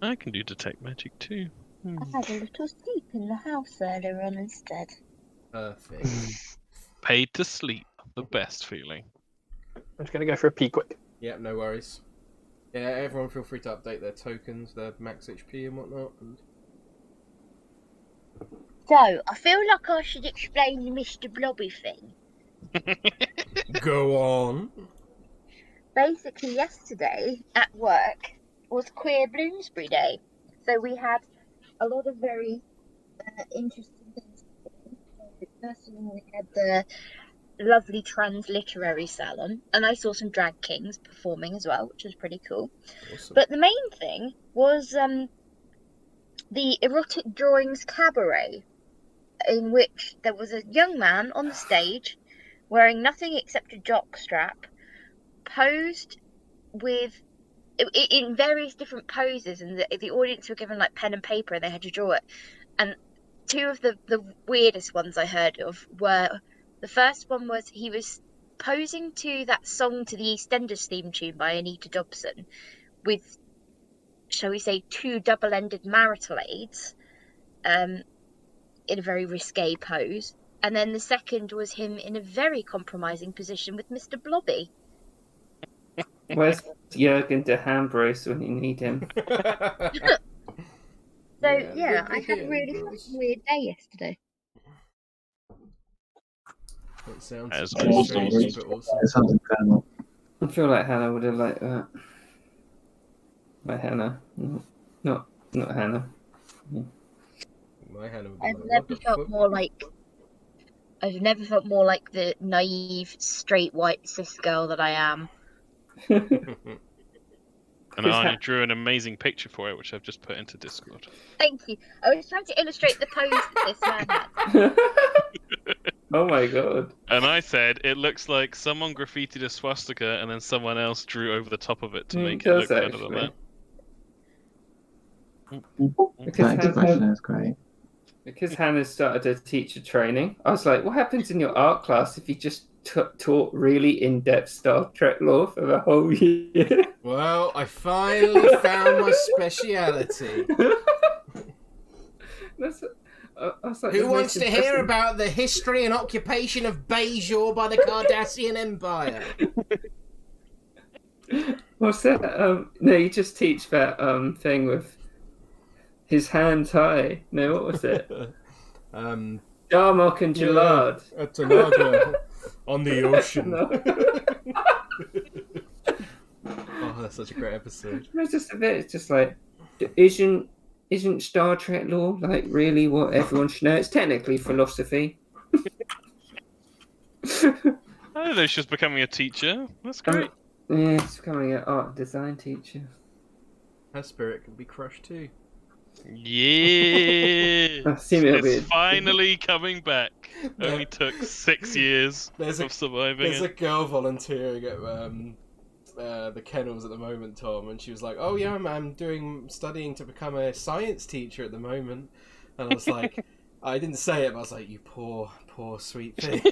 I can do detect magic too. I had a little sleep in the house earlier on instead. Perfect. Paid to sleep. The best feeling. I'm just gonna go for a pee quick. Yeah, no worries. Yeah, everyone feel free to update their tokens, their max HP and whatnot. And... So, I feel like I should explain the Mr. Blobby thing. Go on. Basically, yesterday at work was Queer Bloomsbury Day. So we had a lot of very interesting things. First of all, we had the lovely trans literary salon, and I saw some drag kings performing as well, which was pretty cool. Awesome. But the main thing was the erotic drawings cabaret, in which there was a young man on the stage wearing nothing except a jockstrap, posed with in various different poses, and the audience were given like pen and paper and they had to draw it. And two of the weirdest ones I heard of were, the first one was he was posing to that song to the EastEnders theme tune by Anita Dobson with, shall we say, two double-ended marital aids in a very risque pose. And then the second was him in a very compromising position with Mr. Blobby. Where's Jürgen de Hambros when you need him? So, yeah, I had a really weird day yesterday. That sounds As strange, but awesome. It sounds incredible. I feel like Hannah would have liked that. Like Hannah. Not Hannah. My hand would be I've like, never what the felt fuck? more like the naive, straight white cis girl that I am. And Anja drew an amazing picture for it, which I've just put into Discord. Thank you. I was trying to illustrate the pose that this man had. Oh my god. And I said, it looks like someone graffitied a swastika and then someone else drew over the top of it to make it look better than that. That's great. Because Hannah started her teacher training, I was like, what happens in your art class if you just taught really in-depth Star Trek lore for the whole year? Well, I finally found my speciality. Who wants to hear about the history and occupation of Bajor by the Cardassian Empire? What's that? No, you just teach that thing with his hands high. No, what was it? Darmok and Jalad. At Tanaga on the ocean. Oh, that's such a great episode. It's just a bit. It's just like, isn't Star Trek lore like really what everyone should know? It's technically philosophy. I don't know, she's becoming a teacher. That's great. Yeah, it's becoming an art design teacher. Her spirit can be crushed too. Yeah, It's finally coming back. Only took 6 years of surviving There's a girl volunteering at the kennels at the moment, Tom, and she was like, "Oh yeah, I'm studying to become a science teacher at the moment," and I was like, I didn't say it, but I was like, "You poor sweet thing."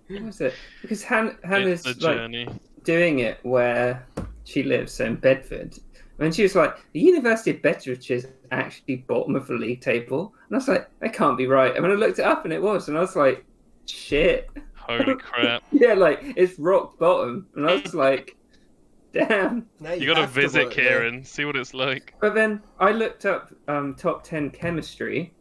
What was it? Because Hannah's like doing it where she lives, so in Bedford. And she was like, the University of Bedfordshire is actually bottom of the league table. And I was like, that can't be right. And then I looked it up and it was. And I was like, shit. Holy crap. Yeah, like, it's rock bottom. And I was like, damn. You gotta visit Kieran, see what it's like. But then I looked up top 10 chemistry,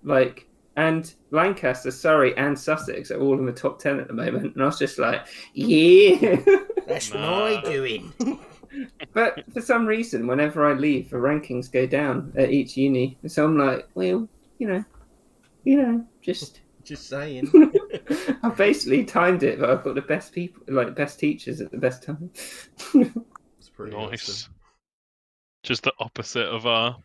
like, And Lancaster, Surrey, and Sussex are all in the top 10 at the moment. And I was just like, yeah. That's my doing. But for some reason, whenever I leave, the rankings go down at each uni. So I'm like, well, you know, just saying. I've basically timed it, but I've got the best people, like best teachers at the best time. It's pretty Nice. awesome. Just the opposite of our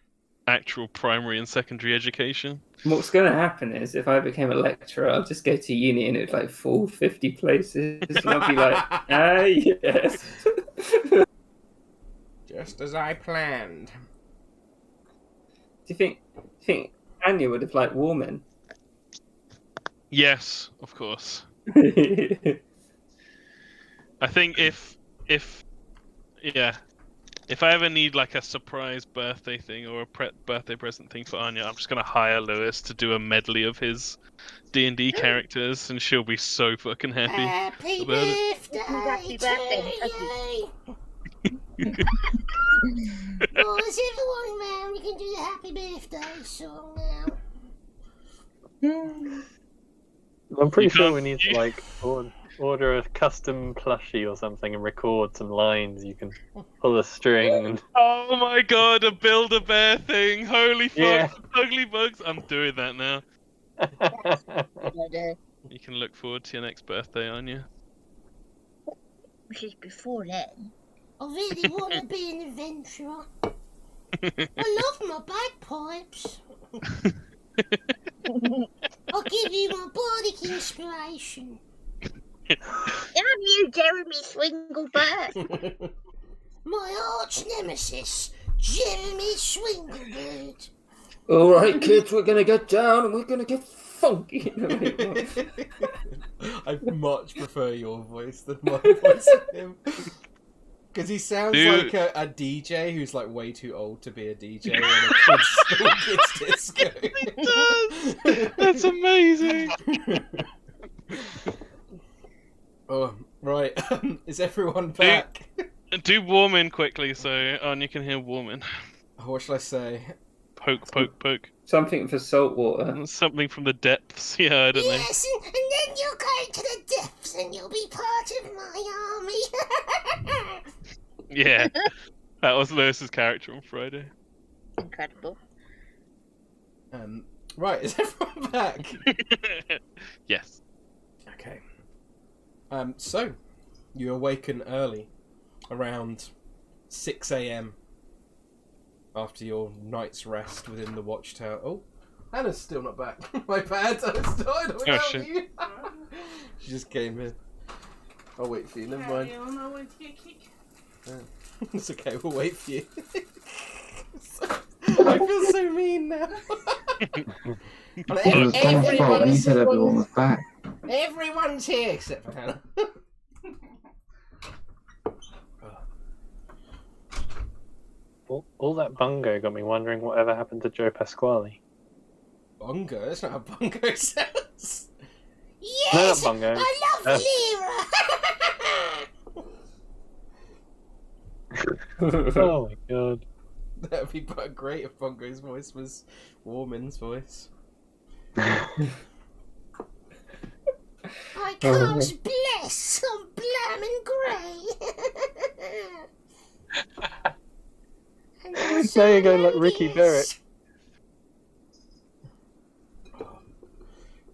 actual primary and secondary education. What's going to happen is if I became a lecturer, I'll just go to uni and it'd like fall 50 places, and I'll be like, ah, yes. Just as I planned. Do you think Anja would have liked Warman? Yes, of course. I think if I ever need like a surprise birthday thing or a birthday present thing for Anja, I'm just gonna hire Lewis to do a medley of his D&D characters, and she'll be so fucking happy. Happy about it. birthday to you. Boys, everyone round, we can do the happy birthday song now. I'm pretty You sure can't- we need to like order a custom plushie or something and record some lines. You can pull a string and Oh my god, a Build-A-Bear thing! Holy fuck, Yeah. ugly bugs! I'm doing that now. But, You can look forward to your next birthday, Anja. which is before then. I really want to be an adventurer. I love my bagpipes. I'll give you my bardic inspiration. Damn you, Jeremy Swinglebird. My arch nemesis, Jeremy Swinglebird. All right, kids, we're going to get down and we're going to get funky. I much prefer your voice than my voice of him. Because he sounds Dude. like a DJ who's like way too old to be a DJ in a kids disco. It does! That's amazing! Oh, right. Is everyone back? Do Warman quickly so Anja can hear Warman. Oh, what shall I say? Poke, poke, poke. Something for saltwater. Something from the depths, yeah, I don't know. Yes, and then you'll go to the depths and you'll be part of my army. Yeah. That was Lewis's character on Friday. Incredible. Right, is everyone back? Yes. Okay. So, you awaken early, around 6 a.m. after your night's rest within the watchtower. Oh, Hannah's still not back. My bad, I started without shit. you. She just came in. I'll wait for you, never mind. It's okay, we'll wait for you. I feel so mean now. It was Tom's fault. He said everyone was back. Everyone's here except for Hannah. all that bungo got me wondering whatever happened to Joe Pasquale. Bungo? That's not how bungo sounds. Yes, No, not bungo. I love Lyra. Oh my god. That'd be quite great if Bungo's voice was Warman's voice. I can't bless on blammin' grey. Now you're going like Ricky Derrick.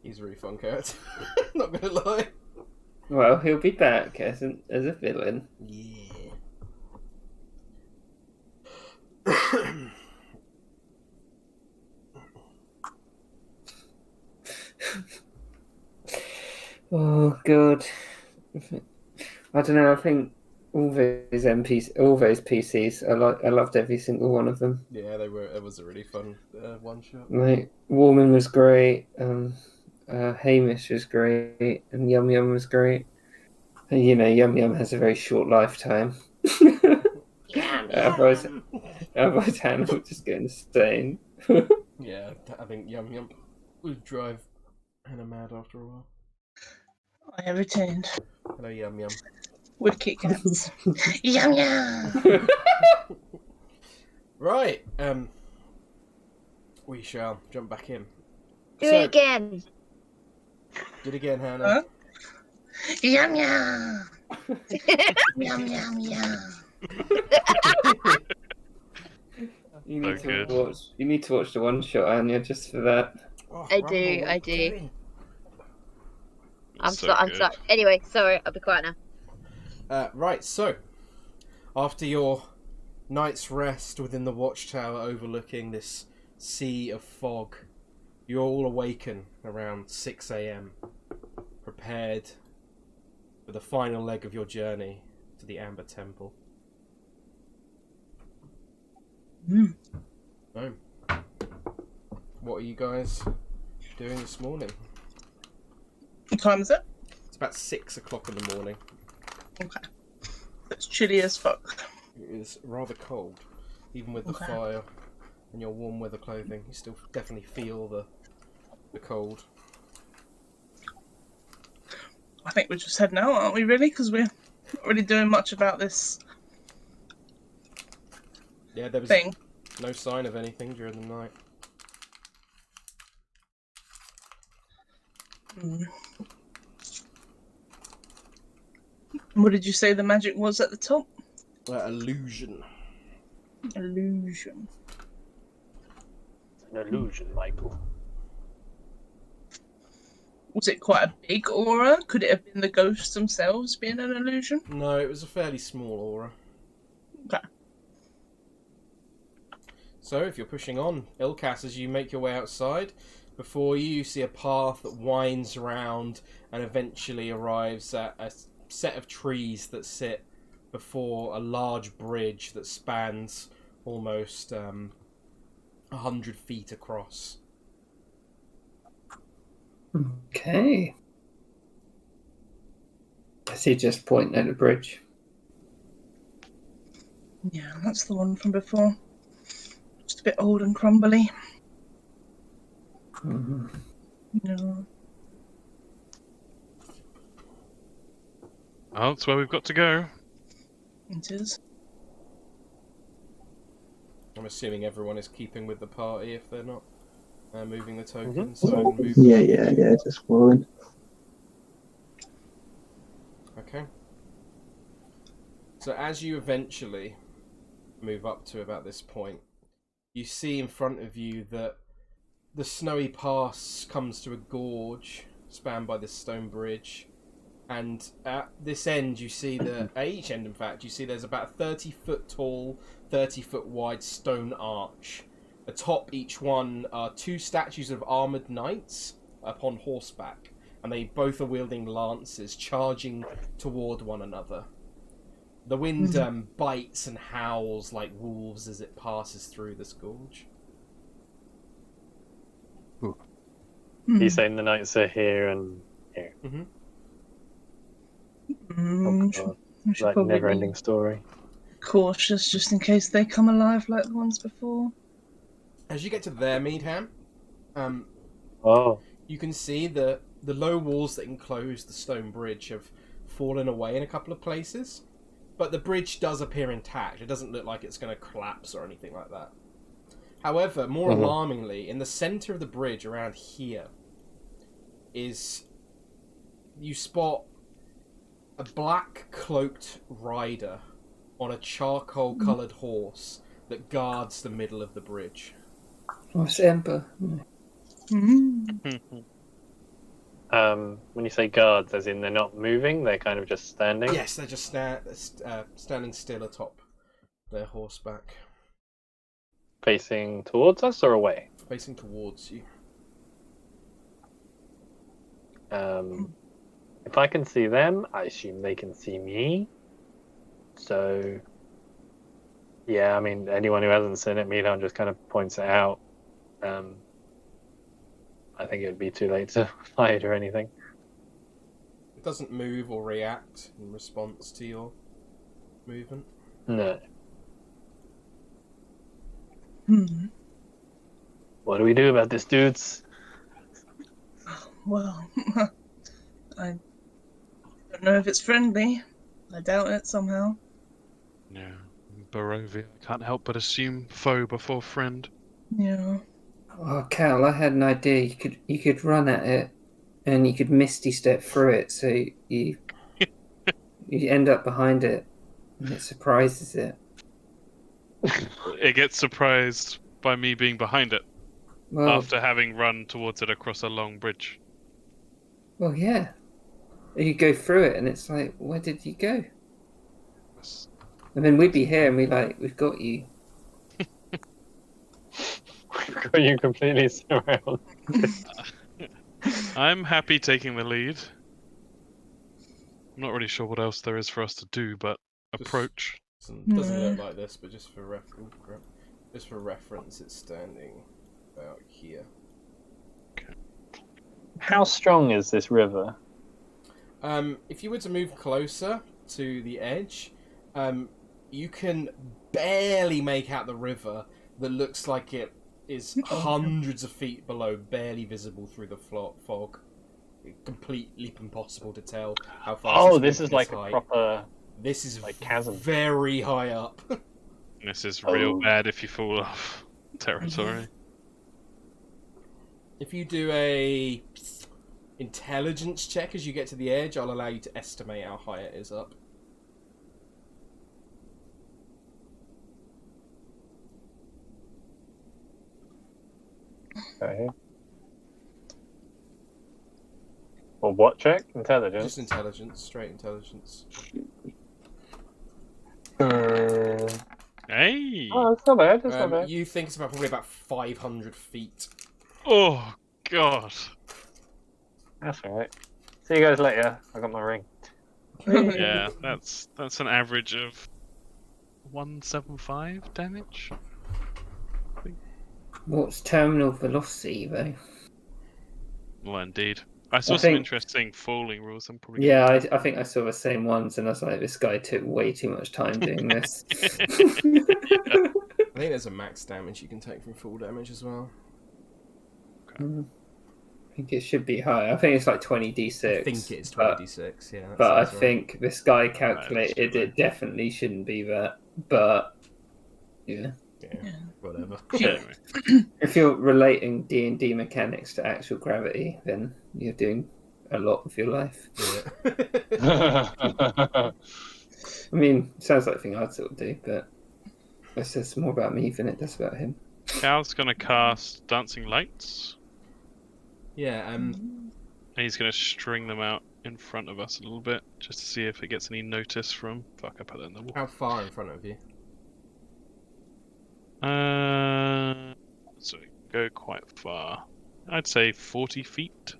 He's a really fun character. Not gonna lie. Well, he'll be back as a villain. Yeah. Oh god. I don't know. I think all those PCs. I loved every single one of them. Yeah, they were. It was a really fun one shot. Like Warman was great. Hamish was great, and Yum Yum was great. And you know, Yum Yum has a very short lifetime. Otherwise, Hannah would just get insane. Yeah, I think Yum Yum would drive Hannah mad after a while. I have returned. Hello, Yum Yum. With Kit Kats. Yum yum! Right, we shall jump back in. Do it again. Do it again, Hannah. Huh? Yum yum. Yum yum yum. You need So to good. watch. You need to watch the one shot, Anja, just for that. Oh, I Rumble, do, what I are you do. doing? I'm So sorry. I'm good. sorry. Anyway, sorry. I'll be quiet now. Right, so after your night's rest within the watchtower overlooking this sea of fog, you all awaken around 6 a.m. prepared for the final leg of your journey to the Amber Temple. So, what are you guys doing this morning? What time is it? It's about 6 o'clock in the morning. Okay. It's chilly as fuck. It is rather cold, even with the Okay. fire and your warm weather clothing. You still definitely feel the cold. I think we're just heading out, aren't we, really? Because we're not really doing much about this Yeah, there was thing. no sign of anything during the night. What did you say the magic was at the top? Illusion. Illusion. An illusion, Michael. Was it quite a big aura? Could it have been the ghosts themselves being an illusion? No, it was a fairly small aura. Okay. So, if you're pushing on, Ilkaas, as you make your way outside, before you see a path that winds around and eventually arrives at a set of trees that sit before a large bridge that spans almost 100 feet across. Okay. I see just pointing at the bridge. Yeah, that's the one from before. Just a bit old and crumbly. Mhm. No. Oh, that's where we've got to go. It is. I'm assuming everyone is keeping with the party if they're not moving the tokens. Mhm. So I can move Yeah, just following. Okay. So as you eventually move up to about this point, you see in front of you that the snowy pass comes to a gorge spanned by this stone bridge, and at this end you see at each end in fact, you see there's about a 30-foot tall, 30-foot wide stone arch. Atop each one are two statues of armoured knights upon horseback, and they both are wielding lances, charging toward one another. The wind bites and howls like wolves as it passes through this gorge. He's saying the knights are here and here. Oh, God. We should Like probably never-ending be story. cautious just in case they come alive like the ones before. As you get to there, Meadhan, Oh, you can see the low walls that enclose the stone bridge have fallen away in a couple of places, but the bridge does appear intact. It doesn't look like it's going to collapse or anything like that. However, more alarmingly, in the center of the bridge around here you spot a black cloaked rider on a charcoal coloured horse that guards the middle of the bridge. Oh, it's Ember. when you say guards, as in they're not moving, they're kind of just standing? Yes, they're just standing still atop their horseback, Facing towards us or away? facing towards you. If I can see them, I assume they can see me. So, yeah, I mean, anyone who hasn't seen it, Meadhan just kind of points it out. I think it would be too late to fight or anything. It doesn't move or react in response to your movement. No. What do we do about this, dudes? Well, I don't know if it's friendly. I doubt it somehow. No, Barovia. Can't help but assume foe before friend. Yeah. Oh, Cal, I had an idea. You could run at it, and you could misty step through it, so you end up behind it, and it surprises it. It gets surprised by me being behind it Well, after having run towards it across a long bridge. well, yeah. You go through it, and it's like, where did you go? And then we'd be here, and we've got you. Got you completely surrounded. I'm happy taking the lead. I'm not really sure what else there is for us to do, but approach. Doesn't look like this, but just for reference, it's standing about here. How strong is this river? If you were to move closer to the edge, you can barely make out the river that looks like it is hundreds of feet below, barely visible through the fog. Completely impossible to tell how far. Oh, this is like height. a proper. This is like chasm. very high up. This is real bad if you fall off territory. If you do a intelligence check as you get to the edge, I'll allow you to estimate how high it is up. Okay. Well, what check? Intelligence? Just intelligence, straight intelligence. Hey! Oh, it's not bad. It's not bad. You think it's probably about 500 feet. Oh, God. That's alright. See you guys later. I got my ring. Yeah, that's an average of 175 damage. What's terminal velocity, though? Well, indeed. I saw some think- interesting falling rules. I'm probably Yeah, I think I saw the same ones, and I was like, this guy took way too much time doing this. I think there's a max damage you can take from full damage as well. I think it should be higher. I think it's like 20d6. I think it's 20d6, yeah. that But I sounds right. think this guy calculated true. it definitely shouldn't be that. But, yeah. Yeah, whatever. Anyway. If you're relating D&D mechanics to actual gravity, then you're doing a lot with your life. Yeah. I mean, it sounds like a thing I'd sort of do, but it says more about me than it does about him. Cal's gonna cast Dancing Lights, Yeah, and he's gonna string them out in front of us a little bit, just to see if it gets any notice from... Fuck, I put that in the wall. how far in front of you? So go quite far. I'd say 40 feet.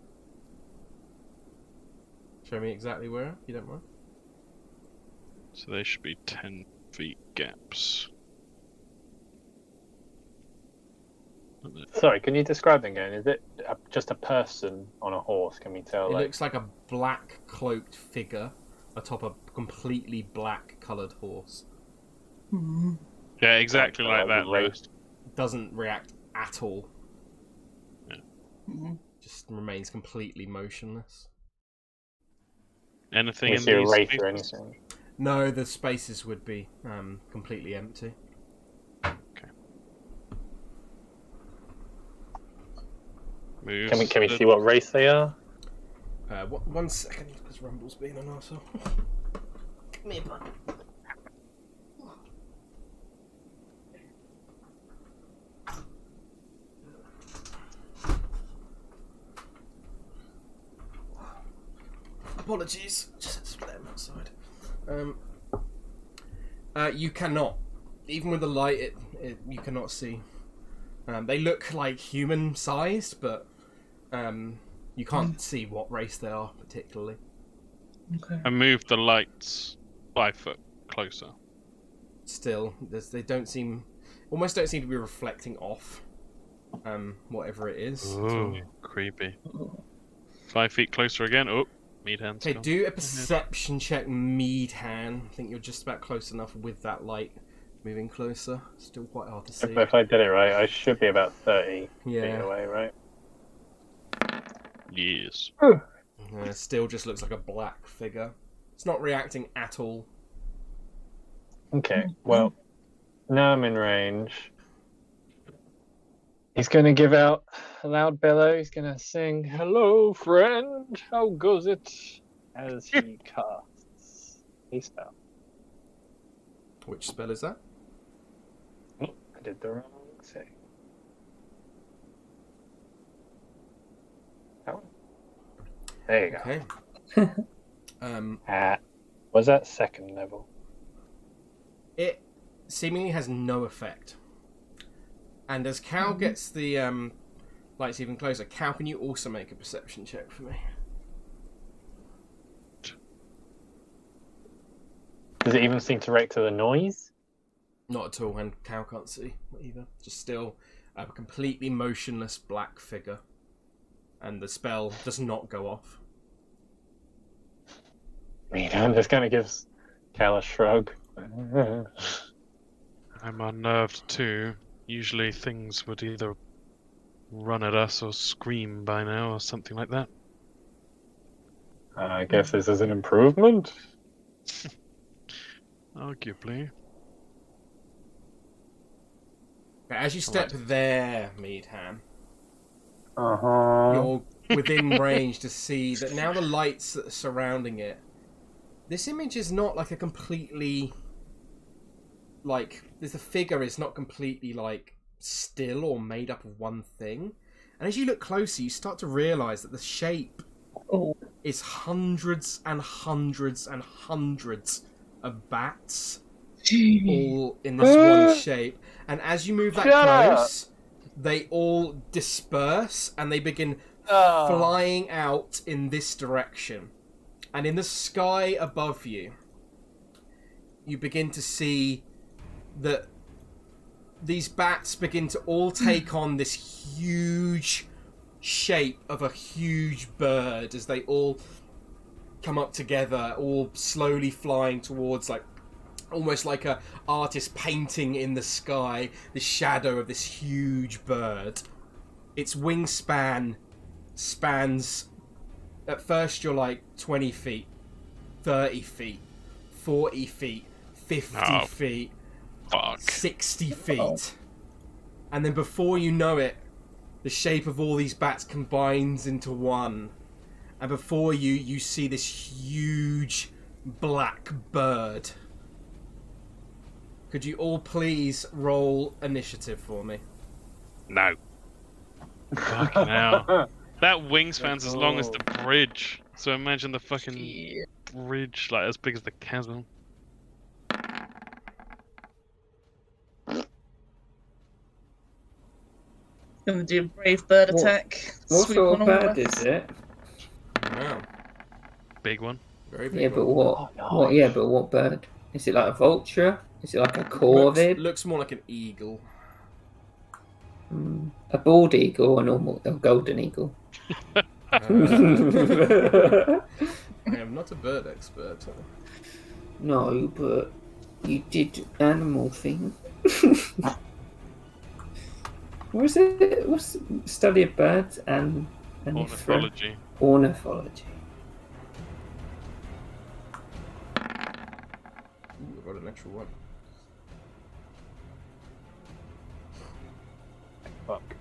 Show me exactly where, if you don't mind. So they should be 10 feet gaps. Sorry, can you describe them again? Is it just a person on a horse? Can we tell? It Like... looks like a black cloaked figure atop a completely black coloured horse. Yeah, exactly like that. Lou. Doesn't react at all. Yeah. Just remains completely motionless. Anything Can in we see a these wraith spaces? or anything? No, the spaces would be completely empty. Moves Can we the- see what race they are? One second, because Rumble's being an arsehole. Come here, bud. Apologies, just let him outside. You cannot, even with the light, you cannot see. They look like human-sized, but you can't see what race they are particularly. Okay. I moved the lights 5 foot closer. Still, they don't seem, almost don't seem to be reflecting off whatever it is. Ooh, creepy. 5 feet closer again. Oh, Meadhan's Okay, gone. do a perception check, Meadhan. I think you're just about close enough with that light moving closer. Still quite hard to see. If I did it right, I should be about 30 feet Yeah. away, right? Yes. Still just looks like a black figure. It's not reacting at all. Okay, well, now I'm in range. He's going to give out a loud bellow. He's going to sing, "Hello, friend. How goes it?" as he casts a spell. Which spell is that? Oh, I did the wrong thing. That one. There you go. Okay. Was that second level? It seemingly has no effect. And as Cal gets the lights even closer, Cal, can you also make a perception check for me? Does it even seem to react to the noise? Not at all, and Cal can't see either. Just still a completely motionless black figure. And the spell does not go off. Meadhan just kind of gives Cal a shrug. I'm unnerved too. Usually things would either run at us or scream by now or something like that. I guess this is an improvement. Arguably. But as you step there, Meadhan, Uh-huh. you're within range to see that now the lights that are surrounding it, this image is not like a completely, like, the figure is not completely, like, still or made up of one thing. And as you look closer, you start to realise that the shape is hundreds and hundreds and hundreds of bats, all in this one shape. And as you move that close, they all disperse and they begin flying out in this direction. And in the sky above you, you begin to see that these bats begin to all take on this huge shape of a huge bird as they all come up together, all slowly flying towards, like, almost like a artist painting in the sky the shadow of this huge bird. Its wingspan spans, at first you're like 20 feet, 30 feet, 40 feet, 50 feet, 60 feet. And then before you know it, the shape of all these bats combines into one. And before you, you see this huge black bird. Could you all please roll initiative for me? No. Fucking hell. That wingspan's as long as the bridge. So imagine the fucking bridge, like, as big as the chasm. Gonna do a brave bird attack. What Sweep sort one of on the bird left. is it? Wow. Big one. Very big. Yeah, but one. what? What? Yeah, but what bird? Is it like a vulture? Is it like a corvid? Looks more like an eagle. A bald eagle or a golden eagle? I am not a bird expert. No, but you did animal thing. What is it? What's study of birds and Ornithology. Ornithology. Ooh, I got an extra one. Fuck.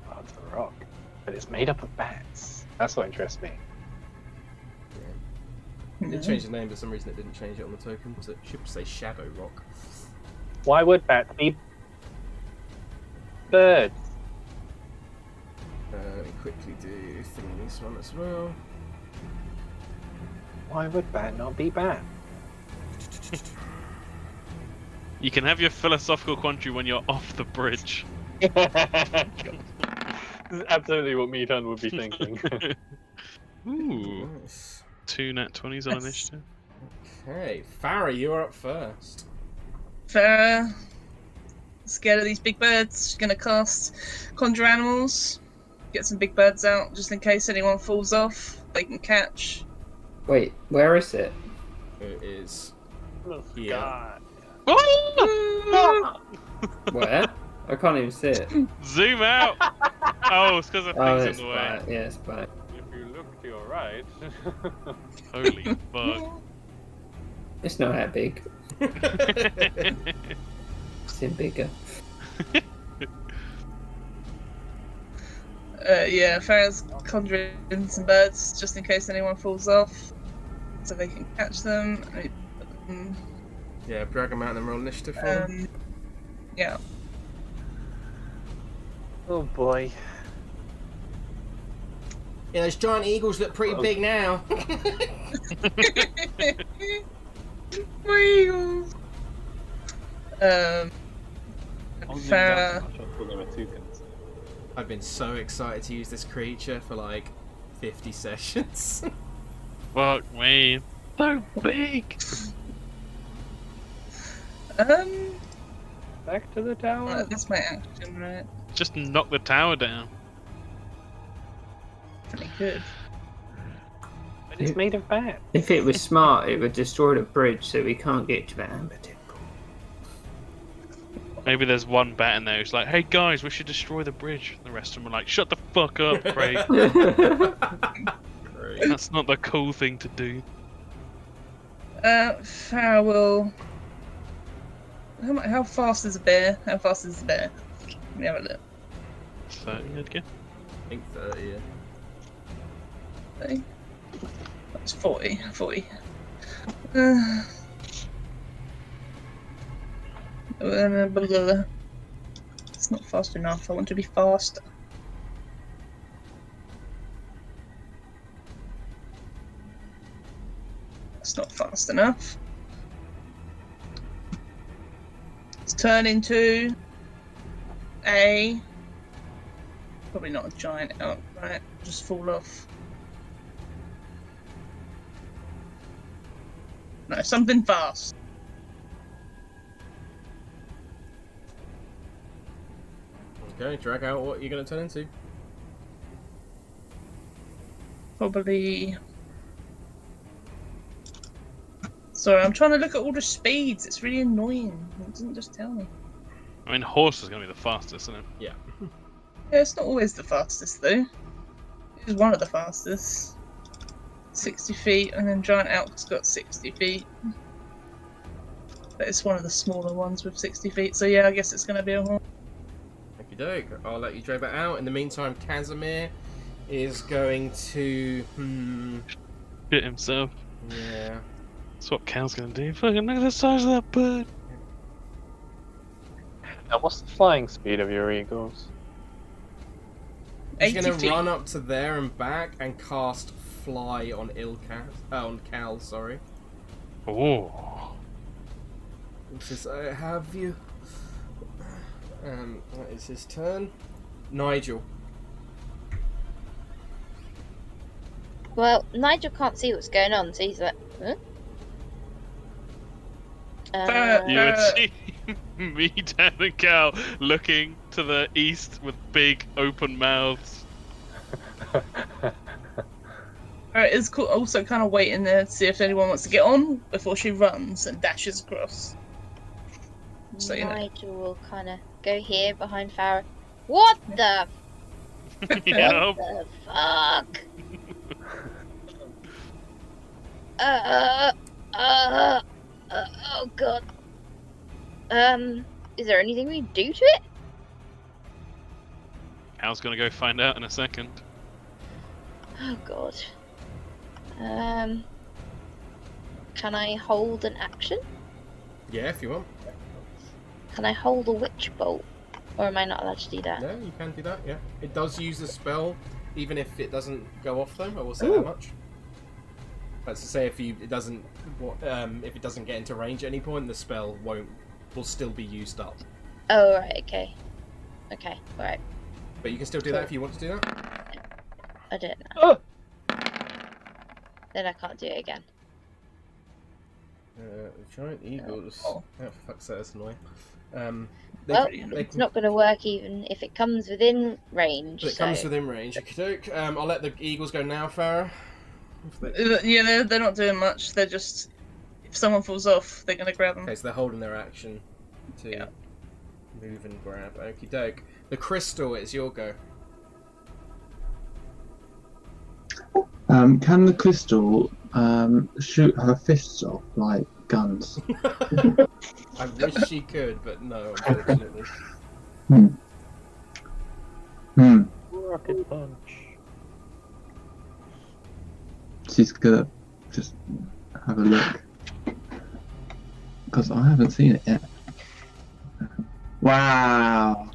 Oh, it's a rock. But it's made up of bats. That's what interests me. It changed the name, for some reason it didn't change it on the token, so it should say Shadow Rock. Why would bats be birds? Let me quickly do this one as well. Why would bat not be bat? You can have your philosophical quandary when you're off the bridge. This is absolutely what Meadhan would be thinking. Ooh. Nice. 2 nat 20s on initiative. Okay, Farrah, you're up first. Farrah, scared of these big birds. She's gonna cast Conjure Animals. Get some big birds out, just in case anyone falls off. They can catch. Wait, where is it? It is Oh, here. God. Where? I can't even see it. Zoom out! Oh, it's because of Oh, things it's in the way. back. Yeah, it's back. If you look to your right. Holy fuck. It's not that big. Seem bigger. Yeah, Farrah's conjuring some birds just in case anyone falls off, so they can catch them. Yeah, drag them out and roll initiative for them. Yeah. Oh boy. Yeah, those giant eagles look pretty big now. Eagles. Farrah. I've been so excited to use this creature for like 50 sessions. Fuck me. So big. Back to the tower. That's my action, right? Just knock the tower down. Pretty good. But it's made of bat. If it was smart, it would destroy the bridge so we can't get to the Amber Temple. Maybe there's one bat in there who's like, hey guys, we should destroy the bridge. The rest of them are like, shut the fuck up, Craig. That's not the cool thing to do. Farrah will... How fast is a bear? How fast is a bear? Let me have a look. 30, I'd guess. I think 30, yeah. 30? That's 40. 40. It's not fast enough. I want to be faster. That's not fast enough. Let's turn into a... Probably not a giant elk, right? Just fall off. No, something fast. Okay, drag out what you're going to turn into. Probably... Sorry, I'm trying to look at all the speeds. It's really annoying. It doesn't just tell me. I mean, horse is going to be the fastest, isn't it? Yeah. Yeah, it's not always the fastest, though. It is one of the fastest. 60 feet, and then Giant Elk's got 60 feet. But it's one of the smaller ones with 60 feet, so yeah, I guess it's going to be a horse. Okie doke. I'll let you drag that out. In the meantime, Casimir is going to... Shit himself. Yeah. That's what Cal's going to do. Fucking look at the size of that bird. Now, what's the flying speed of your eagles? He's going 80 to feet. run up to there and back and cast Fly on on Cal, sorry. Oh. He says, I have you. That is his turn. Nigel. Well, Nigel can't see what's going on, so he's like, huh? You would see Meadhan and Cal looking to the east with big open mouths. Alright, it's cool. Also kind of waiting there to see if anyone wants to get on before she runs and dashes across. So, you know. Nigel will kind of go here behind Farrah. What the? Yep. What the fuck? Oh god. Is there anything we can do to it? Cal's going to go find out in a second. Oh god. Can I hold an action? Yeah, if you want. Can I hold a witch bolt? Or am I not allowed to do that? No, you can do that, yeah. It does use the spell, even if it doesn't go off though, I will say that much. That's to say if it doesn't get into range at any point, the spell will still be used up. Oh, right, okay. Okay, alright. But you can still do that if you want to do that. I don't know. Oh! Then I can't do it again. Giant eagles. Oh. Oh, fuck's that, that's annoying. Well, they it's can- not going to work even if it comes within range. But it so... comes within range. Okey-doke. I'll let the eagles go now, Farrah. Yeah, they're not doing much. They're just... If someone falls off, they're going to grab them. Okay, so they're holding their action to move and grab. Okie doke. The crystal, it's your go. Can the crystal shoot her fists off like guns? I wish she could, but no, unfortunately. Rocket punch. She's gonna just have a look. Because I haven't seen it yet. Wow.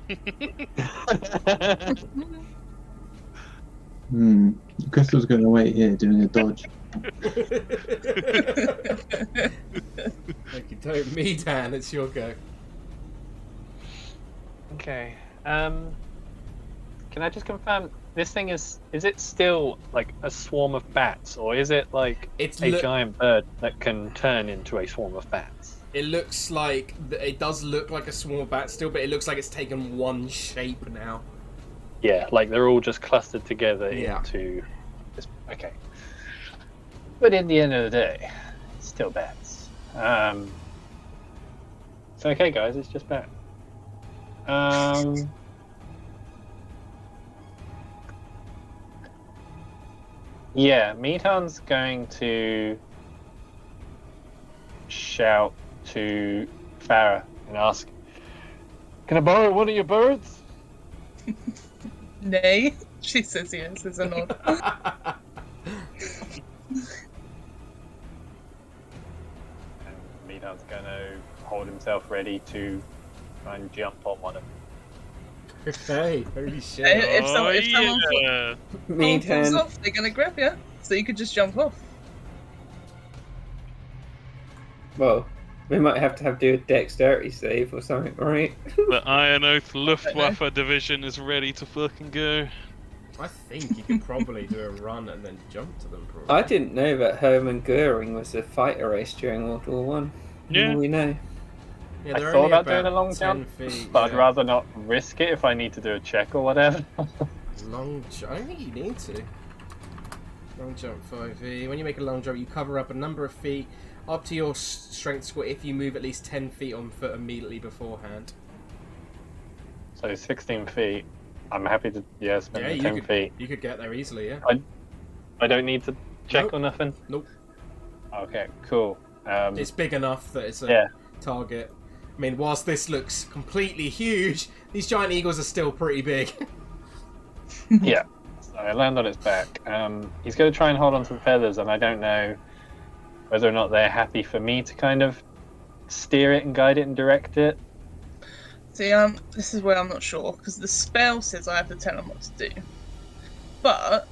Crystal's gonna wait here doing a dodge. Thank you, don't. Meadhan, it's your go. Okay. Can I just confirm this thing is it still like a swarm of bats, or is it like It's a giant bird that can turn into a swarm of bats? It looks like it does look like a swarm of bats still, but it looks like it's taken one shape now. Yeah, like they're all just clustered together into this. Okay. But in the end of the day, it's still bats. It's okay, guys. It's just bat. Yeah, Meadhan's going to shout to Farrah and ask, "Can I borrow one of your birds?" Nay, she says yes as a nod. And Meadhan's going to hold himself ready to try and jump on one of them. Okay, holy shit. If someone yeah. falls Meadhan. off, they're gonna grab you, so you could just jump off. Well, we might have to do a dexterity save or something, right? The Iron Oath Luftwaffe division is ready to fucking go. I think you could probably do a run and then jump to them, probably. I didn't know that Hermann Goering was a fighter race during World War One. Yeah. We know. Yeah, I they're thought only about doing a long 10 jump, feet, but I'd yeah. rather not risk it if I need to do a check or whatever. Long jump. I don't think you need to. Long jump 5e. When you make a long jump, you cover up a number of feet up to your strength score if you move at least 10 feet on foot immediately beforehand. So 16 feet. I'm happy to spend the 10 feet. You could get there easily, yeah. I don't need to check Nope. or nothing. Nope. Okay, cool. It's big enough that it's a target. I mean, whilst this looks completely huge, these giant eagles are still pretty big. Yeah. So I land on its back. He's going to try and hold on to the feathers, and I don't know whether or not they're happy for me to kind of steer it and guide it and direct it. See, this is where I'm not sure, because the spell says I have to tell them what to do. But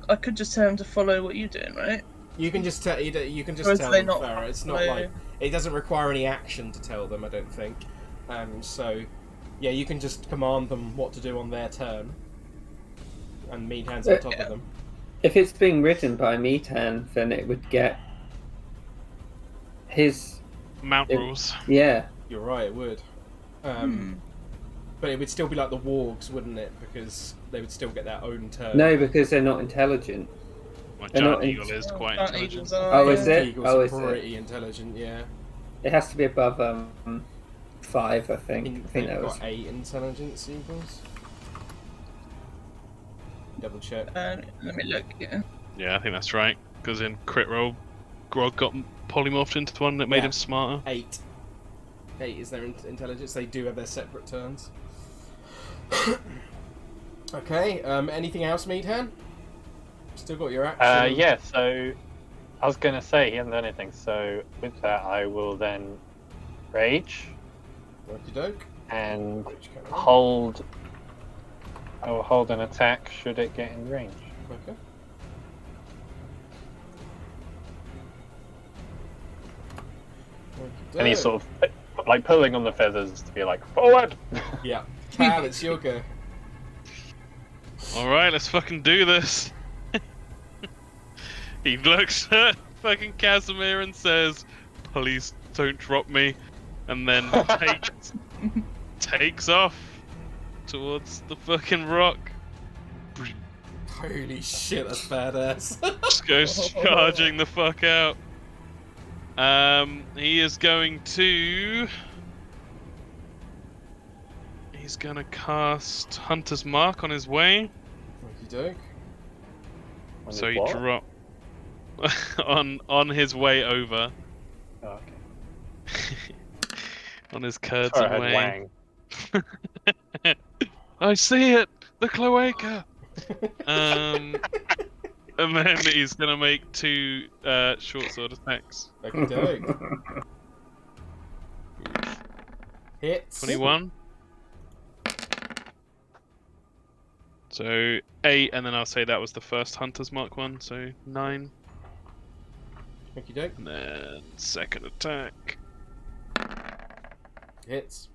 I could just tell them to follow what you're doing, right? You can just tell. You can just Or is tell they them, not Farrah. It's not like it doesn't require any action to tell them. I don't think. So, yeah, you can just command them what to do on their turn, and Meadhan's on top of them. If it's being ridden by Meadhan, then it would get his Mount rules. Yeah. You're right. It would. But it would still be like the wargs, wouldn't it? Because they would still get their own turn. No, because they're not intelligent. My They're giant not eagle is quite Giant intelligent. eagles are, Oh, is it? Eagles Oh, are is it? pretty intelligent, yeah. It has to be above 5, I think. I think They've that was. got 8 intelligence eagles. Double check. Let me look. Yeah. Yeah, I think that's right. Because in crit roll, Grog got polymorphed into one that made Yeah. him smarter. 8. 8 is their intelligence. They do have their separate turns. Okay. Anything else, Meadhan? Still got your action. Yeah, so I was going to say he hasn't done anything, so with that I will then rage Okie doke. and Which can- hold. I will hold an attack should it get in range. Okay. And he's sort of like pulling on the feathers to be like, forward! Yeah. Cal, it's your go. Alright, let's fucking do this. He looks at fucking Casimir and says, "Please don't drop me," and then takes off towards the fucking rock. Holy shit, that's badass. Just goes charging the fuck out. He is going to... He's gonna cast Hunter's Mark on his way. Okie doke. On So his he what? drop on his way over. Oh, okay. on his curds Sorry, I and heard wang. wang. I see it! The cloaca! And then he's gonna make 2 short sword attacks. Okay, hits. 21. So 8, and then I'll say that was the first Hunter's Mark one, so 9. Okie doke. And then second attack. Hits.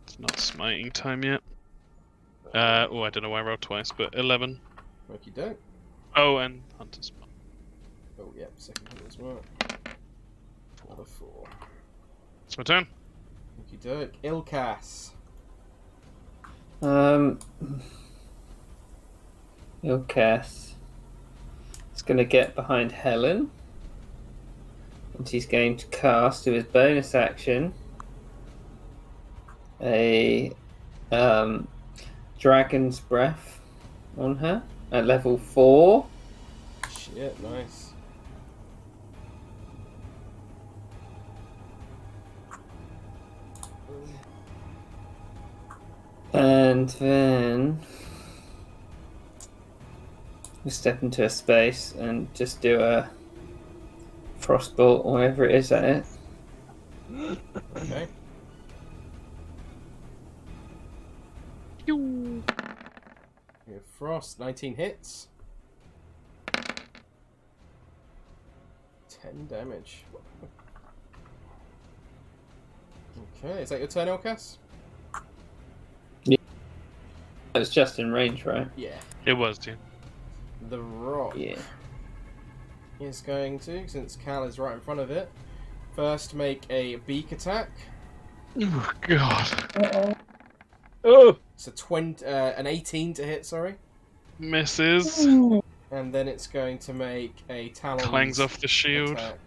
It's not smiting time yet. I don't know why I rolled twice, but 11. Okie doke. Oh, and Hunter's Mark. Oh, yep, second hit as well. Another 4. It's my turn. Okie doke. Ilkaas. Ilkaas is going to get behind Helen. And he's going to cast, to his bonus action, a Dragon's Breath on her at level 4. Shit, nice. And then we step into a space and just do a frostbolt or whatever it is at it. Okay. Pew. We have Frost, 19 hits. 10 damage. Okay, is that your turn, Ilkaas? It's just in range, right? Yeah. It was, yeah. The rock Yeah. is going to, since Cal is right in front of it, first make a beak attack. Oh, God. Uh-oh. Oh! It's an 18 to hit, sorry. Misses. Ooh. And then it's going to make a talons Clangs off the shield. attack.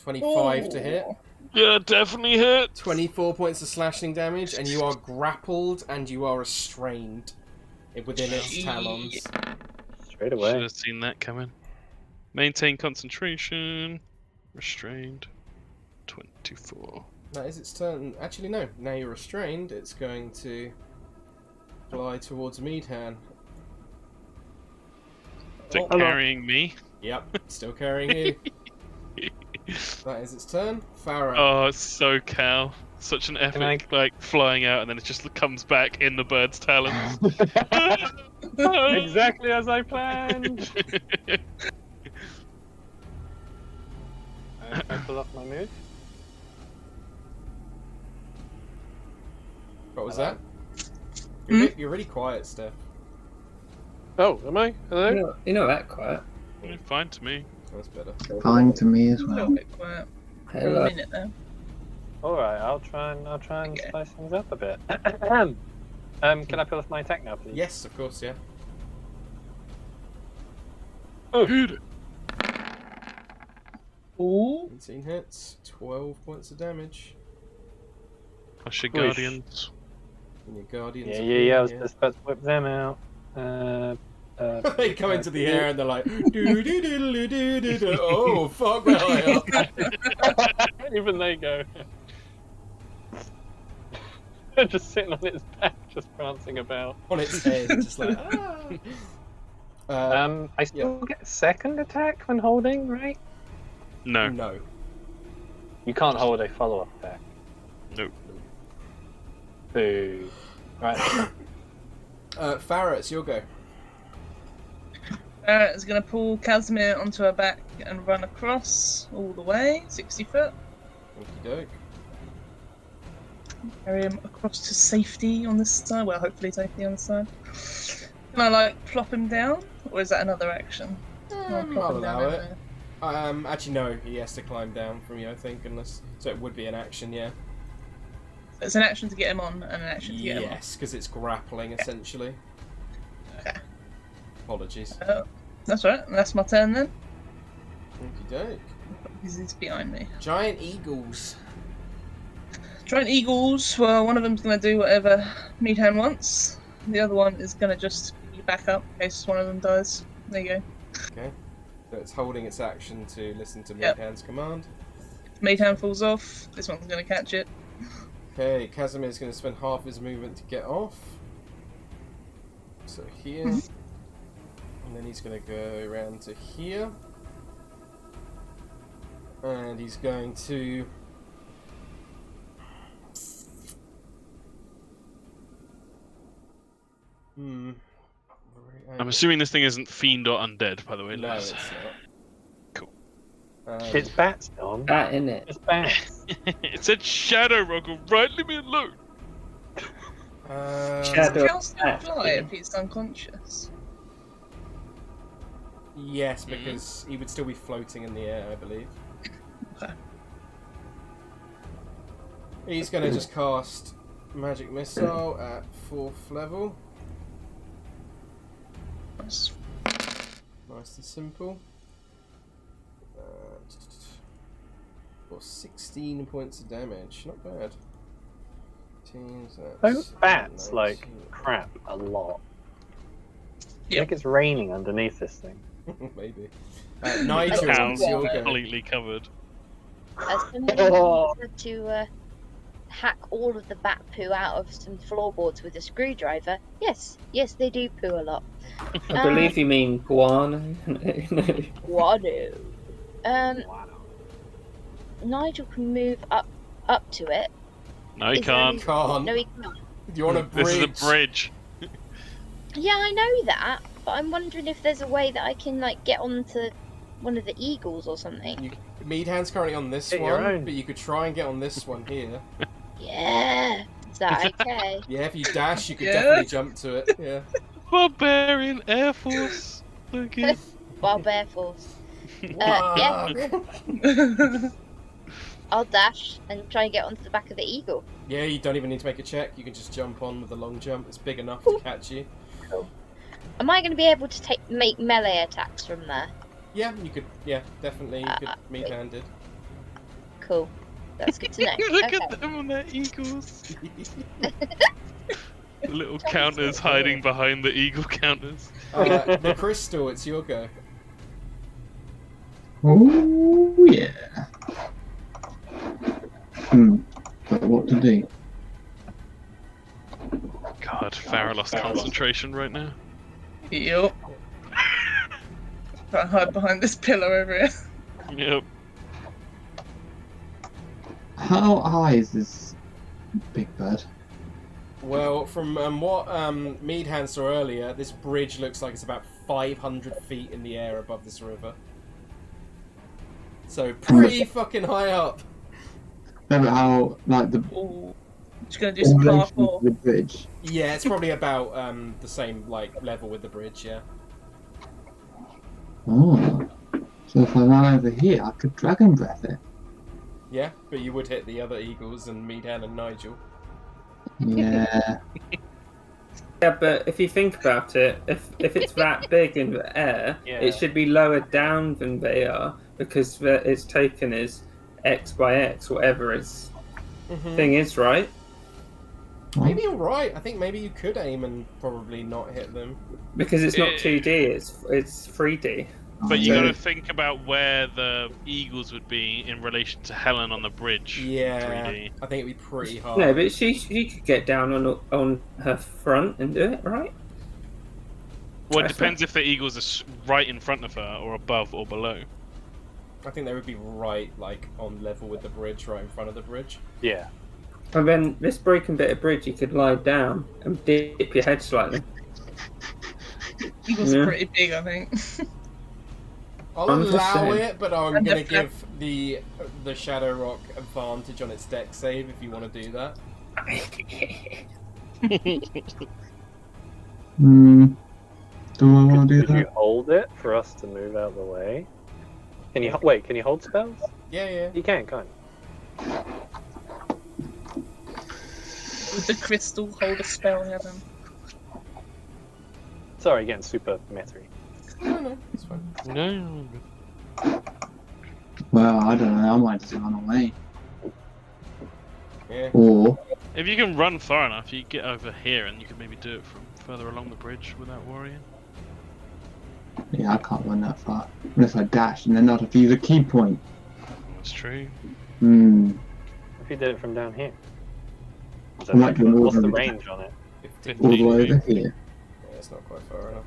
$25 to hit. Yeah, definitely hit. 24 points of slashing damage, and you are grappled and you are restrained within its talons. Straight Should away. have seen that coming. Maintain concentration. Restrained. 24. That is its turn. Actually, no. Now you're restrained, it's going to fly towards Meadhan. Is it Oh, carrying me? Yep, still carrying you. That is its turn. Farrah. Oh, it's so Cal. Such an epic, like, flying out and then it just comes back in the bird's talons. Exactly as I planned. I pull off my move. What was Hello? that? You're really quiet, Steph. Oh, am I? Hello? You're not that quiet. Fine to me. That's better. Fine to me as A well. little bit quiet for a Hello. minute there. All right, I'll try and Okay. spice things up a bit. Can I pull off my attack now, please? Yes, of course, yeah. Dude. Ooh. 18 hits, 12 points of damage. Plus your Whoosh. guardians. And your guardians. Yeah. I was just about to whip them out. They come into the air and they're like, doo doo doo doo doo doo. Oh, fuck my eye up. Even they go. Just sitting on its back, just prancing about. On its head, just like, ah. I still get a second attack when holding, right? No. No. You can't hold a follow-up attack. Nope. Boo. Right. Farrah, it's your go. Farrah is going to pull Casimir onto her back and run across all the way, 60 foot. Okie doke. Carry him across to safety on this side. Well, hopefully safety on this side. Can I, like, plop him down? Or is that another action? I'll allow it. Actually, no, he has to climb down from you, I think, unless... So it would be an action, yeah. So it's an action to get him on and an action to get him Yes, because it's grappling, essentially. Okay. Apologies. on. That's right. That's my turn then. Okie doke. He's behind me. Giant eagles. Giant eagles. Well, one of them's going to do whatever Meadhan wants. The other one is going to just be back up in case one of them dies. There you go. Okay. So it's holding its action to listen to Yep. Meadhan's command. Meadhan falls off. This one's going to catch it. Okay, Casimir's going to spend half his movement to get off. So here. And then he's going to go around to here. And he's going to... I'm assuming this thing isn't fiend or undead, by the way. No, Lewis. it's not. Cool. It's bats, Dom. Bat in it. It's bats. It said Shadow Rock, right? Leave me alone. Shadow. Can still fly if he's unconscious? Yes, because he would still be floating in the air, I believe. Okay. He's going to just cast Magic Missile at 4th level. Nice. Nice and simple. For 16 points of damage. Not bad. 15, so Those that's bats 19. like crap a lot. I Yep. think it's raining underneath this thing. Maybe. Nigel, Town's it's your go. completely covered. As somebody to hack all of the bat poo out of some floorboards with a screwdriver, yes, they do poo a lot. I believe you mean guano. Guano. Wow. Nigel can move up to it. No, he Is there can't. any- Can't. No, he can't. You're on a bridge. This is a bridge. Yeah, I know that, but I'm wondering if there's a way that I can like get onto one of the eagles or something. Meadhan's currently on this Get your one, own. but you could try and get on this one here. Yeah, is that okay? Yeah, if you dash, you could Yeah. definitely jump to it. Yeah. Barbarian Air Force. Okay. Wild Bear Force. Yeah, I'll dash and try and get onto the back of the eagle. Yeah, you don't even need to make a check. You can just jump on with a long jump. It's big enough to catch you. Am I going to be able to make melee attacks from there? Yeah, you could. Yeah, definitely. You could Meadhan did. Cool. That's good to know. Look Okay. at them on their eagles. The little counters hiding behind the eagle counters. The crystal, it's your go. Oh yeah. But what to do? God, Farrah lost concentration right now. Yup. Try and hide behind this pillar over here. Yep. How high is this big bird? Well, from what Meadhan saw earlier, this bridge looks like it's about 500 feet in the air above this river. So pretty fucking high up. No, but how, like, the Ooh. Just going to do some elevation parkour. of the bridge? Yeah, it's probably about the same like level with the bridge. Yeah. Oh. So if I ran over here, I could dragon breath it. Yeah, but you would hit the other eagles and Meadhan and Nigel. Yeah. Yeah, but if you think about it, if it's that big in the air, Yeah. it should be lower down than they are because its token is X by X, whatever its thing is, right? Maybe you're right. I think maybe you could aim and probably not hit them. Because it's not 2D, it's 3D. But you So- gotta think about where the eagles would be in relation to Helen on the bridge. Yeah, 3D. I think it'd be pretty hard. No, but she could get down on her front and do it, right? Well, it That's depends if the eagles are right in front of her, or above, or below. I think they would be right, like on level with the bridge, right in front of the bridge. Yeah. And then this broken bit of bridge, you could lie down and dip your head slightly. Eagles Yeah. are pretty big, I think. I'll I'm just allow saying. it, but I'm And gonna the- give the Shadow Rock advantage on its deck save if you want to do that. Do I want to do Could you that? hold it for us to move out of the way? Can you wait? Can you hold spells? Yeah. You can, can't you? With the crystal hold a spell, Helen. Sorry, again, super metry. No, it's fine. No. Well, I don't know. I might just run away. Yeah. Or If you can run far enough, you get over here, and you can maybe do it from further along the bridge without worrying. Yeah, I can't run that far. Unless I dash and then not have to use a key point. That's true. Hmm. If you did it from down here. So I might do an what's the ordinary range on it? 15 all the feet. way over here. Yeah, it's not quite far enough.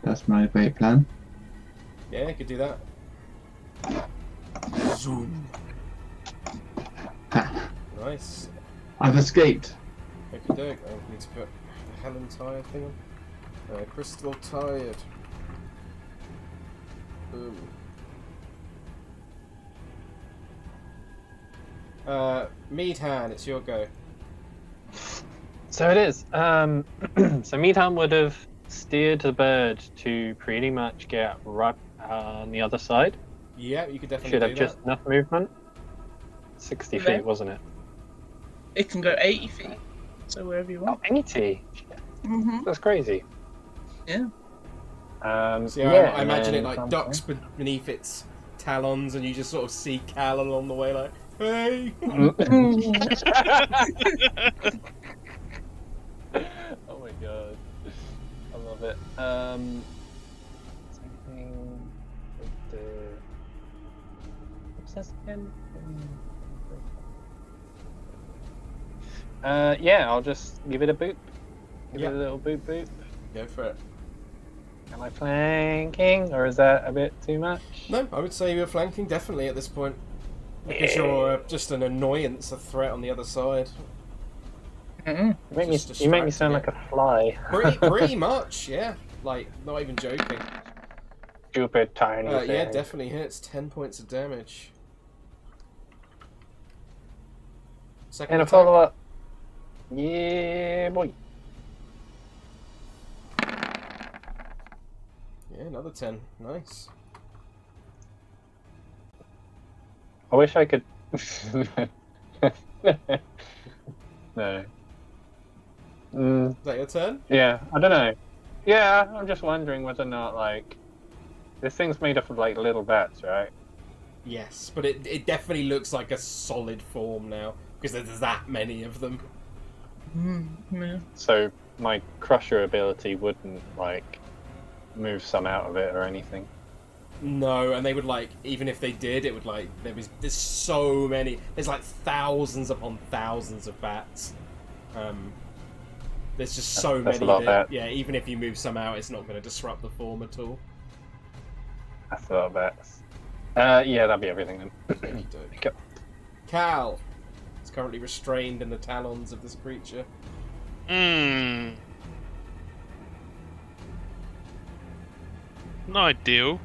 That's my great plan. Yeah, you could do that. Zoom. Ha! Nice. I've escaped. Okie doke. I need to put the Helen tired thing on. Crystal tired. Boom. Meadhan, it's your go. So it is. So Meadhan would have steered the bird to pretty much get right on the other side. Yeah, you could definitely Should do have just enough movement. 60 Okay. feet, wasn't it? It can go 80 feet, so wherever you Oh, want. 80. Mm-hmm. That's crazy. Yeah. See, Yeah, I imagine it and like then ducks beneath its talons, and you just sort of see Cal along the way, like, hey. Oh my god. I love it. Something with the... What's this again? Yeah, I'll just give it a boop. Give Yep. it a little boop boop. Go for it. Am I flanking, or is that a bit too much? No, I would say you're flanking definitely at this point. Because you're just an annoyance, a threat on the other side. Mm-hmm. You make me sound like a fly. Pretty much, yeah. Like, not even joking. Stupid tiny thing. Yeah, definitely hits. 10 points of damage. Second And a attack. follow-up. Yeah, boy. Yeah, another 10. Nice. I wish I could... No. Is that your turn? Yeah, I don't know. Yeah, I'm just wondering whether or not, like... This thing's made up of, like, little bats, right? Yes, but it definitely looks like a solid form now. Because there's that many of them. Yeah. So my crusher ability wouldn't, like, move some out of it or anything. No, and they would like, even if they did, it would like, there's so many, there's like thousands upon thousands of bats. There's just so That's a many lot of that, bats. yeah, even if you move some out, it's not going to disrupt the form at all. That's a lot of bats. Yeah, that'd be everything then. Okey-doke. Go. Cal is currently restrained in the talons of this creature. Hmm. Not ideal,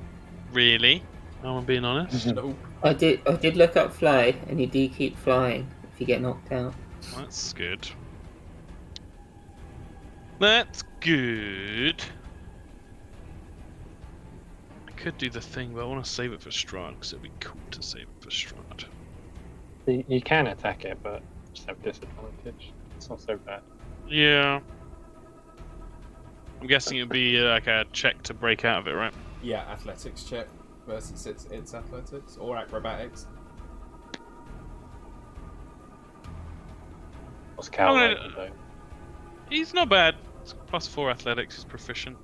really. I'm being honest. No. I did look up fly, and you do keep flying if you get knocked out. That's good. That's good. I could do the thing, but I want to save it for Strahd because it'd be cool to save it for Strahd. You can attack it, but just have disadvantage. It's not so bad. Yeah. I'm guessing it'd be like a check to break out of it, right? Yeah, athletics check versus its athletics or acrobatics. What's Cal I'm like, gonna- though? He's not bad. It's +4 athletics. He's proficient.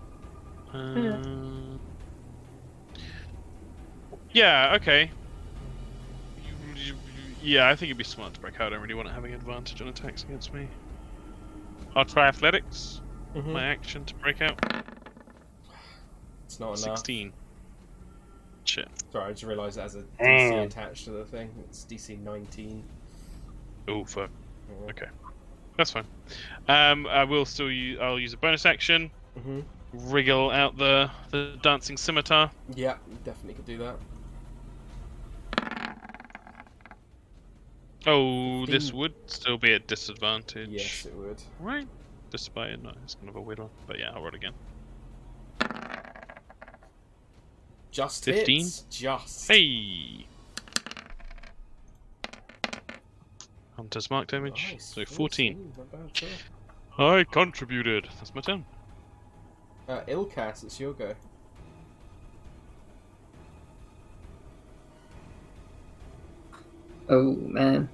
Yeah. Okay. Yeah, I think it'd be smart to break out. I don't really want it having advantage on attacks against me. I'll try athletics. Mm-hmm. My action to break out. It's not enough. 16. Shit. Sorry, I just realised it has a DC Damn. attached to the thing. It's DC 19. Oh fuck. Yeah. Okay. That's fine. I will still use. I'll use a bonus action. Mm-hmm. Wriggle out the dancing scimitar. Yeah, you definitely could do that. Oh, this 15. would still be at disadvantage. Yes, it would. Right. Despite it, no, it's kind of a weird one. But yeah, I'll roll again. Just 15? hits. Just. Hey! Hunter's mark damage. Nice. So 14. Not bad at all. I contributed. That's my turn. Ilkaas, it's your go. Oh man.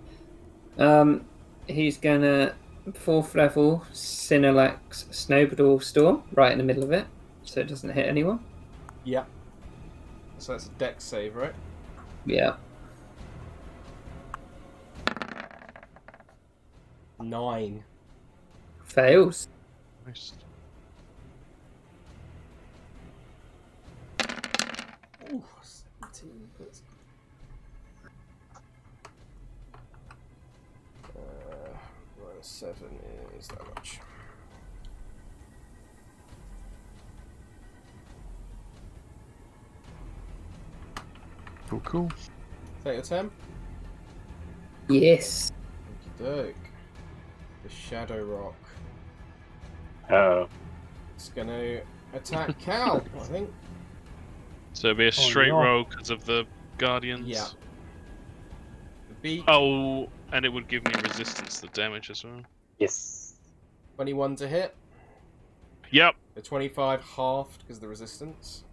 He's gonna 4th level Synalax Snowball Storm right in the middle of it. so it doesn't hit anyone. Yeah. So that's a dex save, right? Yeah. 9. Fails. Nice. Ooh, 17. Minus 7 is that much. Cool. Take your turn. Yes. Okey-doke. The Shadow Rock. Oh. It's going to attack Cal, I think. So it'll be a straight no. roll because of the Guardians. Yeah. The beak. Oh, and it would give me resistance to damage as well. Yes. 21 to hit. Yep. The 25 halved because of the resistance.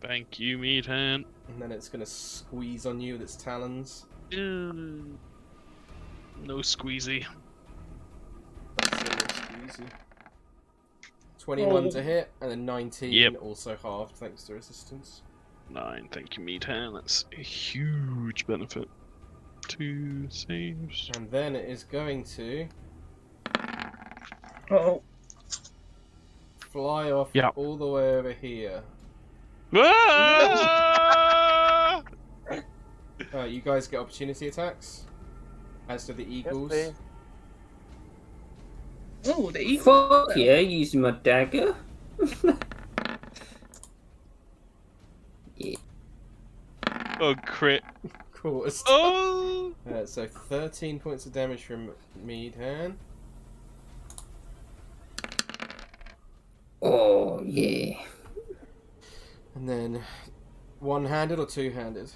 Thank you, Meadhan. And then it's going to squeeze on you with its talons. No squeezy. That's a little squeezy. 21 to hit, and then 19 also halved thanks to resistance. 9, thank you, Meadhan. That's a huge benefit. 2 saves. And then it is going to Oh, fly off all the way over here. Ah! You guys get opportunity attacks, as do the eagles. please. oh, the eagle. Fuck yeah, using my dagger. Yeah. Oh, crit. Cool. Oh! So 13 points of damage from Meadhan. Oh yeah. And then one-handed or two-handed?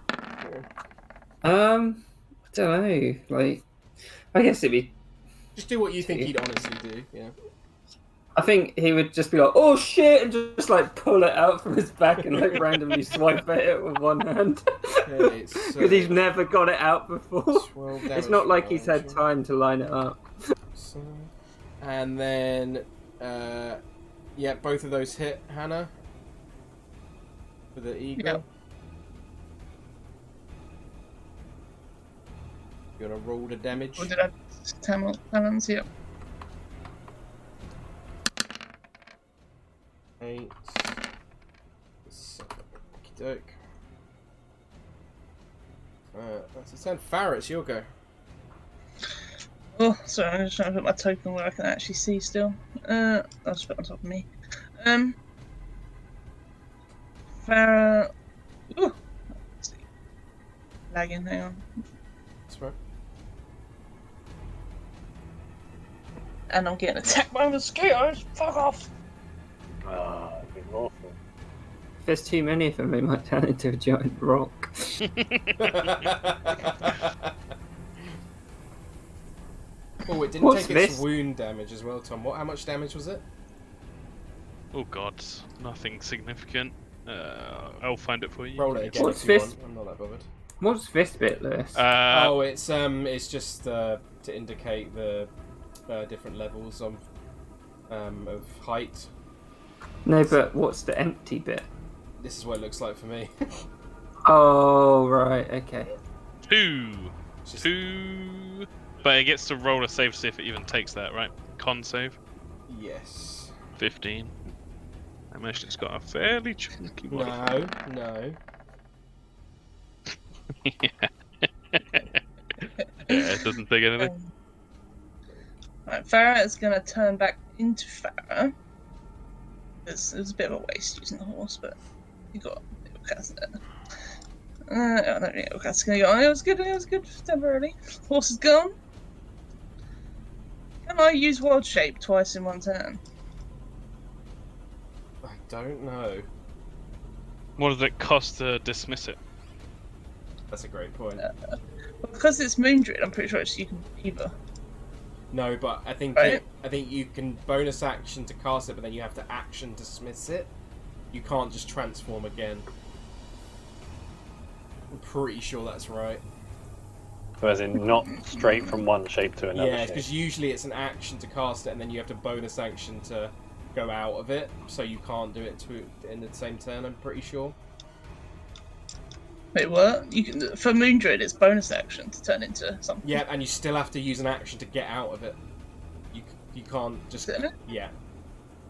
I don't know. Like, I guess it'd be. Just do what you think he'd honestly do, yeah. I think he would just be like, "Oh shit," and just like pull it out from his back and like randomly swipe at it with one hand. Okay, Because he's never got it out before. 12 It's damage not from like he's had Nigel. time to line it up. So, and then, yeah, both of those hit Hannah for the eagle. Yep. You wanna roll the damage? Or did I talons? Yep. 8. 7. Okey-doke. That's a 10. Farrah, it's your go. Oh, sorry, I'm just trying to put my token where I can actually see still. I'll just put it on top of me. Farrah. Ooh. Let's see. Lagging, hang on. That's right. And I'm getting attacked by mosquitoes. Fuck off. Ah, it'd be awful. If there's too many of them, they might turn into a giant rock. Oh, it didn't What's take its this? wound damage as well, Tom. How much damage was it? Oh god, nothing significant. I'll find it for you. Roll it again What's if you this? want. I'm not that bothered. What's this bit, Lewis? Oh, it's just to indicate the different levels of height. No, but what's the empty bit? This is what it looks like for me. Oh, right, okay. 2. Just- 2. But it gets to roll a save to see if it even takes that, right? Con save. Yes. 15. I imagine it's got a fairly chunky one. No. Yeah, it doesn't take anything. Right, Farrah is going to turn back into Farrah. It was a bit of a waste using the horse, but you got Ilkaas there. I don't think Ilkaas is going to go on. It was good temporarily. Horse is gone. Can I use Wild Shape twice in one turn? I don't know. What does it cost to dismiss it? That's a great point. Because it's Moondred, I'm pretty sure you can either. No, but I think Right. I think you can bonus action to cast it, but then you have to action dismiss it. You can't just transform again. I'm pretty sure that's right. So as in not straight from one shape to another Yeah, shape. because usually it's an action to cast it, and then you have to bonus action to go out of it, so you can't do it in the same turn. I'm pretty sure. Wait, what? You can for Moon Druid, it's bonus action to turn into something. Yeah, and you still have to use an action to get out of it. You can't just yeah.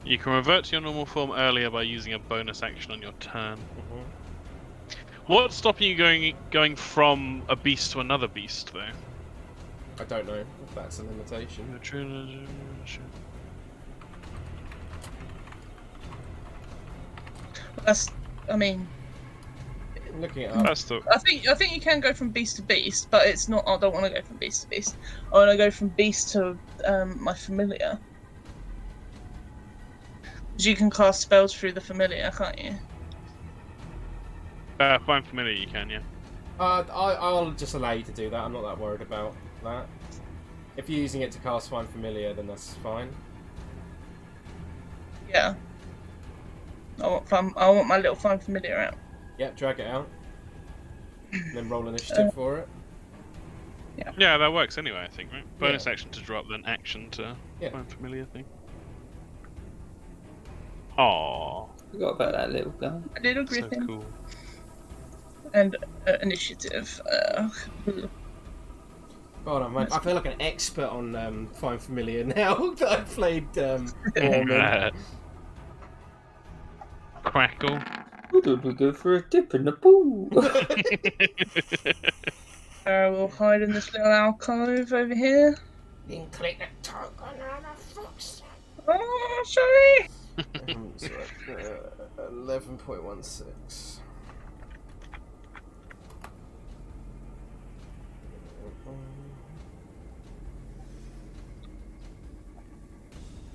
You can revert to your normal form earlier by using a bonus action on your turn. What's stopping you going from a beast to another beast, though? I don't know if that's a limitation. I mean, looking at That's the... I think you can go from beast to beast, but it's not. I don't want to go from beast to beast. I want to go from beast to my familiar. Because you can cast spells through the familiar, can't you? Find familiar, you can, yeah. I'll just allow you to do that. I'm not that worried about that. If you're using it to cast Find Familiar, then that's fine. Yeah. I want my little Find Familiar out. Yeah, drag it out. And then roll initiative for it. Yeah, that works anyway, I think, right? Bonus action to drop, then action to Yeah. find familiar thing. Aww. Forgot about that little guy. A little So griffin. cool. And initiative. God, I feel like an expert on Find Familiar now that I've played Mormon. Crackle. Why don't we go for a dip in the pool? We'll hide in this little alcove over here. Then click the token on the fox. Oh, sorry! 11.16.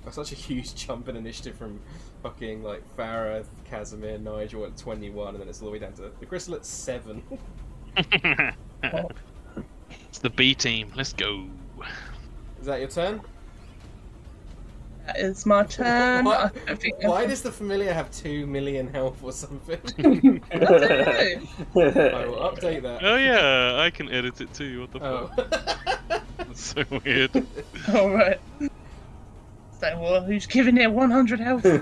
That's such a huge jump in initiative from fucking like Farrah, Casimir, Nigel at 21, and then it's all the way down to the Crystal at 7. It's the B team. Let's go. Is that your turn? That is my turn. Why, I think why does the familiar have 2 million health or something? I don't know. I will update that. Oh yeah, I can edit it too. What the Oh. fuck? That's so weird. Alright. So, well, who's giving it 100 health? Is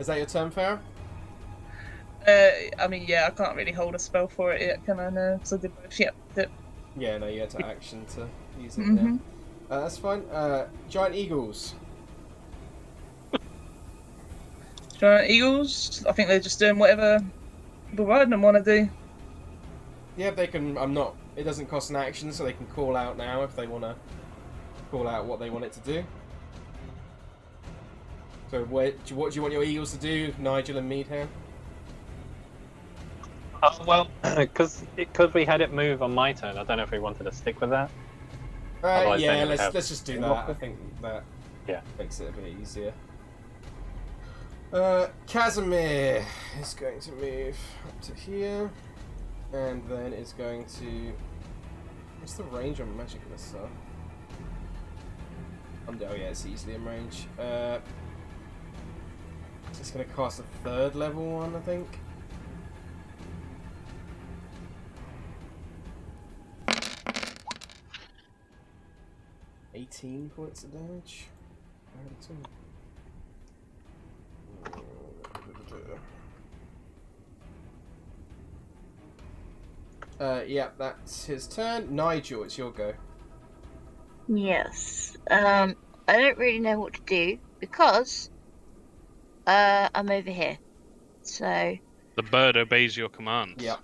that your turn, Farrah? I mean, yeah, I can't really hold a spell for it yet, can I? No, because I did both. Yep. Yeah, no, you had to action to use it now. That's fine. Giant Eagles. Giant Eagles, I think they're just doing whatever the Warden want to do. Yeah, they can. It doesn't cost an action, so they can call out now if they want to call out what they want it to do. So, what do you want your Eagles to do, Nigel and Meadhan? Well, because we had it move on my turn, I don't know if we wanted to stick with that. Otherwise, Yeah, then we'd have- let's just do that. I think that makes it a bit easier. Casimir is going to move up to here, and then is going to. What's the range on magic missile? Oh yeah, it's easily in range. It's going to cast a 3rd level one, I think. $18 points of damage. Yeah, that's his turn. Nigel, it's your go. Yes. I don't really know what to do because I'm over here. So. The bird obeys your commands. Yeah.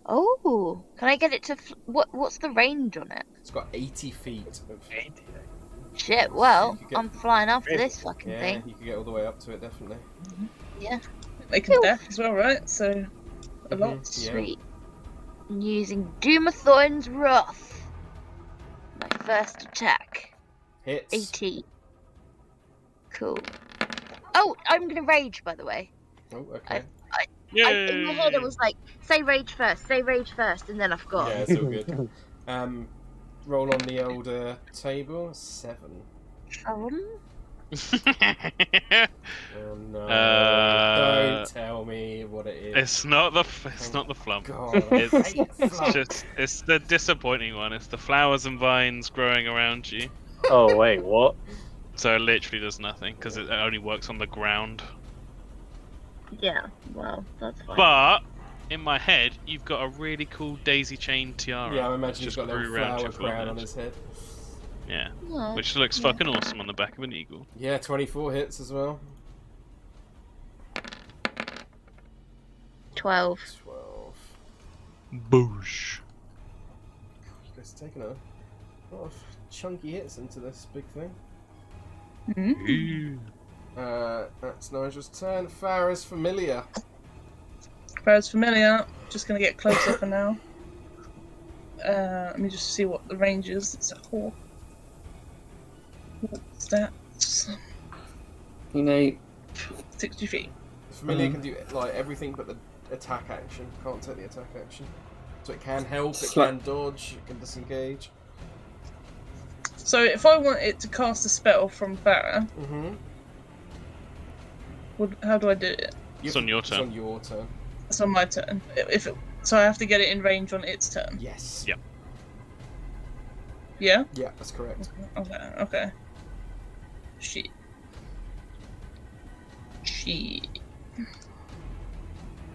Oh, can I get it to? What's the range on it? It's got 80 feet. Of... 80. Shit. Well, get... I'm flying after this fucking thing. Yeah, you can get all the way up to it, definitely. Yeah. They can dash as well, right? So, a lot. Yeah. Sweet. I'm using Doomthorn's Wrath. My first attack. Hits. 18. Cool. Oh, I'm gonna rage, by the way. Oh, okay. In my head, I was like, say rage first, and then I forgot. Yeah, it's all good. Roll on the old table. 7. Oh no! Don't tell me what it is. It's not the flump. God, It's the disappointing one. It's the flowers and vines growing around you. Oh wait, what? So it literally does nothing because it only works on the ground. Yeah, well, that's fine. But in my head, you've got a really cool daisy chain tiara. Yeah, I that's imagine he's just got a little grew around flower your crown on forehead. his head. Yeah, Oh, which looks yeah. fucking awesome on the back of an eagle. Yeah, 24 hits as well. 12. 12. Boosh. You guys are taking a lot of chunky hits into this big thing. Mm-hmm. That's Nigel's turn. Farrah's familiar. Farrah's familiar. Just gonna get closer for now. Let me just see what the range is. It's a 4. Stats. 60 feet. Familiar can do like everything but the attack action. Can't take the attack action. So it can help, it can dodge, it can disengage. So if I want it to cast a spell from Farrah, how do I do it? It's on your It's turn. on your turn. It's on my turn. So I have to get it in range on its turn. Yes. Yep. Yeah? Yeah, that's correct. Okay. Shit.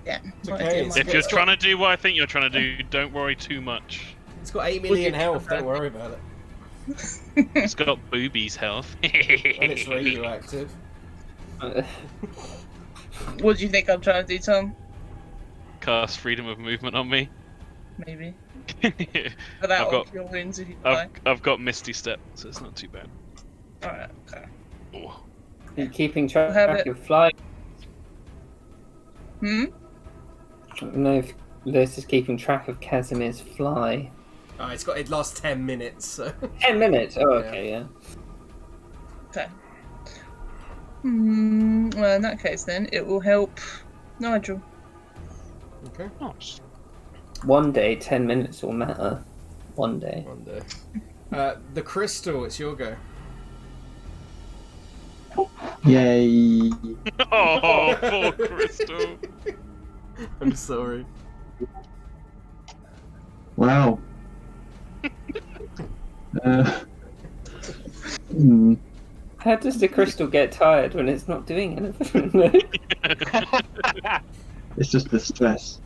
Damn. It's Might okay, do my If you're best. trying to do what I think you're trying to do, don't worry too much. It's got 8 million health, don't worry about it. It's got boobies health. And it's radioactive. What do you think I'm trying to do, Tom? Cast freedom of movement on me. Maybe. I've Without got- your wounds if you die. I've got Misty Step, so it's not too bad. Alright, okay. Oh. Are you keeping track Have of it. your flight? Hmm? I don't know if Lewis is keeping track of Casimir's fly. It lasts 10 minutes, so 10 minutes? Oh, okay, yeah. Okay. Well, in that case, then it will help Nigel. okay. Nice. One day, 10 minutes will matter. One day. One day. The crystal, it's your go. Yay! Oh, poor Crystal. I'm sorry. Wow. Hmm. How does the crystal get tired when it's not doing anything? It's just the stress.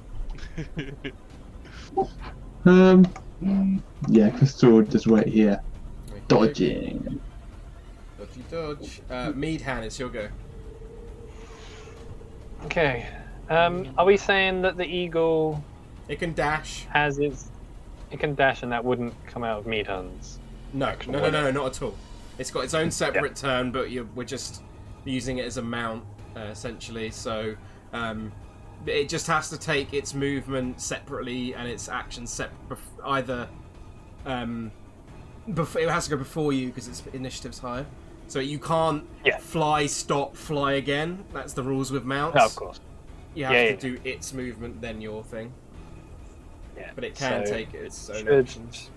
Yeah, Crystal just right here. Okay. Dodging. Dodgy dodge. Meadhan, it's your go. Okay. Are we saying that the eagle It can dash. has its... It can dash and that wouldn't come out of Meadhan's? No, not at all. It's got its own separate turn, but we're just using it as a mount, essentially. So it just has to take its movement separately and its actions separate. Either it has to go before you because its initiative's higher. So you can't fly, stop, fly again. That's the rules with mounts. No, of course. You have to do its movement, then your thing. Yeah. But it can So take its own should- actions.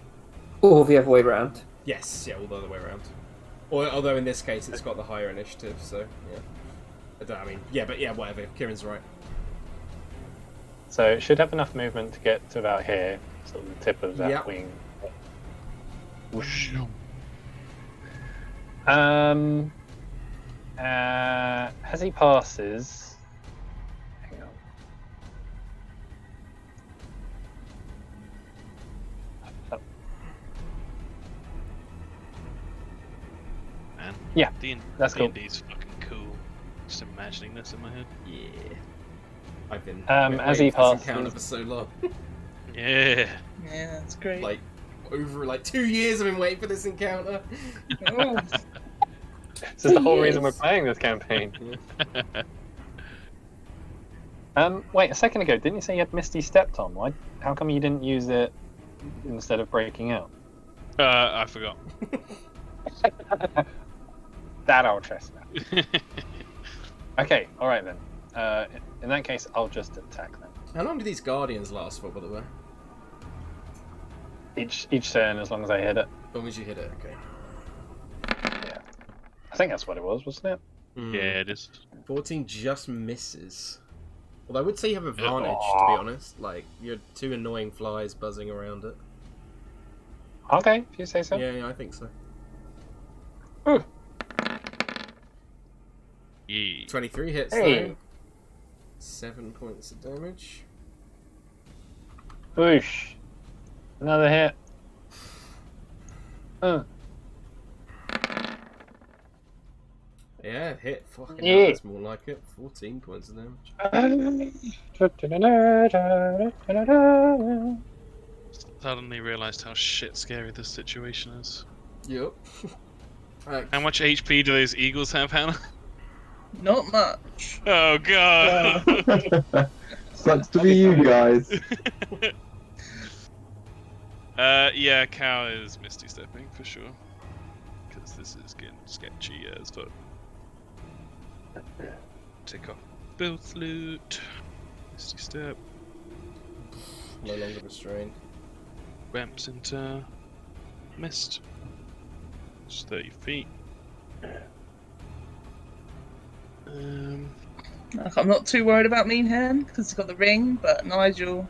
Or the other way around. Yes, yeah, all the other way around. Although in this case it's got the higher initiative, so yeah. I mean, whatever. Kieran's right. So it should have enough movement to get to about here, sort of the tip of that Yep. wing. Whoosh. As he passes, hang on. Man. Yeah, D&D, that's cool. D&D's fucking cool. Just imagining this in my head. Yeah. I've been as he waiting for this encounter passes- for so long. Yeah. Yeah, that's great. Like over 2 years I've been waiting for this encounter. Oh, This is the whole reason we're playing this campaign. Wait, a second ago, didn't you say you had Misty Stepped on? Why? How come you didn't use it instead of breaking out? I forgot. That I'll trust now. Okay, alright then. In that case, I'll just attack them. How long do these guardians last for, by the way? Each turn, as long as I hit it. As long as you hit it, okay. Yeah. I think that's what it was, wasn't it? Yeah, it is. 14 just misses. Although I would say you have advantage, to be honest. Like, you're 2 annoying flies buzzing around it. Okay, if you say so. Yeah, I think so. Ooh. 23 hits Hey. though. 7 points of damage. Boosh. Another hit. Yeah, hit. Fucking Yeah. hell, that's more like it. 14 points of damage. Suddenly realised how shit scary this situation is. Yep. How much HP do those eagles have, Hannah? Not much. Oh god! Sucks to be you guys. Yeah, Cow is Misty Stepping for sure. Because this is getting sketchy as fuck. Take off Bill Flute. Misty Step. No longer restrained. Ramps into Mist. It's 30 feet. Like, I'm not too worried about Meadhan because he's got the ring, but Nigel.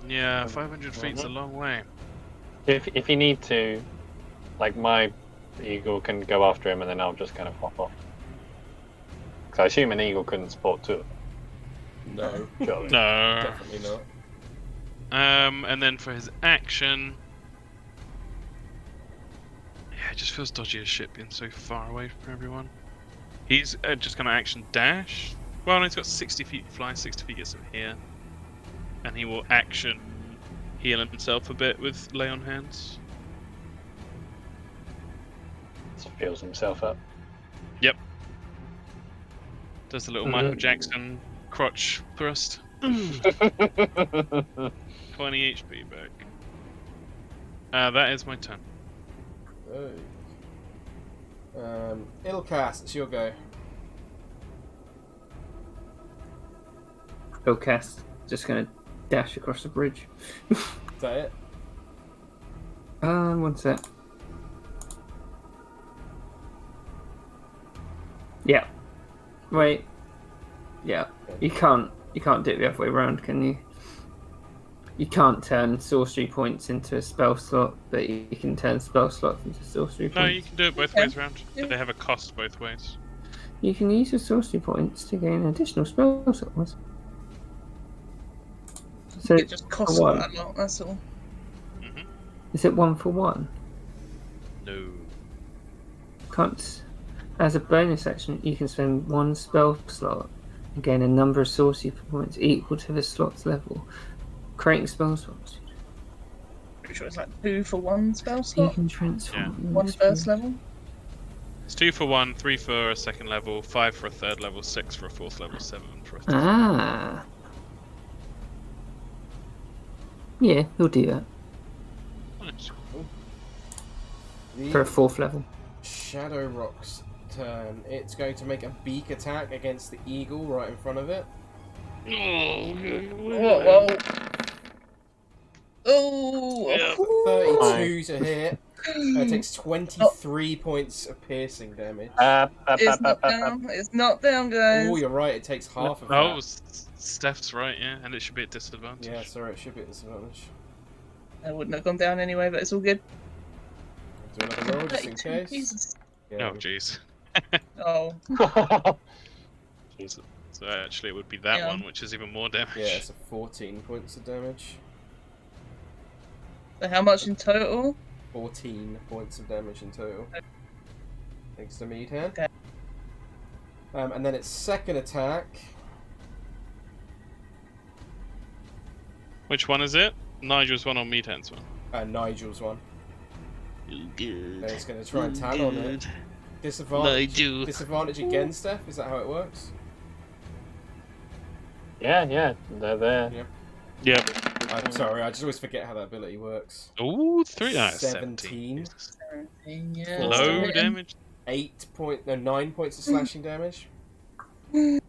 Yeah, 500 feet's a long way. If you need to, like my eagle can go after him, and then I'll just kind of hop off. Because I assume an eagle couldn't support two. No, Surely. No. definitely not. And then for his action, yeah, it just feels dodgy as shit being so far away from everyone. He's just gonna action dash. Well, he's got 60 feet fly, 60 feet gets him here, and he will action heal himself a bit with lay on hands. Just feels himself up. Yep. Does the little Michael Jackson crotch thrust. 20 HP back. That is my turn. Oh. Ilkaas, it's your go. Ilkaas just gonna dash across the bridge. Is that it? One sec. Yeah. Wait. Yeah. You can't do it the other way around, can you? You can't turn sorcery points into a spell slot, but you can turn spell slots into sorcery points. No, you can do it both ways around. But they have a cost both ways. You can use your sorcery points to gain additional spell slots. So It just costs one. quite a lot, that's all. Is it 1 for 1? No. Can't. As a bonus action, you can spend 1 spell slot and gain a number of sorcery points equal to the slot's level, creating spell slots. Pretty sure it's like 2 for 1 spell You slot. can transform. 1 first level. It's 2 for 1, 3 for a second level, 5 for a third level, 6 for a fourth level, 7 for a third. Ah. Yeah, he'll do that Nice. for a 4th level. Shadow Rock's turn. It's going to make a beak attack against the eagle right in front of it. Whoa. Oh! 32 to hit. It takes 23 points of piercing damage. It's not down. It's not down, guys. Oh, you're right. It takes half of Oh, that. Steph's right, yeah, and it should be at disadvantage. Yeah, sorry. It should be at disadvantage. I wouldn't have gone down anyway, but it's all good. Do another roll just in 32, case. Jesus. Yeah. Oh, jeez. Oh. Jesus. So actually, it would be that Yeah. one, which is even more damage. Yeah, it's a 14 points of damage. So how much in total? 14 points of damage in total. Thanks to Meadhan. Okay. And then its second attack. Which one is it? Nigel's one or Meadhan's one? Nigel's one. Good. And it's going to try and tag on it. Disadvantage. Nigel. Disadvantage again, Steph? Is that how it works? Yeah, they're there. Yep. I'm sorry, I just always forget how that ability works. Ooh, 17. 17. Yeah. Low damage. 9 points of slashing damage. And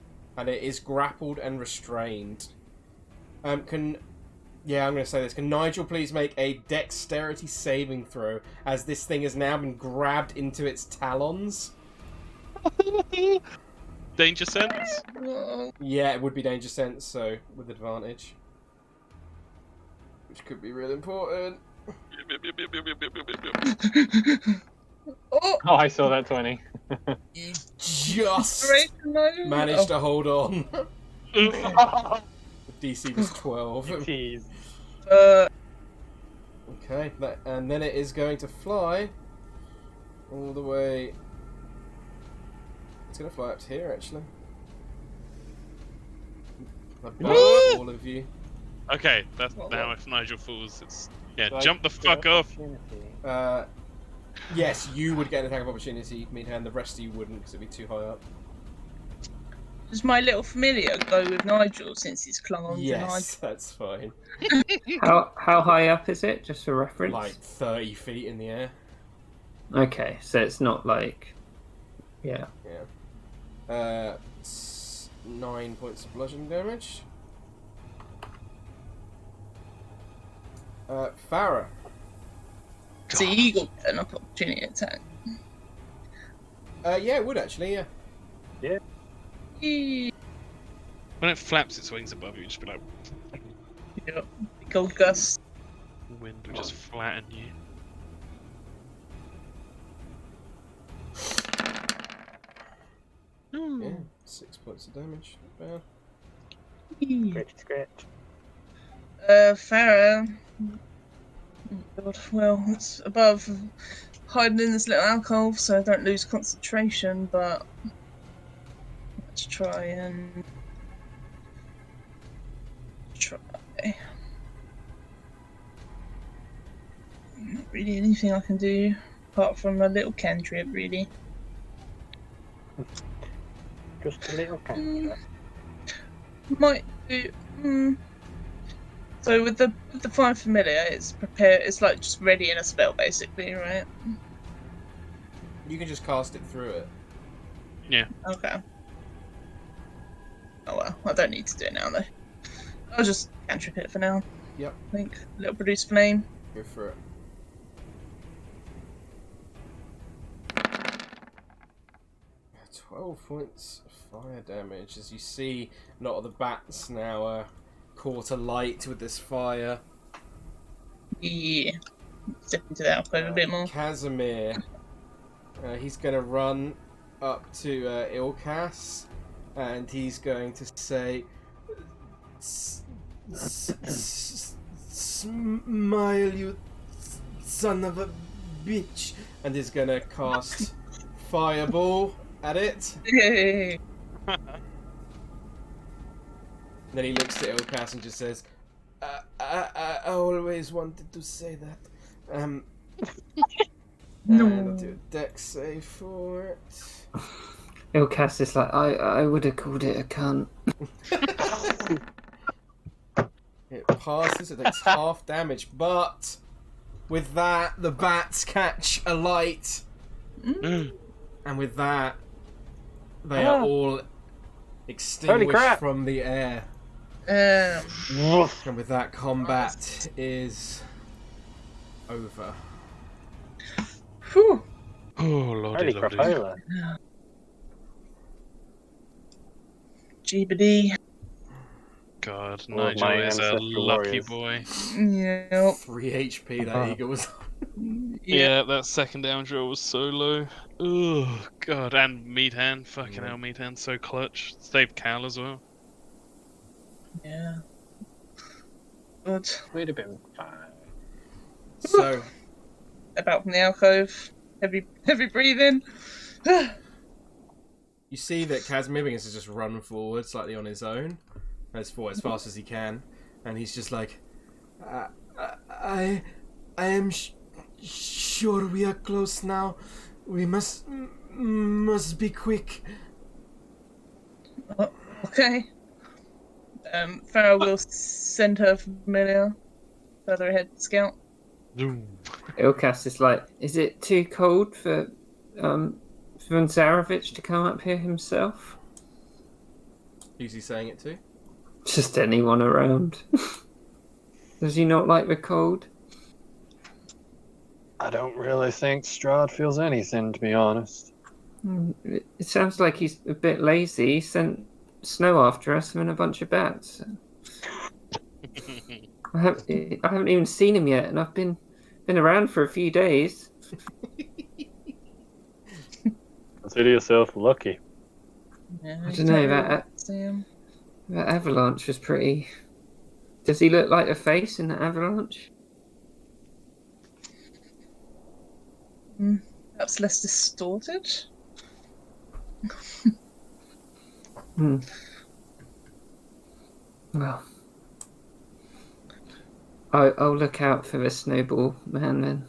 it is grappled and restrained. I'm going to say this. Can Nigel please make a dexterity saving throw as this thing has now been grabbed into its talons? Danger sense? Yeah, it would be danger sense, so with advantage. Which could be real important. Oh! Oh, I saw that 20. You just Inspiration, Nigel? managed to hold on. The DC was 12. Jeez. Okay, and then it is going to fly all the way. It's going to fly up to here, actually. Above all of you. Okay, that's now if Nigel falls, it's Do I jump the get fuck off. opportunity? Yes, you would get an attack of opportunity, Meadhan. The rest of you wouldn't because it'd be too high up. Does my little familiar go with Nigel since he's clung on to Nigel? Yes, that's fine. How high up is it, just for reference? Like 30 feet in the air. Okay, so it's not like... Yeah. Yeah. 9 points of bludgeoning damage. Farrah. So you got an opportunity attack. Yeah, it would actually, yeah. When it flaps its wings above you, just be like, Yep. Gold gust. the wind will just flatten you. Yeah, 6 points of damage. Not bad. Scratch. Farrah. God, well, it's above hiding in this little alcove so I don't lose concentration, but let's try and not really anything I can do apart from a little cantrip, really. Just a little cantrip. Might do. So with the fine familiar, it's prepared. It's like just ready in a spell, basically, right? You can just cast it through it. Okay. Oh well, I don't need to do it now though. I'll just cantrip it for now. Yep. I think little produce flame. Go for it. Yeah, 12 points of fire damage as you see a lot of the bats now are caught alight with this fire. Yeah. Step into that alcove a bit more. Casimir. He's going to run up to Ilkaas and he's going to say, "Smile, you son of a bitch," and he's going to cast Fireball at it. Yay. Then he looks at Ilkaas and just says, I always wanted to say that. No. And I'll do a dex save for it. Ilkaas is like, I would have called it a cunt. It passes, it takes half damage, but with that, the bats catch a light. And with that, they are all extinguished from the air. And with that, combat is over. Whew. Oh, lordy, Holy lordy. crapola. Jeebity. God, All of Nigel my is a ancestral lucky warriors. boy. Yep. 3 HP that eagle was. Yeah, that second damage roll was so low. Oh, God. And Meadhan. Fucking hell, Meadhan. So clutch. Saved Cal as well. Yeah. Good. We'd have been fine. So, About from the alcove. Heavy breathing. you see that Casimir has just run forward slightly on his own, as fast as he can, and he's just like, I am sure we are close now. We must be quick. Okay. Farrah will send her familiar further ahead to scout. Ilkaas is like, is it too cold for Zarovich to come up here himself? Who's he saying it to? Just anyone around. Does he not like the cold? I don't really think Strahd feels anything, to be honest. It sounds like he's a bit lazy. He sent snow after us and a bunch of bats. I haven't even seen him yet, and I've been around for a few days. Consider yourself lucky. Yeah, I you don't know, can't that- really see him. That avalanche was pretty. Does he look like a face in the avalanche? Perhaps less distorted. Well, I'll look out for the snowball man then.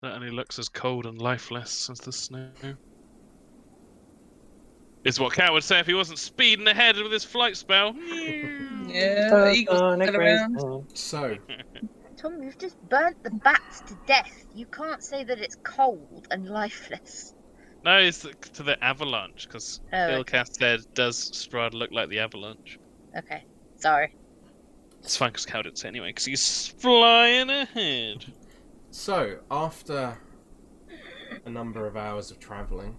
Certainly looks as cold and lifeless as the snow. Is what Cat would say if he wasn't speeding ahead with his flight spell. Yeah, the eagle's still around. So, Tom, you've just burnt the bats to death. You can't say that it's cold and lifeless. No, it's to the avalanche, because Oh, okay. Ilkaas said, does Strahd look like the avalanche? Okay, sorry. It's fine, because Cal didn't say anyway, because he's flying ahead. So, after a number of hours of travelling,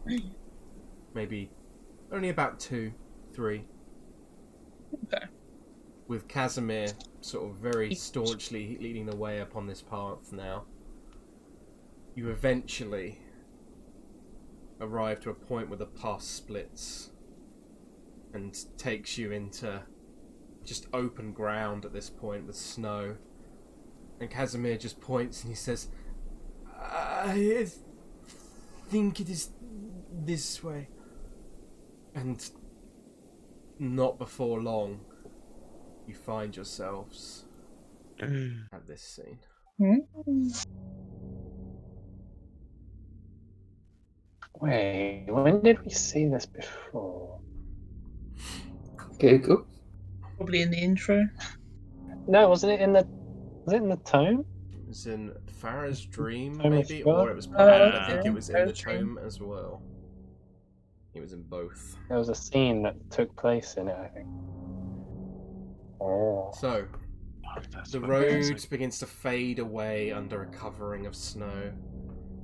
maybe only about 2, 3, Okay. with Casimir sort of very staunchly leading the way upon this path now, you eventually arrive to a point where the pass splits and takes you into just open ground at this point with snow. And Casimir just points and he says, I think it is this way. And not before long, you find yourselves at this scene. Wait, when did we see this before? Google. Probably in the intro. No, wasn't it in the? Was it in the tome? It was in Farrah's dream, Tome of maybe, Strahd? or it was planned. I okay. think it was in the Farrah's dream. tome as well. It was in both. There was a scene that took place in it, I think. Oh. So, That's the what road it is. begins to fade away under a covering of snow,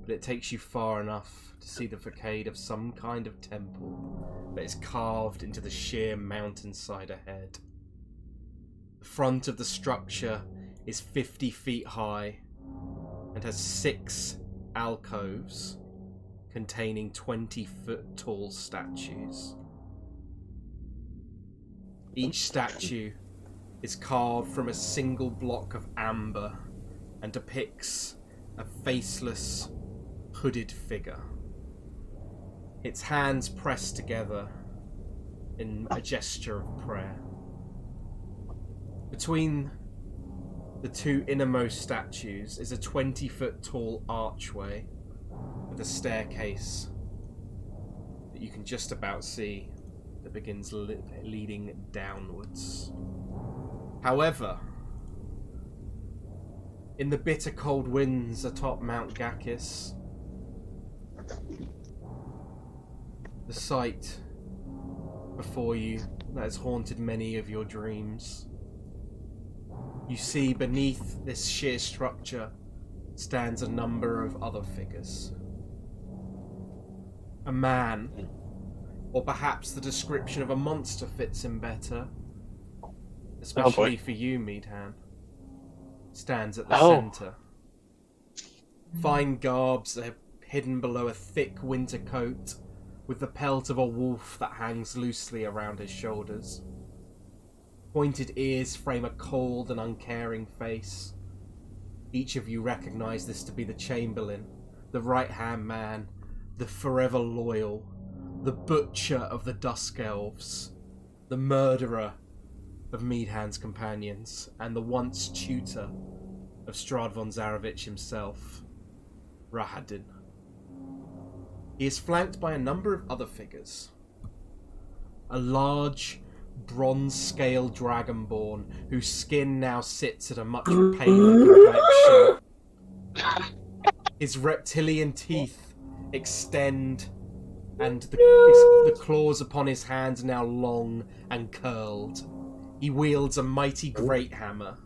but it takes you far enough to see the facade of some kind of temple that is carved into the sheer mountainside ahead. The front of the structure is 50 feet high and has 6 alcoves containing 20-foot tall statues. Each statue is carved from a single block of amber and depicts a faceless, hooded figure. Its hands pressed together in a gesture of prayer. Between the 2 innermost statues is a 20-foot tall archway with a staircase that you can just about see that begins leading downwards. However, in the bitter cold winds atop Mount Gakis, the sight before you that has haunted many of your dreams, you see beneath this sheer structure stands a number of other figures. A man, or perhaps the description of a monster fits him better, especially for you, Meadhan, stands at the centre. Fine garbs are hidden below a thick winter coat, with the pelt of a wolf that hangs loosely around his shoulders. Pointed ears frame a cold and uncaring face. Each of you recognise this to be the Chamberlain, the right-hand man, the forever loyal, the butcher of the Dusk Elves, the murderer of Meadhan's companions, and the once tutor of Strahd von Zarovich himself, Rahadin. He is flanked by a number of other figures. A large, bronze-scale dragonborn whose skin now sits at a much paler complexion. His reptilian teeth extend, and the claws upon his hands are now long and curled. He wields a mighty great hammer.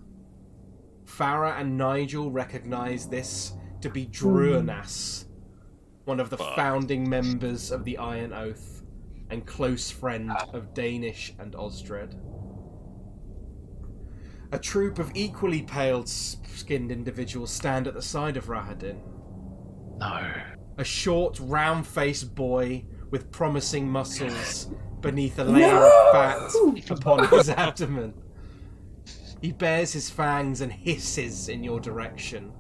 Farrah and Nigel recognise this to be Druanas, one of the founding members of the Iron Oath, and close friend of Danish and Osdred. A troop of equally pale-skinned individuals stand at the side of Rahadin. No. A short, round-faced boy with promising muscles beneath a layer of fat upon his abdomen. He bares his fangs and hisses in your direction.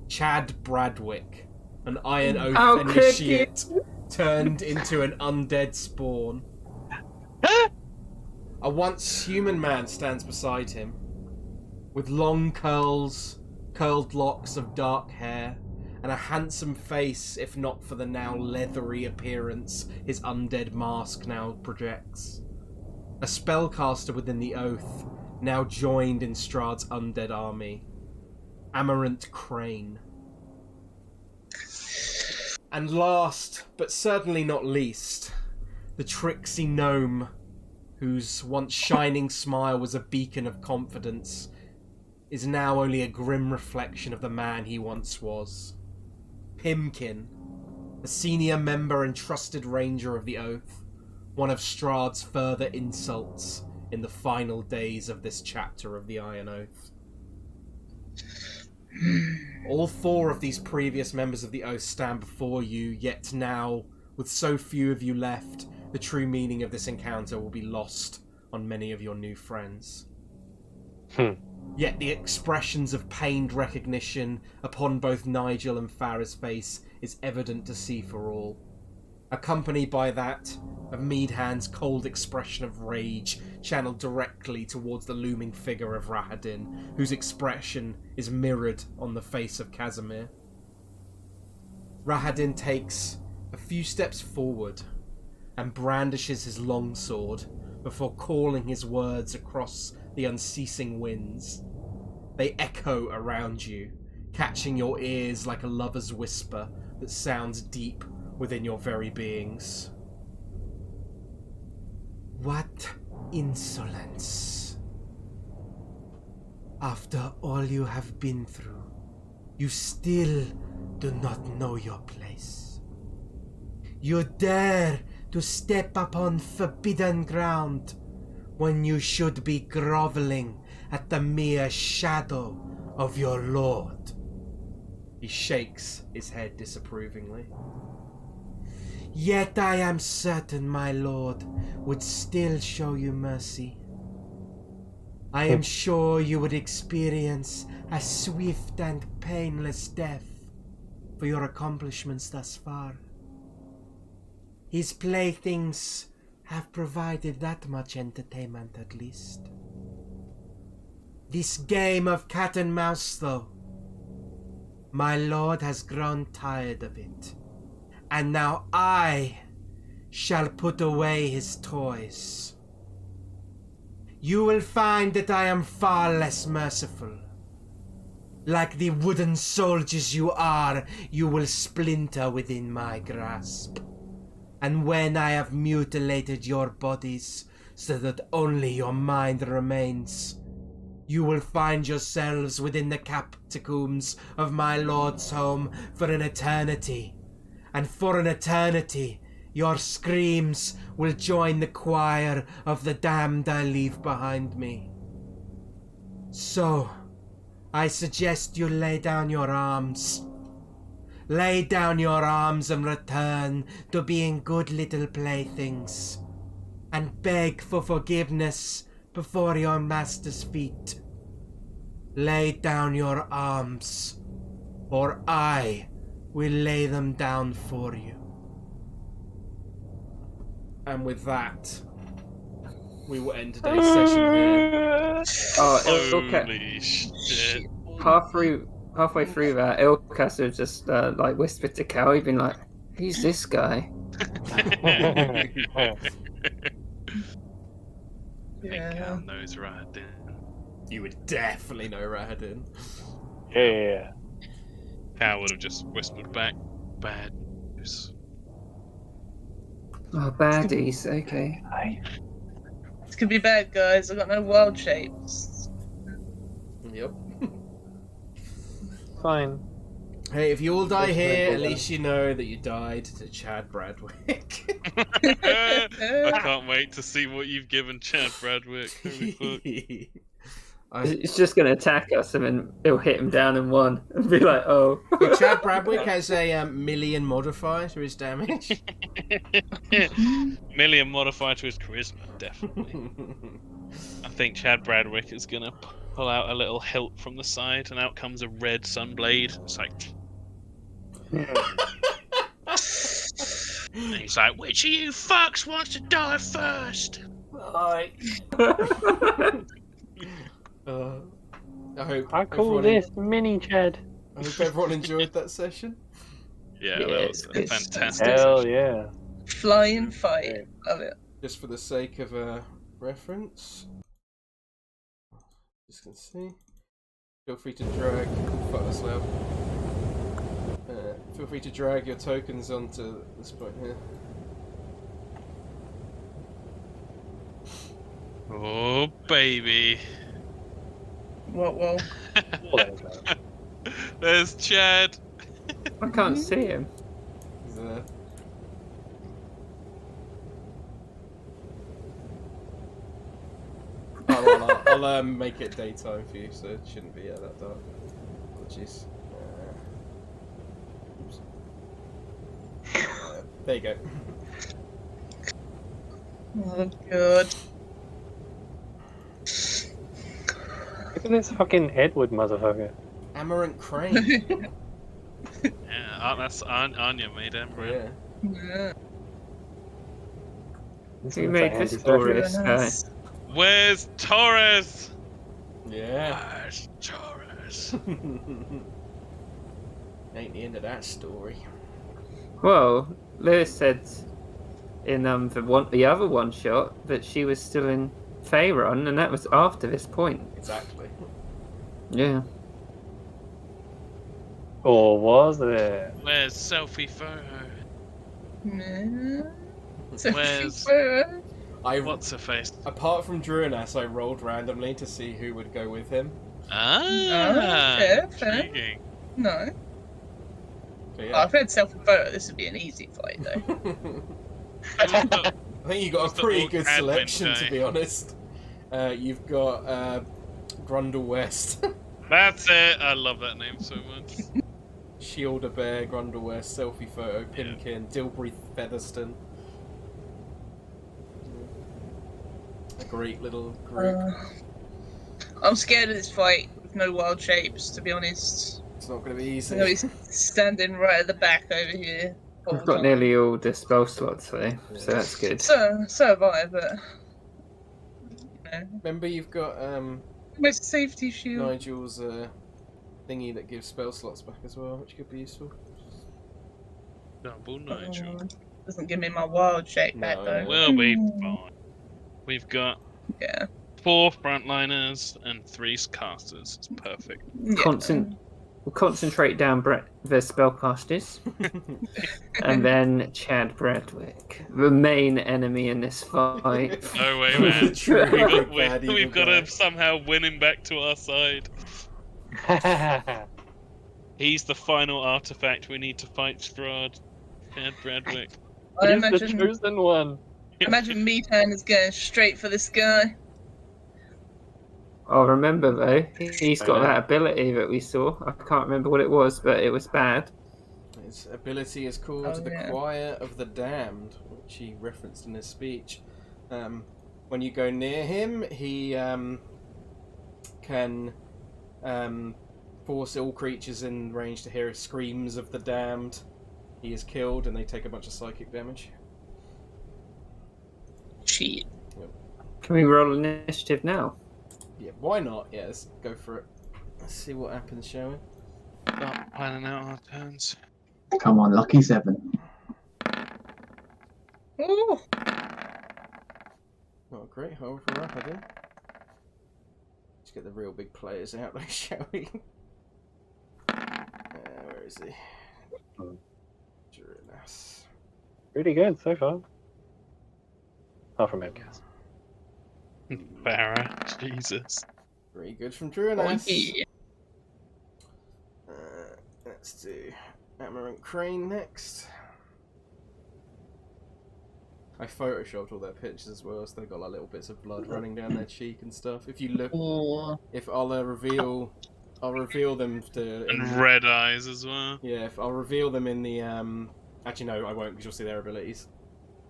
Chad Bradwick, an Iron Oath initiate, turned into an undead spawn. A once human man stands beside him, with long curled locks of dark hair, and a handsome face, if not for the now leathery appearance his undead mask now projects. A spellcaster within the Oath, now joined in Strahd's undead army. Amaranth Crane. And last, but certainly not least, the tricksy gnome, whose once shining smile was a beacon of confidence, is now only a grim reflection of the man he once was. Pimkin, a senior member and trusted ranger of the Oath, one of Strahd's further insults in the final days of this chapter of the Iron Oath. All 4 of these previous members of the Oath stand before you, yet now, with so few of you left, the true meaning of this encounter will be lost on many of your new friends. Yet the expressions of pained recognition upon both Nigel and Farrah's face is evident to see for all, accompanied by that of Meadhan's cold expression of rage channeled directly towards the looming figure of Rahadin, whose expression is mirrored on the face of Casimir. Rahadin takes a few steps forward and brandishes his longsword before calling his words across the unceasing winds. They echo around you, catching your ears like a lover's whisper that sounds deep within your very beings. What insolence! After all you have been through, you still do not know your place. You dare to step upon forbidden ground when you should be groveling at the mere shadow of your lord. He shakes his head disapprovingly. Yet I am certain my lord would still show you mercy. I am sure you would experience a swift and painless death for your accomplishments thus far. His playthings have provided that much entertainment at least. This game of cat and mouse, though, my lord has grown tired of it, and now I shall put away his toys. You will find that I am far less merciful. Like the wooden soldiers you are, you will splinter within my grasp. And when I have mutilated your bodies so that only your mind remains, you will find yourselves within the catacombs of my lord's home for an eternity. And for an eternity, your screams will join the choir of the damned I leave behind me. So, I suggest you lay down your arms. Lay down your arms and return to being good little playthings, and beg for forgiveness before your master's feet. Lay down your arms, or I will lay them down for you. And with that, we will end today's session here. Oh, Holy shit. Halfway through that, Ilkaas had just like whispered to Cal. He'd been like, "Who's this guy?" Cal knows Rahadin. You would definitely know Rahadin. Yeah. Cal would have just whispered back, bad news. Oh, baddies. Okay. This could be bad, guys. I've got no wild shapes. Yep. Fine. Hey, if you all die here, at least you know that you died to Chad Bradwick. I can't wait to see what you've given Chad Bradwick. Holy fuck. It's just going to attack us, and then it'll hit him down in one, and be like, "Oh." Well, Chad Bradwick has a million modifier to his damage. Million modifier to his charisma, definitely. I think Chad Bradwick is gonna pull out a little hilt from the side, and out comes a red sunblade. It's like, and he's like, "Which of you fucks wants to die first?" I hope. I call everyone this mini Chad. I hope everyone enjoyed that session. Yeah, Yeah, that was a it's fantastic. Hell session. yeah. Flying fight. Love it. Just for the sake of reference. Just gonna see. Feel free to drag. Fuck this loud. Feel free to drag your tokens onto this point here. Oh baby. Whoa. There's Chad. I can't see him. He's there. I'll make it daytime for you, so it shouldn't be that dark. Apologies. Oops. There you go. Oh god. Look at this fucking Edward motherfucker. Amaranth Crane. Yeah, that's Anja made him. Yeah. Yeah. Who made this glorious guy? Nice. Where's Torres? Yeah. Where's Torres? Ain't the end of that story. Well, Lewis said in the other one shot that she was still in Faerun, and that was after this point. Exactly. Yeah. Or was it? Where's selfie photo? Yeah. Where's- I What's her face? apart from Druinas, I rolled randomly to see who would go with him. Ah, fair. intriguing. No. So, Oh, yeah. if I had selfie photo, this would be an easy fight though. I think you got What's a the pretty orc good admin selection, say? to be honest. You've got Grundle West, That's it. I love that name so much. Shielder Bear, Grundle West, Selfie Photo, Pimkin, Dilbury Featherston. A great little group. I'm scared of this fight with no wild shapes, to be honest. It's not going to be I'm gonna easy. be standing right at the back over here. I've got nearly all the spell slots though, so that's good. So have I, but you know, Remember, you've got my safety shield. Nigel's thingy that gives spell slots back as well, which could be useful. Double Nigel. Doesn't give me my wild shape back No, though. no. We'll be fine. We've got Yeah. 4 frontliners and 3 casters. It's perfect. Yeah. We'll concentrate down the spellcasters, and then Chad Bradwick, the main enemy in this fight. No way, man. True. We've got to somehow win him back to our side. He's the final artifact we need to fight Strahd. Chad Bradwick. I He's the imagine chosen one. Meadhan is going straight for this guy. Oh, remember though, he's got that ability that we saw. I can't remember what it was, but it was bad. His ability is called Oh, the yeah. Choir of the Damned, which he referenced in his speech. When you go near him, he can force all creatures in range to hear screams of the damned. He is killed, and they take a bunch of psychic damage. Shit. Can we roll initiative now? Yeah, why not? Yeah, let's go for it. Let's see what happens, shall we? Start planning out our turns. Come on, lucky 7. Oh, Not great, however, up I did. Let's get the real big players out there, shall we? Where is he? Druinas. Pretty good so far. Apart from Ilkaas. Farrah, Jesus. Very good from oh Druinas. yeah. Let's do Amaranth Crane next. I photoshopped all their pictures as well, so they got like little bits of blood running down their cheek and stuff. If you look, if I'll reveal them to. And red eyes as well. Yeah, if I'll reveal them in the Actually, no, I won't because you'll see their abilities.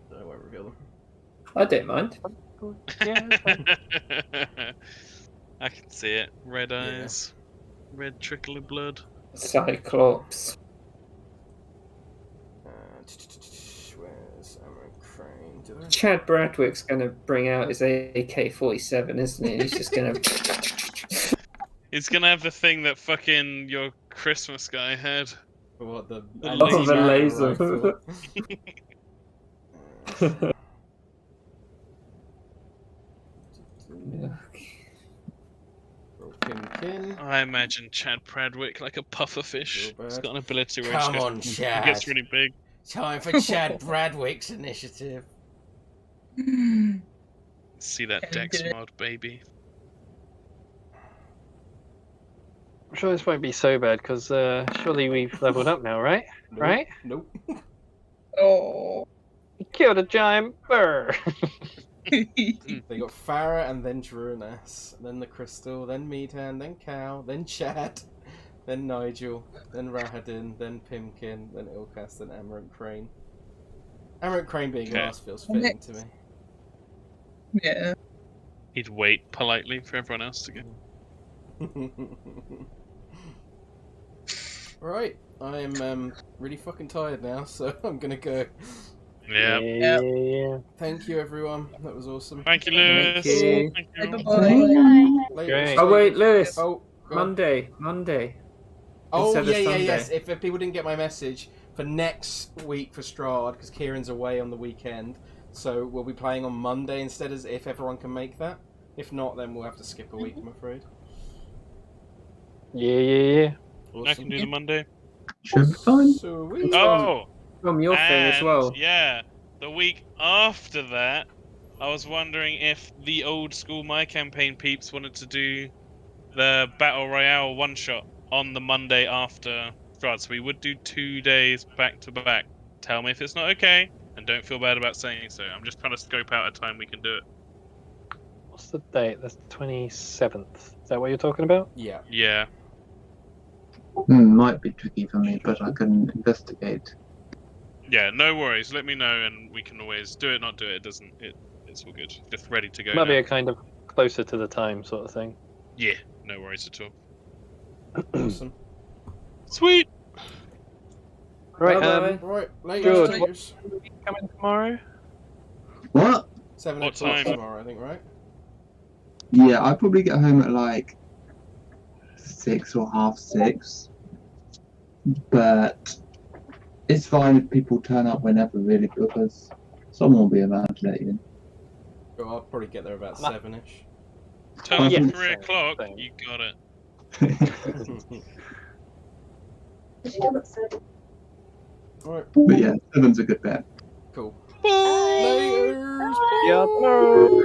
So I won't reveal them. I don't mind. I can see it. Red eyes, red trickle of blood. Cyclops. Where's Crane? Chad Bradwick's going to bring out his AK-47, isn't he? He's just going to... He's gonna have the thing that fucking your Christmas guy had. What the laser. Pin. I imagine Chad Bradwick like a pufferfish. He's got an ability where Come he on, Chad. gets really big. Time for Chad Bradwick's initiative. See that Dex mod, baby. I'm sure this won't be so bad because surely we've leveled up now, right? Nope. Right? Nope. Oh. You killed a giant bird. They got Farrah and then Drunas, then the Crystal, then Meadhan, then Cal, then Chad, then Nigel, then Rahadin, then Pimkin, then Ilkaas, then Amaranth Crane. Amaranth Crane being last feels fitting to me. Yeah. He'd wait politely for everyone else to go. Right, I am really fucking tired now, so I'm gonna go. Yeah. Thank you, everyone. That was awesome. Thank you, Lewis. Thank you. Thank you. Bye-bye. Later. Oh, wait, Lewis. Oh, go on. Monday. Oh, Instead of yeah, Sunday. yes. If people didn't get my message, for next week for Strahd, because Kieran's away on the weekend, so we'll be playing on Monday instead, as if everyone can make that. If not, then we'll have to skip a week, I'm afraid. Yeah. Awesome. I can do the Monday. Should be fine. Sweet. Oh! From your thing as well. Yeah, the week after that, I was wondering if the old school My Campaign peeps wanted to do the Battle Royale one-shot on the Monday after Strahd. So we would do 2 days back to back. Tell me if it's not okay, and don't feel bad about saying so. I'm just trying to scope out a time we can do it. What's the date? That's the 27th. Is that what you're talking about? Yeah. Yeah. Might be tricky for me, but I can investigate. Yeah, no worries. Let me know, and we can always do it, not do it. It's all good. Just ready to go. Might be now. a kind of closer to the time sort of thing. Yeah, no worries at all. Awesome. Sweet. Right, Bye-bye. Right, later. George, Laters. coming tomorrow? What? 7 What o'clock time? tomorrow, I think, right? Yeah, I'd probably get home at like 6 or half 6. But it's fine if people turn up whenever, really, because someone will be around to let you in. Oh, I'll probably get there about 7ish. Turn up Yeah. at 3 o'clock. Same. You got it. Alright, But yeah, 7's a good bet. cool. Bye. Laters. Yeah, tomorrow.